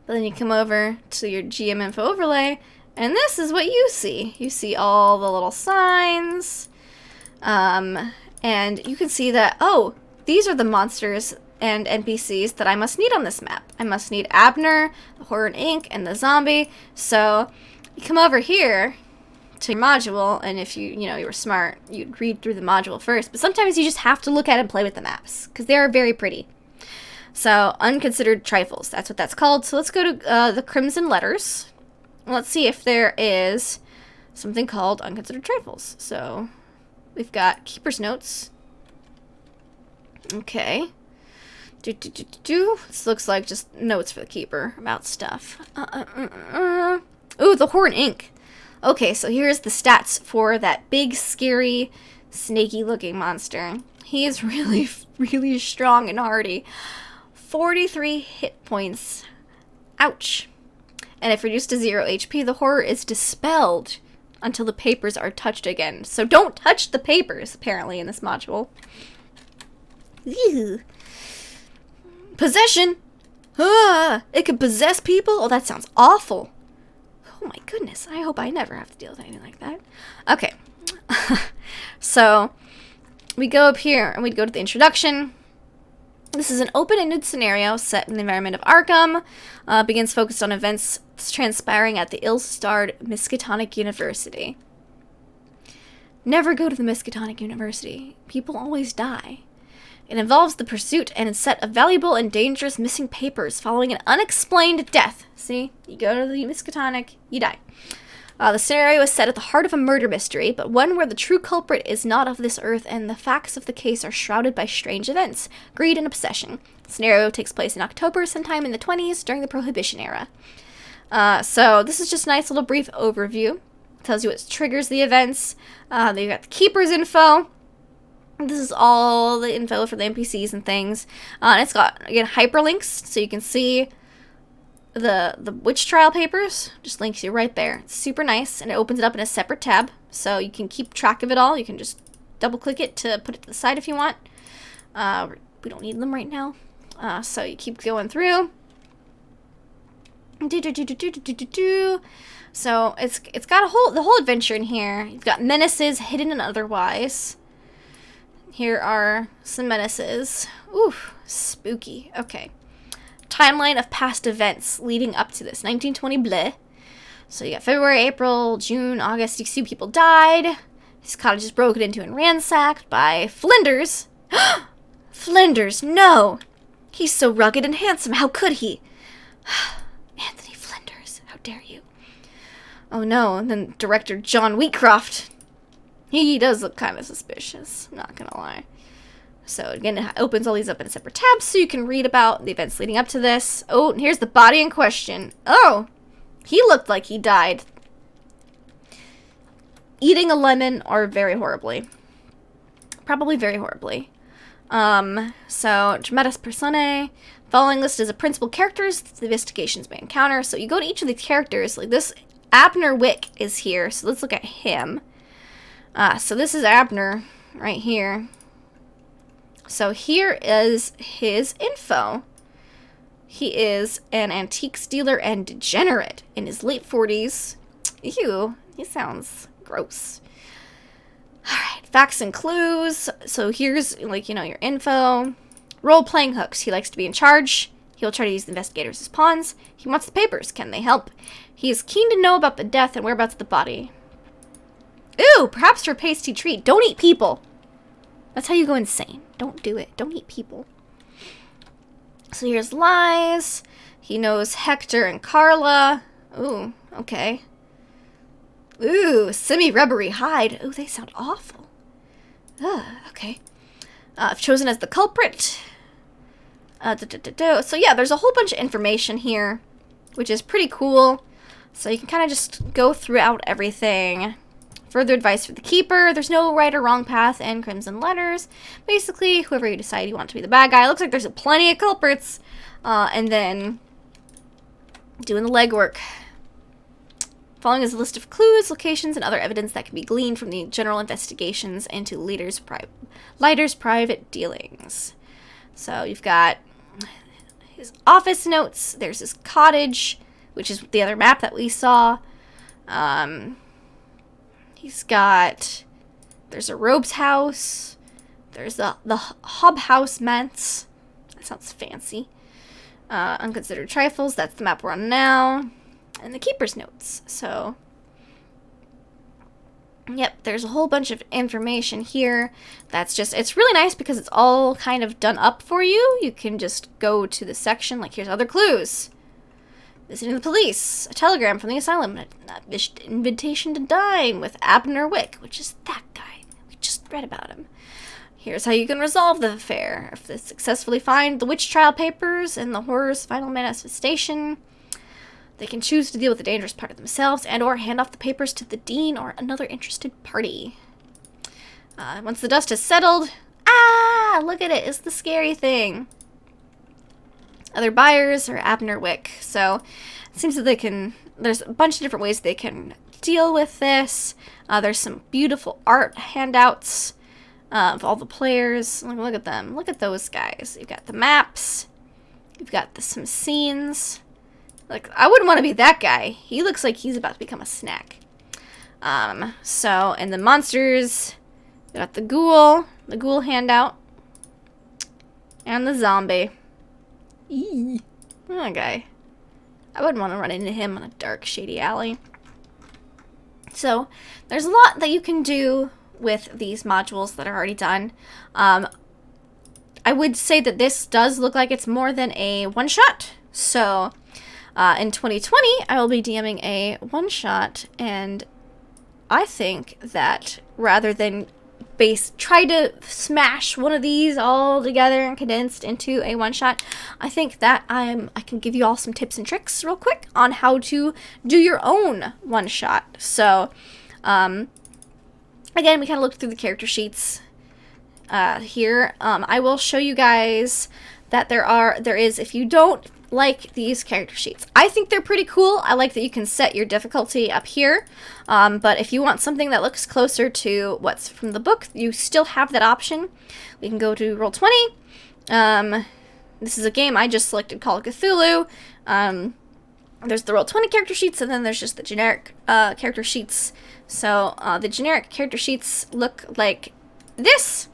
But then you come over to your GM info overlay, and this is what you see. You see all the little signs. And you can see that, oh, these are the monsters and NPCs that I must need on this map. I must need Abner, the Horror Inc., and the zombie. So you come over here to your module, and if you were smart, you'd read through the module first. But sometimes you just have to look at and play with the maps because they are very pretty. So unconsidered trifles, that's what that's called. So let's go to the Crimson Letters. Let's see if there is something called unconsidered trifles. So we've got Keeper's Notes. Okay. This looks like just notes for the Keeper about stuff. Ooh, the Horn Inc. Okay, so here's the stats for that big, scary, snaky-looking monster. He is really, really strong and hardy. 43 hit points. Ouch. And if reduced to 0 HP, the horror is dispelled until the papers are touched again. So don't touch the papers, apparently, in this module. Ew. Possession! It can possess people? Oh, that sounds awful. Oh my goodness, I hope I never have to deal with anything like that. Okay. So, we go up here, and we go to the introduction. This is an open-ended scenario set in the environment of Arkham. Begins focused on events transpiring at the ill-starred Miskatonic University. Never go to the Miskatonic University. People always die. It involves the pursuit and set of valuable and dangerous missing papers following an unexplained death. See? You go to the Miskatonic, you die. The scenario is set at the heart of a murder mystery, but one where the true culprit is not of this earth and the facts of the case are shrouded by strange events, greed, and obsession. The scenario takes place in October, sometime in the 20s, during the Prohibition era. So this is just a nice little brief overview. It tells you what triggers the events. Then you've got the Keeper's info. This is all the info for the NPCs and things. And it's got, again, hyperlinks, so you can see the witch trial papers. Just links you right there. It's super nice, and it opens it up in a separate tab, so you can keep track of it all. You can just double-click it to put it to the side if you want. We don't need them right now. So you keep going through. So it's got the whole adventure in here. You've got menaces, hidden and otherwise. here are some menaces. Oof, spooky. Okay. Timeline of past events leading up to this. 1920 bleh. So you got February, April, June, August. You see people died. His cottage is broken into and ransacked by Flinders. Flinders, no! He's so rugged and handsome. How could he? Anthony Flinders, how dare you? Oh no, and then director John Wheatcroft. He does look kind of suspicious, not gonna lie. So again, it opens all these up in separate tabs so you can read about the events leading up to this. Oh, and here's the body in question. Oh, he looked like he died eating a lemon or very horribly. Probably very horribly. So, dramatis personae. Following list is a principal characters the investigations may encounter. So you go to each of the characters. Like this, Abner Wick is here. So let's look at him. So this is Abner right here. So here is his info. He is an antiques dealer and degenerate in his late 40s. Ew, he sounds gross. Alright, facts and clues. So here's, like, you know, your info. Role-playing hooks. He likes to be in charge. He'll try to use the investigators as pawns. He wants the papers. Can they help? He is keen to know about the death and whereabouts of the body. Ooh, perhaps for a pasty treat. Don't eat people. That's how you go insane. Don't do it. Don't eat people. So here's lies. He knows Hector and Carla. Ooh, okay. Ooh, semi-rubbery hide. Ooh, they sound awful. Ugh, okay. Chosen as the culprit. So yeah, there's a whole bunch of information here, which is pretty cool. So you can kind of just go throughout everything. Further advice for the Keeper. There's no right or wrong path in Crimson Letters. Basically, whoever you decide you want to be the bad guy. It looks like there's plenty of culprits. And then doing the legwork. Following is a list of clues, locations, and other evidence that can be gleaned from the general investigations into Leiter's private dealings. So you've got his office notes. There's his cottage, which is the other map that we saw. He's got, there's a Robe's house. There's the Hub House Manse. That sounds fancy. Unconsidered trifles. That's the map we're on now. And the Keeper's notes. So, yep, there's a whole bunch of information here. That's just, it's really nice because it's all kind of done up for you. You can just go to the section, like here's other clues. Visiting the police, a telegram from the asylum, an invitation to dine with Abner Wick, which is that guy. We just read about him. Here's how you can resolve the affair. If they successfully find the witch trial papers and the horror's final manifestation, they can choose to deal with the dangerous part of themselves and or hand off the papers to the dean or another interested party. Once the dust has settled, look at it, it's the scary thing. Other buyers are Abner Wick. So it seems that they can, there's a bunch of different ways they can deal with this. There's some beautiful art handouts of all the players. Look at them. Look at those guys. You've got the maps. You've got some scenes. Like, I wouldn't want to be that guy. He looks like he's about to become a snack. And the monsters, you got the ghoul handout, and the zombie. Eee. That guy. I wouldn't want to run into him on a dark, shady alley. So, there's a lot that you can do with these modules that are already done. I would say that this does look like it's more than a one-shot. So, in 2020, I will be DMing a one-shot, and I think that rather than try to smash one of these all together and condensed into a one-shot, I think that I can give you all some tips and tricks real quick on how to do your own one-shot. So, again, we kind of looked through the character sheets here. I will show you guys that there is, if you don't like these character sheets, I think they're pretty cool. I like that you can set your difficulty up here, but if you want something that looks closer to what's from the book, you still have that option. We can go to Roll20. This is a game I just selected, Call of Cthulhu. There's the Roll20 character sheets, and then there's just the generic character sheets. So the generic character sheets look like this.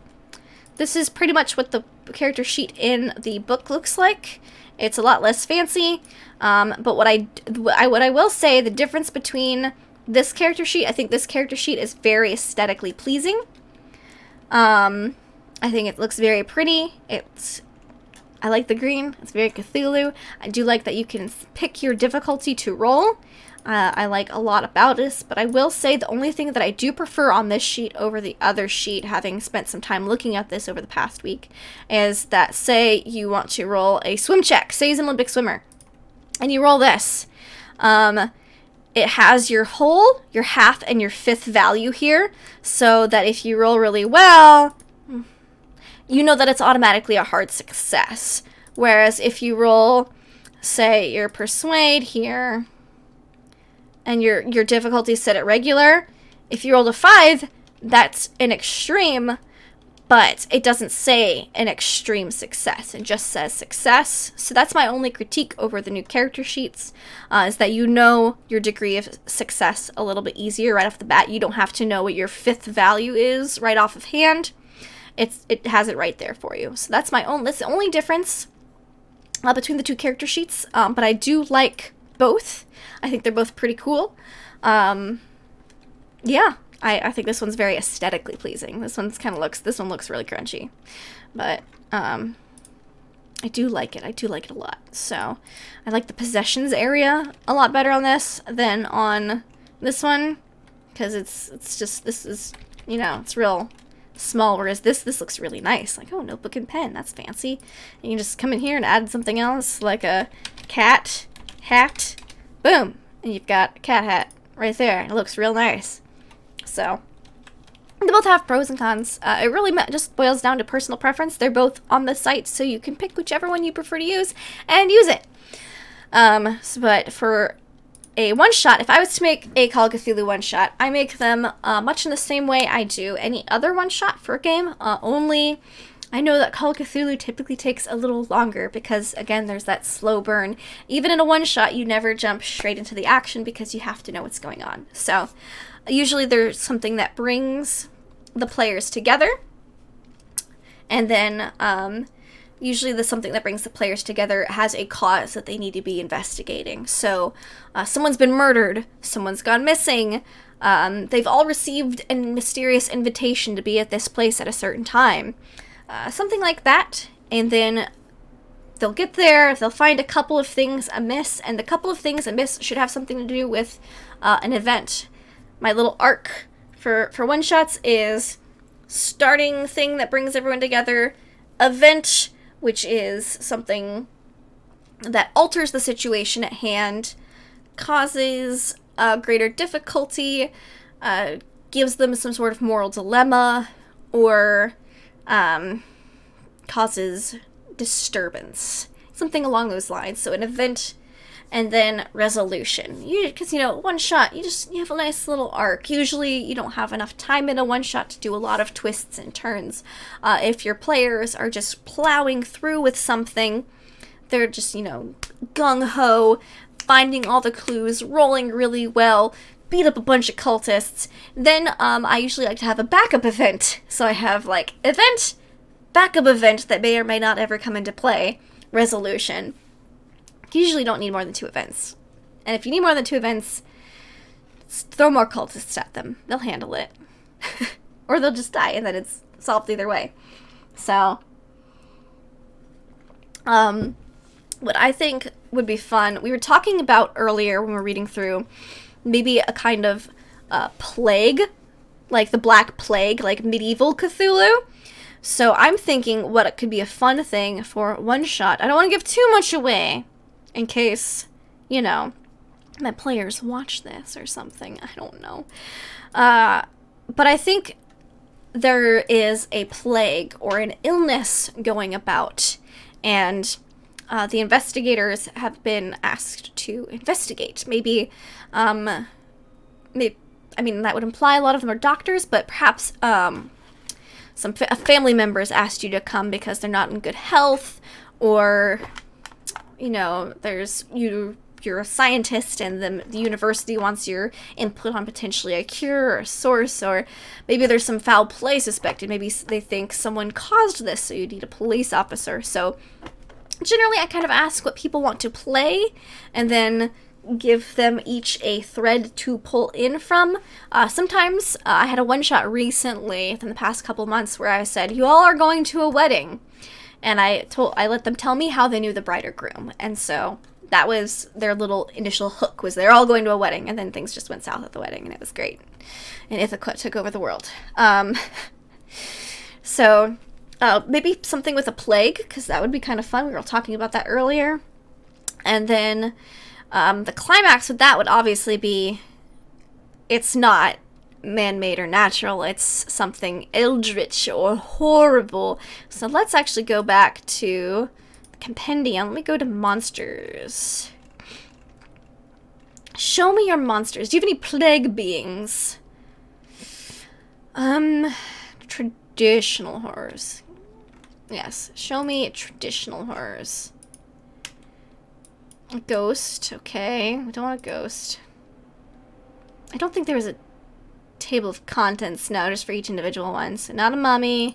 this is pretty much what the character sheet in the book looks like. It's a lot less fancy, but what I will say, the difference between this character sheet, I think this character sheet is very aesthetically pleasing. I think it looks very pretty. I like the green. It's very Cthulhu. I do like that you can pick your difficulty to roll. I like a lot about this, but I will say the only thing that I do prefer on this sheet over the other sheet, having spent some time looking at this over the past week, is that, say you want to roll a swim check, say he's an Olympic swimmer, and you roll this. It has your whole, your half, and your fifth value here, so that if you roll really well, you know that it's automatically a hard success. Whereas if you roll, say, your persuade here, and your difficulty is set at regular, if you roll a 5, that's an extreme, but it doesn't say an extreme success. It just says success. So that's my only critique over the new character sheets, is that you know your degree of success a little bit easier right off the bat. You don't have to know what your fifth value is right off of hand. It has it right there for you. So that's the only difference between the two character sheets, but I do like both. I think they're both pretty cool. Yeah, I think this one's very aesthetically pleasing. This one looks really crunchy, but I do like it. I do like it a lot. So I like the possessions area a lot better on this than on this one, because it's just, this is, you know, it's real small, whereas this looks really nice. Like, oh, notebook and pen, that's fancy. And you can just come in here and add something else, like a cat hat. Boom! And you've got a cat hat right there. It looks real nice. So, they both have pros and cons. It really just boils down to personal preference. They're both on the site, so you can pick whichever one you prefer to use and use it. But for a one-shot, if I was to make a Call of Cthulhu one-shot, I make them much in the same way I do any other one-shot for a game, only I know that Call of Cthulhu typically takes a little longer because, again, there's that slow burn. Even in a one-shot, you never jump straight into the action because you have to know what's going on. So, usually there's something that brings the players together, and then usually something that brings the players together has a cause that they need to be investigating. So, someone's been murdered, someone's gone missing, they've all received a mysterious invitation to be at this place at a certain time. Something like that, and then they'll get there, they'll find a couple of things amiss, and the couple of things amiss should have something to do with an event. My little arc for one-shots is starting thing that brings everyone together, event, which is something that alters the situation at hand, causes greater difficulty, gives them some sort of moral dilemma, or causes disturbance. Something along those lines. So an event, and then resolution. Because, one shot, you have a nice little arc. Usually you don't have enough time in a one shot to do a lot of twists and turns. If your players are just plowing through with something, they're just, gung-ho, finding all the clues, rolling really well, beat up a bunch of cultists. Then I usually like to have a backup event. So I have event, backup event that may or may not ever come into play, resolution. You usually don't need more than 2 events. And if you need more than 2 events, throw more cultists at them. They'll handle it. Or they'll just die, and then it's solved either way. So, what I think would be fun, we were talking about earlier when we were reading through, maybe a kind of plague, like the Black Plague, like medieval Cthulhu. So I'm thinking what it could be a fun thing for one shot. I don't want to give too much away in case, my players watch this or something. I don't know. But I think there is a plague or an illness going about, and the investigators have been asked to investigate. Maybe, that would imply a lot of them are doctors, but perhaps some family members asked you to come because they're not in good health, or, you're you're a scientist and the university wants your input on potentially a cure or a source, or maybe there's some foul play suspected. Maybe they think someone caused this, so you need a police officer. So generally, I kind of ask what people want to play, and then give them each a thread to pull in from. Sometimes I had a one-shot recently, within the past couple months, where I said, you all are going to a wedding. And I let them tell me how they knew the bride or groom. And so that was their little initial hook, was they're all going to a wedding, and then things just went south at the wedding, and it was great. And Ithaca took over the world. So maybe something with a plague, because that would be kind of fun. We were talking about that earlier. And then the climax with that would obviously be, it's not man-made or natural, it's something eldritch or horrible. So let's actually go back to the compendium. Let me go to monsters. Show me your monsters. Do you have any plague beings? Traditional horrors. Yes, show me traditional horrors. A ghost, okay. We don't want a ghost. I don't think there was a table of contents, no, just for each individual one. So not a mummy.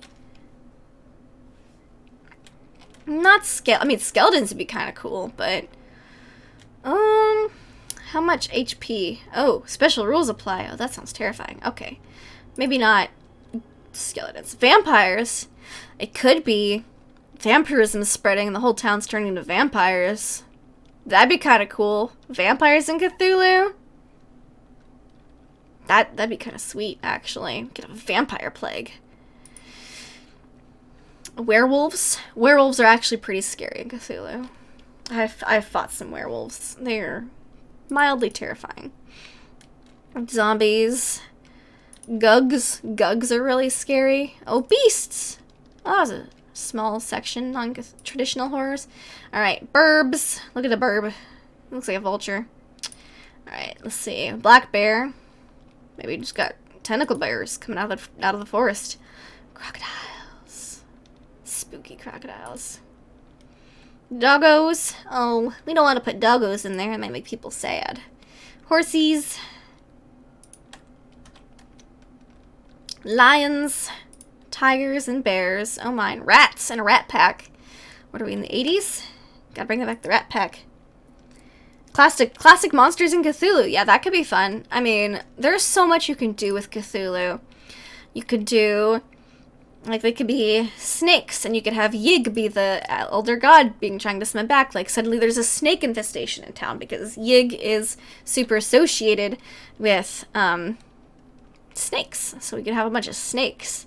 Not skeletons would be kind of cool, but how much HP? Oh, special rules apply. Oh, that sounds terrifying. Okay. Maybe not skeletons. Vampires. It could be vampirism spreading and the whole town's turning into vampires. That'd be kind of cool. Vampires in Cthulhu? That'd be kind of sweet, actually. Get a vampire plague. Werewolves? Werewolves are actually pretty scary in Cthulhu. I've fought some werewolves. They're mildly terrifying. Zombies. Gugs. Gugs are really scary. Oh, beasts! Oh, that was a small section on traditional horrors. Alright, burbs. Look at the burb. Looks like a vulture. Alright, let's see. Black bear. Maybe just got tentacle bears coming out of the forest. Crocodiles. Spooky crocodiles. Doggos. Oh, we don't want to put doggos in there. It might make people sad. Horsies. Lions. Tigers and bears. Oh, mine. Rats and a rat pack. What are we in the 80s? Gotta bring back the rat pack. Classic monsters in Cthulhu. Yeah, that could be fun. I mean, there's so much you can do with Cthulhu. You could do, like, they could be snakes, and you could have Yig be the elder god trying to swim back. Like, suddenly there's a snake infestation in town, because Yig is super associated with, snakes. So we could have a bunch of snakes.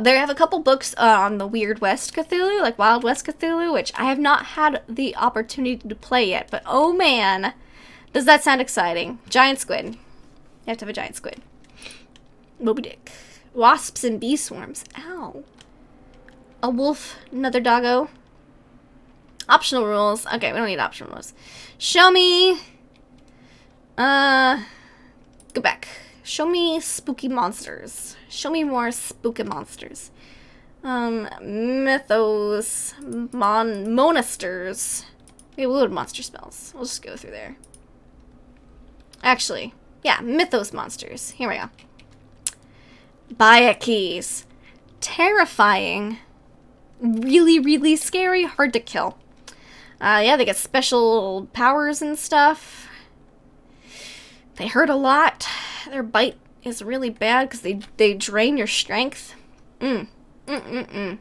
They have a couple books on the Weird West Cthulhu, like Wild West Cthulhu, which I have not had the opportunity to play yet, but oh man, does that sound exciting. Giant squid. You have to have a giant squid. Moby Dick. Wasps and bee swarms. Ow. A wolf, another doggo. Optional rules. Okay, we don't need optional rules. Show me. Go back. Show me spooky monsters. Show me more spooky monsters. Mythos. Monasters. Okay, we'll go to monster spells. We'll just go through there. Actually, yeah, Mythos monsters. Here we go. Byakees. Terrifying. Really, really scary. Hard to kill. Yeah, they get special powers and stuff. They hurt a lot. Their bite is really bad because they drain your strength. Chthonians.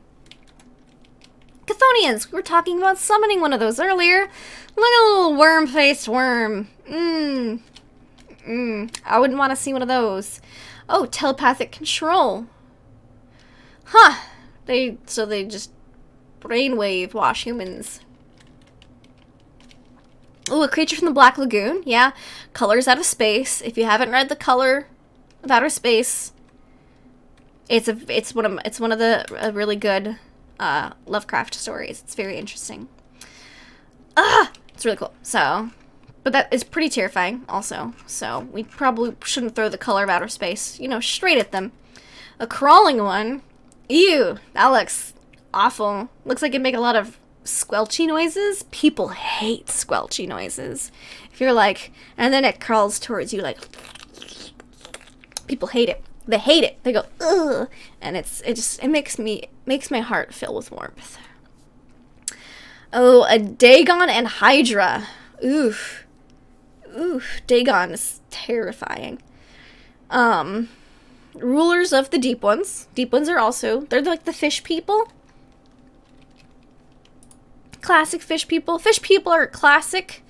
We were talking about summoning one of those earlier. Look at a little worm-faced worm. I wouldn't want to see one of those. Oh, telepathic control. Huh. So they just brainwave wash humans. Oh, a creature from the Black Lagoon. Yeah. Colors Out of Space. If you haven't read The Color of Outer Space, it's one of the really good Lovecraft stories. It's very interesting. It's really cool. So, but that is pretty terrifying also. So we probably shouldn't throw The Color of Outer Space, straight at them. A crawling one. Ew, that looks awful. Looks like it'd make a lot of squelchy noises. People hate squelchy noises. If you're like, and then it crawls towards you like, people hate it. They hate it. They go, ugh, and it makes my heart fill with warmth. Oh, a Dagon and Hydra. Oof. Dagon is terrifying. Rulers of the Deep Ones. Deep Ones are also, they're like the fish people. Classic fish people. Fish people are classic.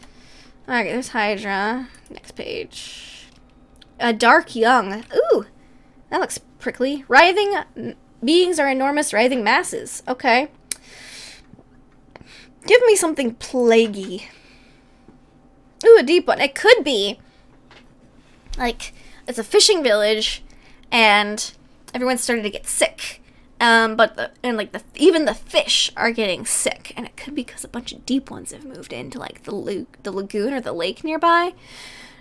Okay, there's Hydra. Next page. A Dark Young. Ooh, that looks prickly. Writhing beings are enormous writhing masses. Okay. Give me something plaguey. Ooh, a deep one. It could be, like, it's a fishing village, and everyone's starting to get sick. Even the fish are getting sick, and it could be because a bunch of deep ones have moved into, like, the lagoon or the lake nearby,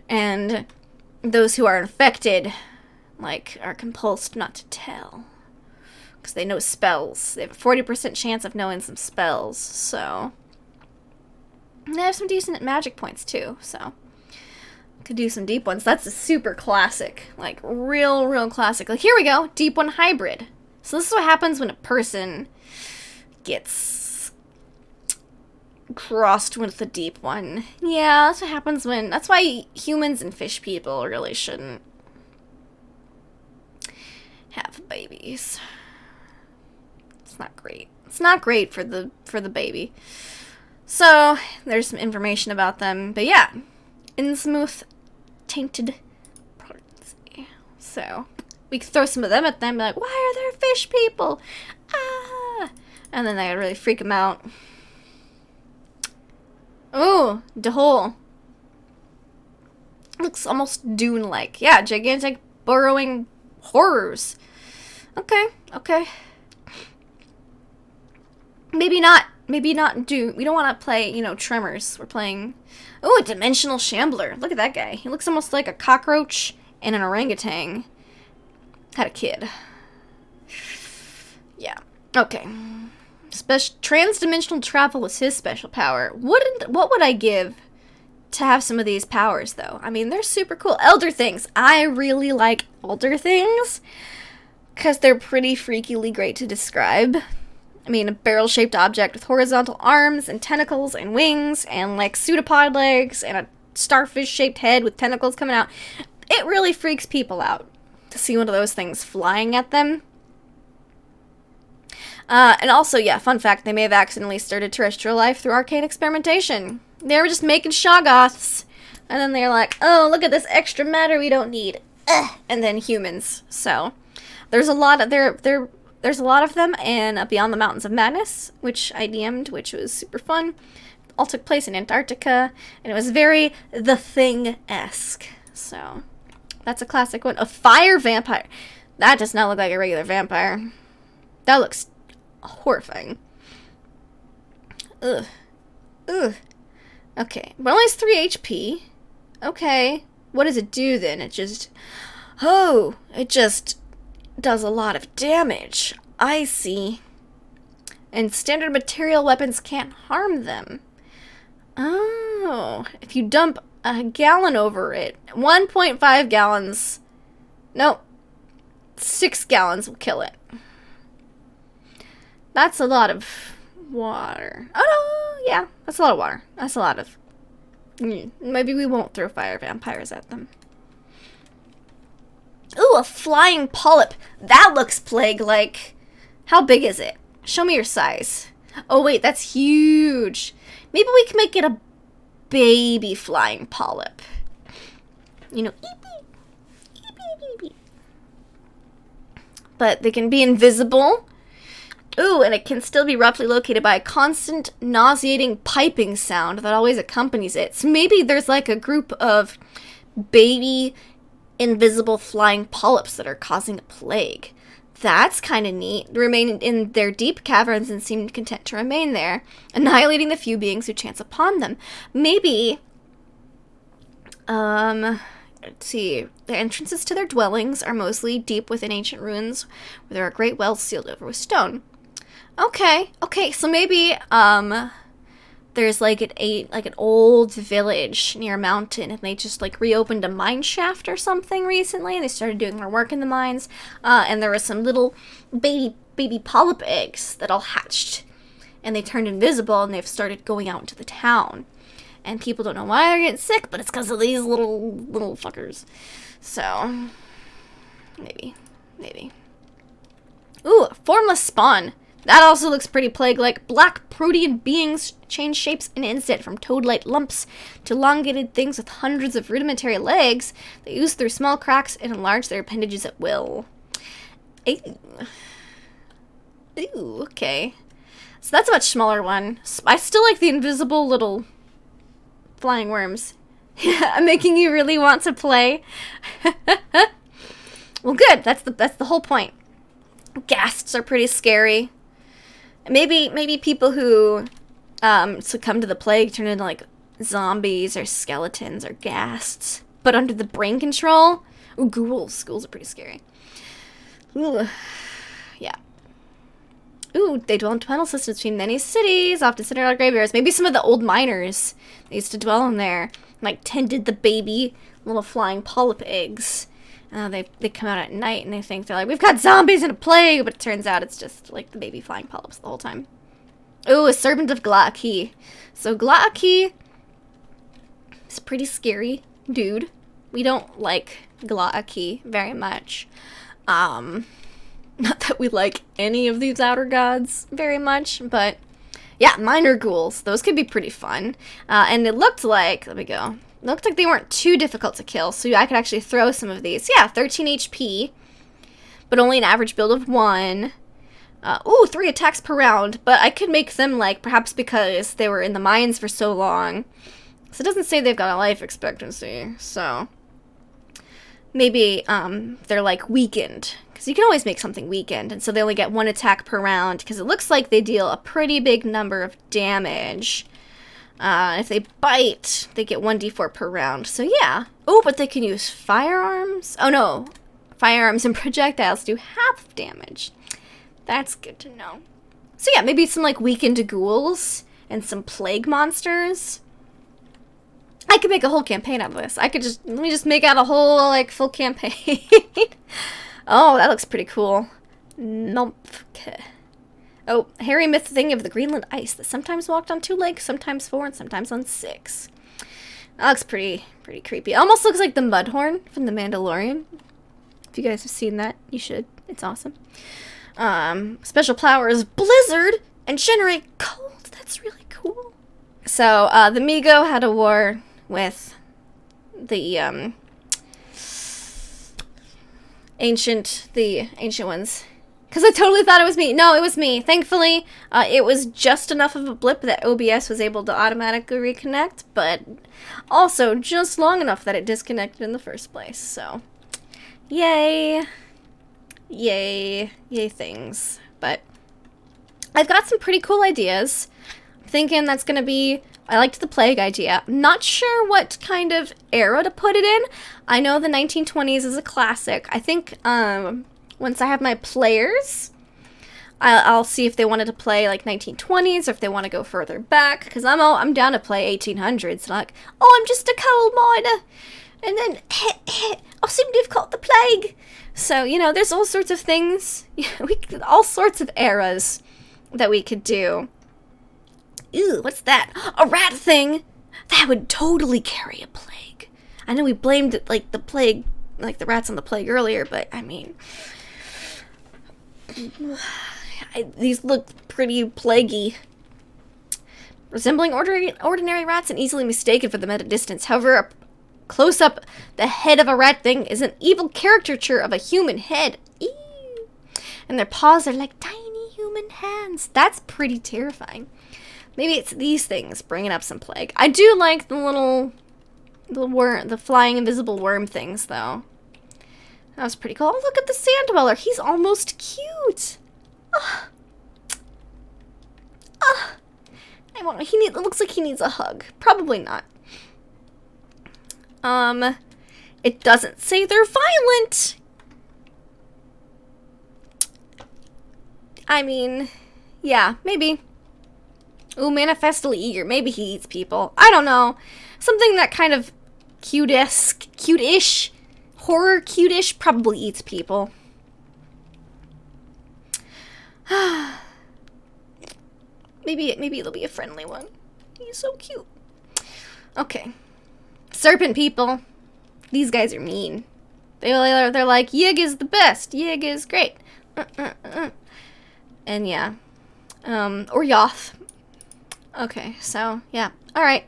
and those who are infected, like, are compulsed not to tell, because they know spells. They have a 40% chance of knowing some spells, so they have some decent magic points, too, so could do some deep ones. That's a super classic, like, real classic. Like, here we go, deep one hybrid. So this is what happens when a person gets crossed with a deep one. Yeah, that's what happens when, that's why humans and fish people really shouldn't have babies. It's not great. It's not great for the baby. So, there's some information about them. But yeah, Innsmouth tainted potency. So, we could throw some of them at them and be like, why are there fish people? Ah! And then that would really freak them out. Ooh, Dehole. Looks almost Dune-like. Yeah, gigantic burrowing horrors. Okay. Maybe not Dune. We don't want to play, Tremors. We're playing... Ooh, a dimensional shambler. Look at that guy. He looks almost like a cockroach and an orangutan. Had a kid. Yeah. Okay. Trans-dimensional travel is his special power. What would I give to have some of these powers, though? I mean, they're super cool. Elder Things. I really like Elder Things because they're pretty freakily great to describe. I mean, a barrel-shaped object with horizontal arms and tentacles and wings and, like, pseudopod legs and a starfish-shaped head with tentacles coming out. It really freaks people out to see one of those things flying at them. And also, yeah, fun fact, they may have accidentally started terrestrial life through arcane experimentation. They were just making Shoggoths, and then they're like, oh, look at this extra matter we don't need. And then humans. So, there's a lot of there's a lot of them in Beyond the Mountains of Madness, which I DM'd, which was super fun. All took place in Antarctica, and it was very The Thing-esque. So, that's a classic one. A fire vampire. That does not look like a regular vampire. That looks horrifying. Ugh. Okay, but only has 3 HP. Okay, what does it do then? It just does a lot of damage. I see. And standard material weapons can't harm them. Oh, if you dump a gallon over it, 1.5 gallons, nope, 6 gallons will kill it. That's a lot of water. Oh, no, yeah, that's a lot of water. That's a lot of... Maybe we won't throw fire vampires at them. Ooh, a flying polyp. That looks plague-like. How big is it? Show me your size. Oh, wait, that's huge. Maybe we can make it a baby flying polyp. Eepy. But they can be invisible. Ooh, and it can still be roughly located by a constant nauseating piping sound that always accompanies it. So maybe there's like a group of baby invisible flying polyps that are causing a plague. That's kind of neat. They remain in their deep caverns and seem content to remain there, annihilating the few beings who chance upon them. Maybe, let's see, the entrances to their dwellings are mostly deep within ancient ruins, where there are great wells sealed over with stone. Okay. Okay, so maybe, there's like an old village near a mountain, and they just like reopened a mine shaft or something recently, and they started doing more work in the mines, and there was some little baby polyp eggs that all hatched, and they turned invisible, and they've started going out into the town, and people don't know why they're getting sick, but it's because of these little fuckers. So maybe. Ooh, formless spawn. That also looks pretty plague-like. Black protean beings change shapes in an instant, from toad-like lumps to elongated things with hundreds of rudimentary legs that ooze through small cracks and enlarge their appendages at will. Ew. Ooh, okay. So that's a much smaller one. I still like the invisible little flying worms. I'm making you really want to play. Well, good. That's the whole point. Ghasts are pretty scary. Maybe people who succumb to the plague turn into like zombies or skeletons or ghasts, but under the brain control. Ooh, ghouls. Ghouls are pretty scary. Ooh, yeah. Ooh, they dwell in tunnel systems between many cities, often centered on graveyards. Maybe some of the old miners they used to dwell in there, like tended the baby little flying polyp eggs. They come out at night and they think they're like, we've got zombies and a plague, but it turns out it's just like the baby flying polyps the whole time. Ooh, a servant of Glaaki. So Glaaki is a pretty scary dude. We don't like Glaaki very much. Not that we like any of these outer gods very much, but yeah, minor ghouls. Those could be pretty fun. And it looked like, let me go. It looked like they weren't too difficult to kill, so I could actually throw some of these. Yeah, 13 HP, but only an average build of 1. Ooh, 3 attacks per round, but I could make them, like, perhaps because they were in the mines for so long. So it doesn't say they've got a life expectancy, so maybe they're, like, weakened. Because you can always make something weakened, and so they only get 1 attack per round, because it looks like they deal a pretty big number of damage. If they bite, they get 1d4 per round. So yeah. Oh, but they can use firearms. Oh no. Firearms and projectiles do half damage. That's good to know. So yeah, maybe some like weakened ghouls and some plague monsters. I could make a whole campaign out of this. Let me just make out a whole like full campaign. Oh, that looks pretty cool. Numpke. Oh, hairy myth thing of the Greenland ice that sometimes walked on 2 legs, sometimes 4, and sometimes on 6. That looks pretty creepy. It almost looks like the Mudhorn from The Mandalorian. If you guys have seen that, you should. It's awesome. Special powers, blizzard, and generate cold. That's really cool. So, the Migo had a war with the, ancient ones. Because I totally thought it was me. No, it was me. Thankfully, it was just enough of a blip that OBS was able to automatically reconnect, but also just long enough that it disconnected in the first place. So, yay. Yay. Yay things. But I've got some pretty cool ideas. I'm thinking that's going to be... I liked the plague idea. I'm not sure what kind of era to put it in. I know the 1920s is a classic. I think, once I have my players, I'll see if they wanted to play like 1920s or if they want to go further back. Because I'm down to play 1800s. Like, oh, I'm just a coal miner, and then I seem to have caught the plague. So you know, there's all sorts of things. All sorts of eras that we could do. Ew, what's that? A rat thing? That would totally carry a plague. I know we blamed like the plague, like the rats on the plague earlier, but I mean. These look pretty plaguey. Resembling ordinary rats and easily mistaken for them at a distance. However, a close-up, the head of a rat thing is an evil caricature of a human head. Eee. And their paws are like tiny human hands. That's pretty terrifying. Maybe it's these things bringing up some plague. I do like the flying invisible worm things, though. That was pretty cool. Oh, look at the sand dweller. He's almost cute. It looks like he needs a hug. Probably not. It doesn't say they're violent. I mean, Yeah, maybe. Ooh, manifestly eager. Maybe he eats people. I don't know. Something that kind of cute-ish, horror cute-ish, probably eats people. maybe it'll be a friendly one. He's so cute. Okay. Serpent people. These guys are mean. They're like, Yig is the best. Yig is great. And yeah. Or Yoth. Okay, so, yeah. Alright.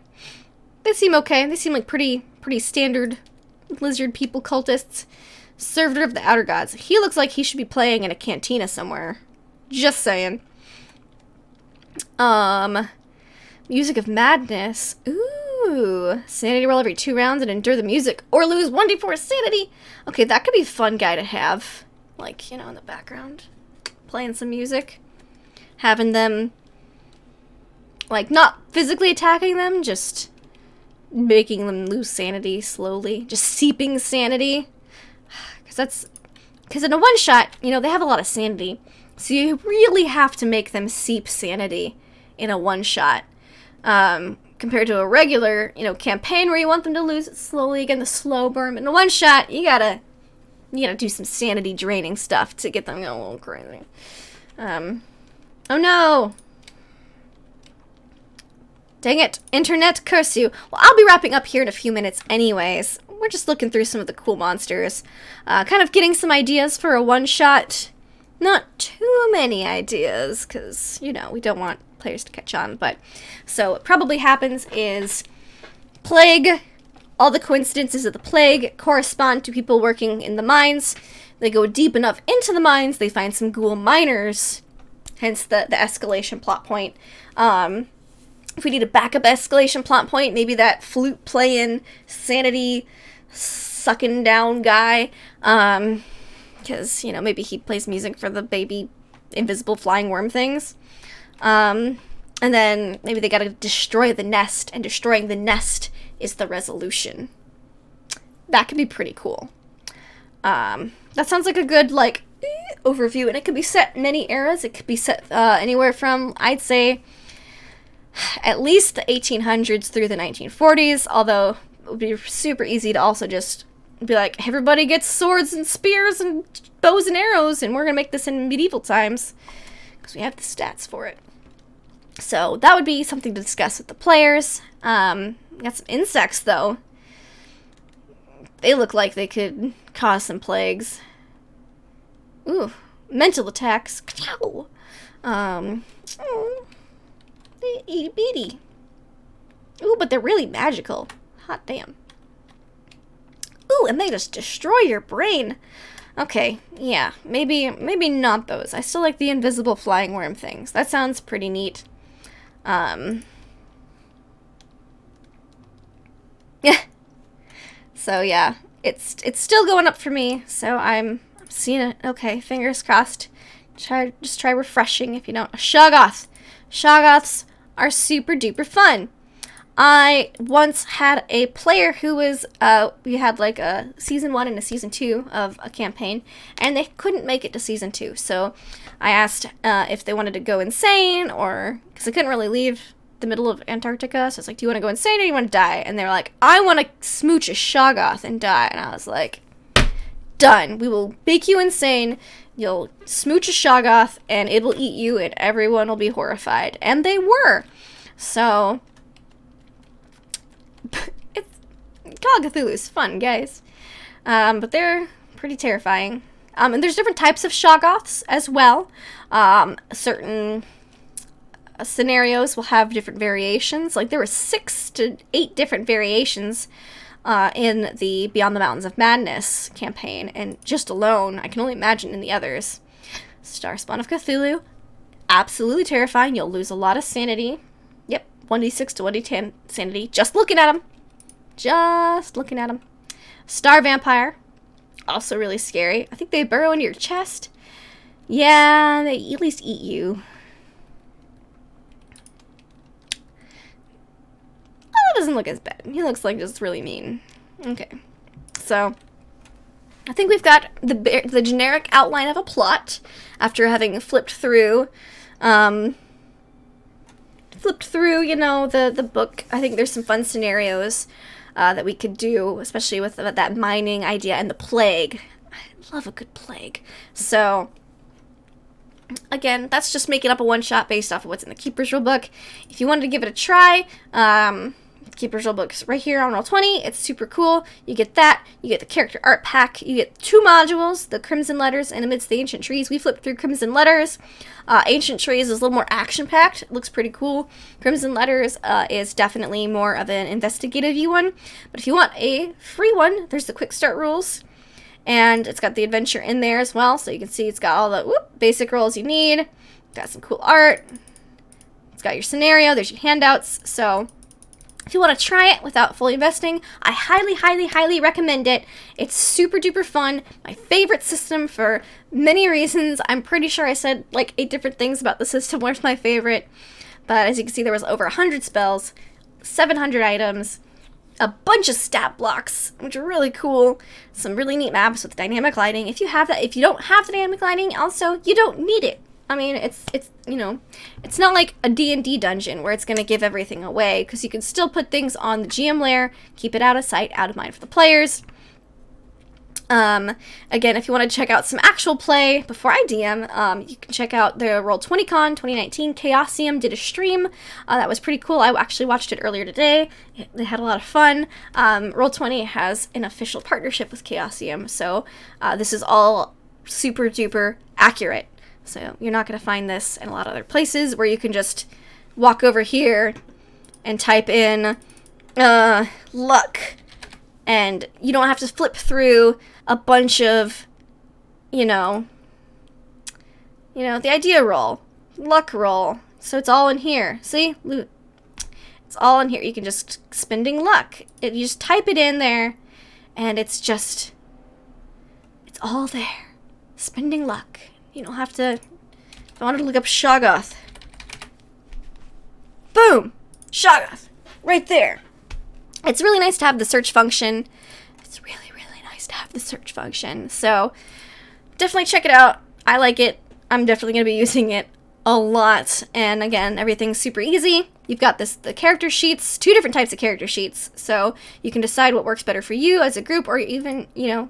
They seem okay. They seem like pretty standard lizard people cultists. Servitor of the Outer Gods. He looks like he should be playing in a cantina somewhere. Just saying. Music of Madness. Ooh. Sanity roll every 2 rounds and endure the music. Or lose 1d4 sanity. Okay, that could be a fun guy to have. Like, in the background. Playing some music. Having them, like, not physically attacking them, just making them lose sanity slowly. Just seeping sanity. Because in a one-shot, they have a lot of sanity. So you really have to make them seep sanity in a one-shot. Compared to a regular, campaign where you want them to lose it slowly. Again, the slow burn. In a one-shot, you gotta do some sanity draining stuff to get them going a little crazy. Oh no! Dang it, internet curse you. Well, I'll be wrapping up here in a few minutes anyways. We're just looking through some of the cool monsters. Kind of getting some ideas for a one-shot. Not too many ideas, because, we don't want players to catch on. But so what probably happens is plague. All the coincidences of the plague correspond to people working in the mines. They go deep enough into the mines, they find some ghoul miners. Hence the escalation plot point. If we need a backup escalation plot point, maybe that flute playing, sanity sucking down guy. Because, maybe he plays music for the baby invisible flying worm things. And then maybe they gotta destroy the nest, and destroying the nest is the resolution. That could be pretty cool. That sounds like a good, overview, and it could be set in many eras. It could be set anywhere from, I'd say, at least the 1800s through the 1940s, although it would be super easy to also just be like, everybody gets swords and spears and bows and arrows, and we're gonna make this in medieval times, because we have the stats for it. So that would be something to discuss with the players. Got some insects, though. They look like they could cause some plagues. Ooh, mental attacks. Itty bitty. Ooh, but they're really magical. Hot damn. Ooh, and they just destroy your brain. Okay, yeah, maybe not those. I still like the invisible flying worm things. That sounds pretty neat. Yeah. So yeah, it's still going up for me. So I'm seeing it. Okay, fingers crossed. Just try refreshing if you don't. Shoggoth. Shoggoths are super duper fun. I once had a player who was, we had like a season 1 and a season 2 of a campaign, and they couldn't make it to season 2. So I asked if they wanted to go insane, or, because I couldn't really leave the middle of Antarctica. So it's like, do you want to go insane or do you want to die? And they were like, I want to smooch a Shoggoth and die. And I was like, done. We will make you insane. You'll smooch a Shoggoth, and it will eat you, and everyone will be horrified. And they were. So Call of Cthulhu is fun, guys. But they're pretty terrifying. And there's different types of Shoggoths as well. Certain scenarios will have different variations. Like, there were 6 to 8 different variations in the Beyond the Mountains of Madness campaign. And just alone, I can only imagine in the others. Starspawn of Cthulhu. Absolutely terrifying. You'll lose a lot of sanity. Yep, 1d6 to 1d10 sanity. Just looking at them. Just looking at them. Star Vampire. Also really scary. I think they burrow into your chest. Yeah, they at least eat you. Oh, it doesn't look as bad. He looks like just really mean. Okay. So, I think we've got the generic outline of a plot after having flipped through Flipped through, you know, the book. I think there's some fun scenarios that we could do, especially with that mining idea and the plague. I love a good plague. So, again, that's just making up a one-shot based off of what's in the Keeper's rulebook. If you wanted to give it a try, Keeper's rulebook's right here on Roll20. It's super cool. You get that. You get the character art pack. You get 2 modules, the Crimson Letters and Amidst the Ancient Trees. We flipped through Crimson Letters. Ancient Trees is a little more action-packed. It looks pretty cool. Crimson Letters is definitely more of an investigative-y one. But if you want a free one, there's the Quick Start rules. And it's got the adventure in there as well. So you can see it's got all the basic rules you need. Got some cool art. It's got your scenario. There's your handouts. So if you want to try it without fully investing, I highly, highly, highly recommend it. It's super duper fun. My favorite system for many reasons. I'm pretty sure I said like 8 different things about the system where's my favorite. But as you can see, there was over 100 spells, 700 items, a bunch of stat blocks, which are really cool. Some really neat maps with dynamic lighting. If you have that, if you don't have the dynamic lighting, also, you don't need it. I mean, it's you know, it's not like a D&D dungeon where it's going to give everything away, because you can still put things on the GM layer, keep it out of sight, out of mind for the players. Again, if you want to check out some actual play before I DM, you can check out the Roll20Con 2019. Chaosium did a stream. That was pretty cool. I actually watched it earlier today. They had a lot of fun. Roll20 has an official partnership with Chaosium, so this is all super duper accurate. So you're not going to find this in a lot of other places where you can just walk over here and type in luck, and you don't have to flip through a bunch of, you know, the idea roll, luck roll. So it's all in here. See? Loot. It's all in here. You can just spending luck. You just type it in there, and it's all there. Spending luck. You don't have to. If I wanted to look up Shoggoth. Boom! Shoggoth. Right there. It's really nice to have the search function. It's really, really nice to have the search function. So, definitely check it out. I like it. I'm definitely going to be using it a lot. And again, everything's super easy. You've got the character sheets, 2 different types of character sheets. So, you can decide what works better for you as a group, or even, you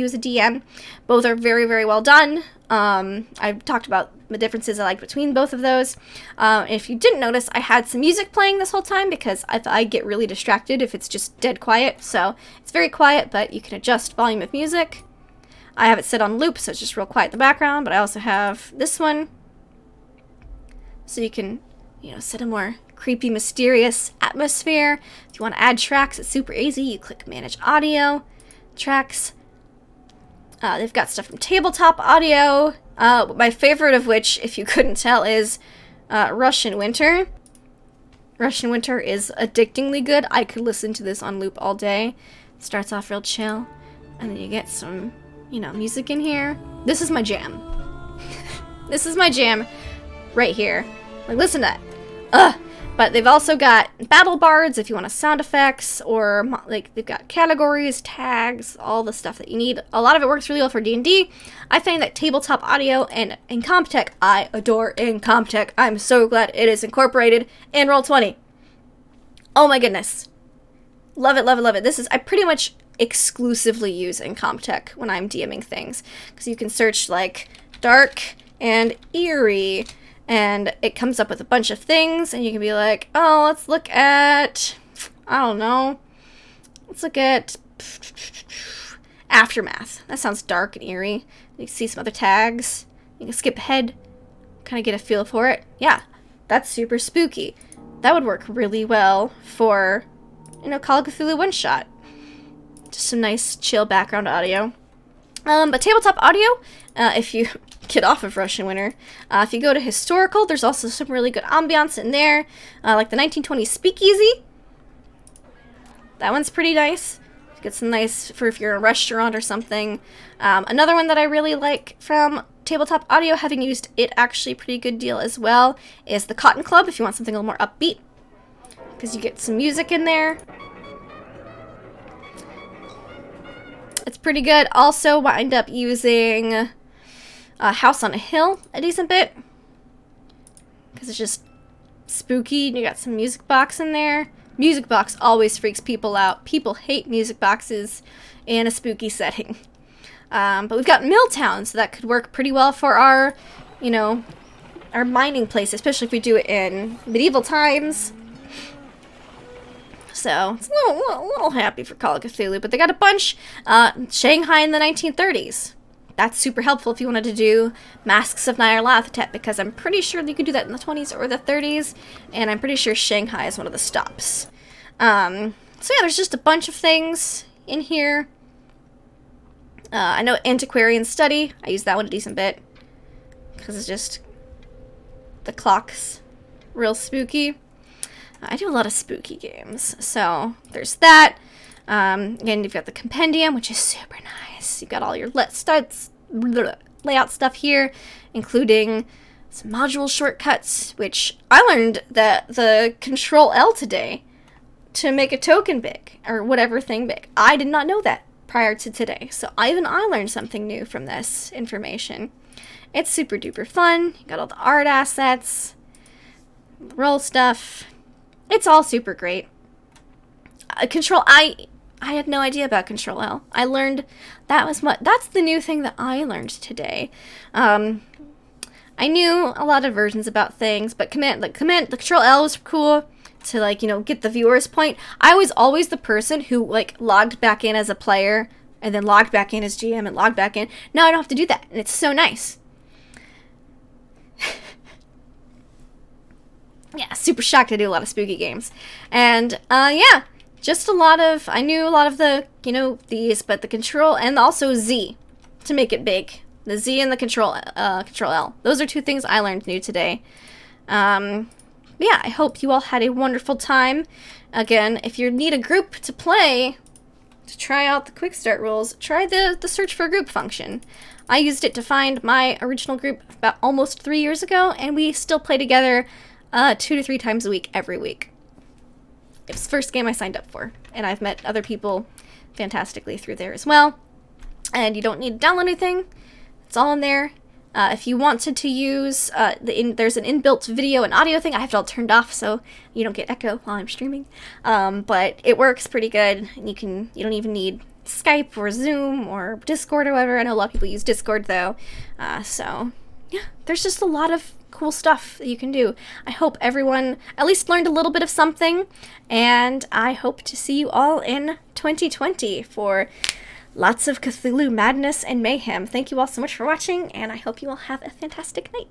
as a DM. Both are very, very well done. I've talked about the differences I like between both of those. If you didn't notice, I had some music playing this whole time because I get really distracted if it's just dead quiet. So it's very quiet, but you can adjust volume of music. I have it set on loop, so it's just real quiet in the background, but I also have this one. So you can, set a more creepy, mysterious atmosphere. If you want to add tracks, it's super easy. You click Manage Audio, Tracks. They've got stuff from tabletop audio. My favorite of which, if you couldn't tell, is Russian Winter. Russian Winter is addictingly good. I could listen to this on loop all day. It starts off real chill, and then you get some, music in here. This is my jam. This is my jam right here. Like, listen to that. But they've also got battle bards if you want sound effects, or they've got categories, tags, all the stuff that you need. A lot of it works really well for D&D. I find that tabletop audio and Incompetech, I adore Incompetech. I'm so glad it is incorporated in Roll20. Oh my goodness. Love it, love it, love it. I pretty much exclusively use Incompetech when I'm DMing things, because you can search like dark and eerie, and it comes up with a bunch of things, and you can be like, oh, let's look at, I don't know, let's look at Aftermath. That sounds dark and eerie. You can see some other tags. You can skip ahead, kind of get a feel for it. Yeah, that's super spooky. That would work really well for, Call of Cthulhu one-shot. Just some nice, chill background audio. But tabletop audio, if you get off of Russian Winter, if you go to historical, there's also some really good ambiance in there, like the 1920s Speakeasy. That one's pretty nice. Get some nice for if you're in a restaurant or something. Another one that I really like from tabletop audio, having used it actually pretty good deal as well, is the Cotton Club, if you want something a little more upbeat, because you get some music in there. It's pretty good. Also wind up using House on a Hill a decent bit. because it's just spooky, and you got some music box in there. Music box always freaks people out. People hate music boxes in a spooky setting. But we've got Milltown, so that could work pretty well for our, you know, our mining place, especially if we do it in medieval times. So, it's a little happy for Call of Cthulhu, but they got a bunch. Shanghai in the 1930s. That's super helpful if you wanted to do Masks of Nyarlathotep, because I'm pretty sure you could do that in the 20s or the 30s, and I'm pretty sure Shanghai is one of the stops. So yeah, there's just a bunch of things in here. I know Antiquarian Study. I use that one a decent bit, because it's just, the clock's real spooky. I do a lot of spooky games, so there's that. Again, you've got the Compendium, which is super nice. You've got all your layout stuff here, including some module shortcuts, which I learned that the Control L today to make a token big, or whatever thing big. I did not know that prior to today, so even I learned something new from this information. It's super duper fun. You got all the art assets, roll stuff. It's all super great. I had no idea about Control L. I learned that's the new thing that I learned today. I knew a lot of versions about things, but the Control L was cool to, like, you know, get the viewer's point. I was always the person who, like, logged back in as a player and then logged back in as GM and logged back in. Now I don't have to do that, and it's so nice. Yeah, super shocked I do a lot of spooky games. And, yeah, just I knew a lot of the, you know, these, but the Control, and also Z, to make it big. The Z and the Control L. Those are two things I learned new today. Yeah, I hope you all had a wonderful time. Again, if you need a group to play, to try out the quick start rules, try the search for a group function. I used it to find my original group about almost 3 years ago, and we still play together 2 to 3 times a week, every week. It was the first game I signed up for, and I've met other people fantastically through there as well. And you don't need to download anything. It's all in there. If you wanted to use, there's an inbuilt video and audio thing. I have it all turned off so you don't get echo while I'm streaming. But it works pretty good. And you don't even need Skype or Zoom or Discord or whatever. I know a lot of people use Discord though. So yeah, there's just a lot of cool stuff that you can do. I hope everyone at least learned a little bit of something, and I hope to see you all in 2020 for lots of Cthulhu madness and mayhem. Thank you all so much for watching, and I hope you all have a fantastic night.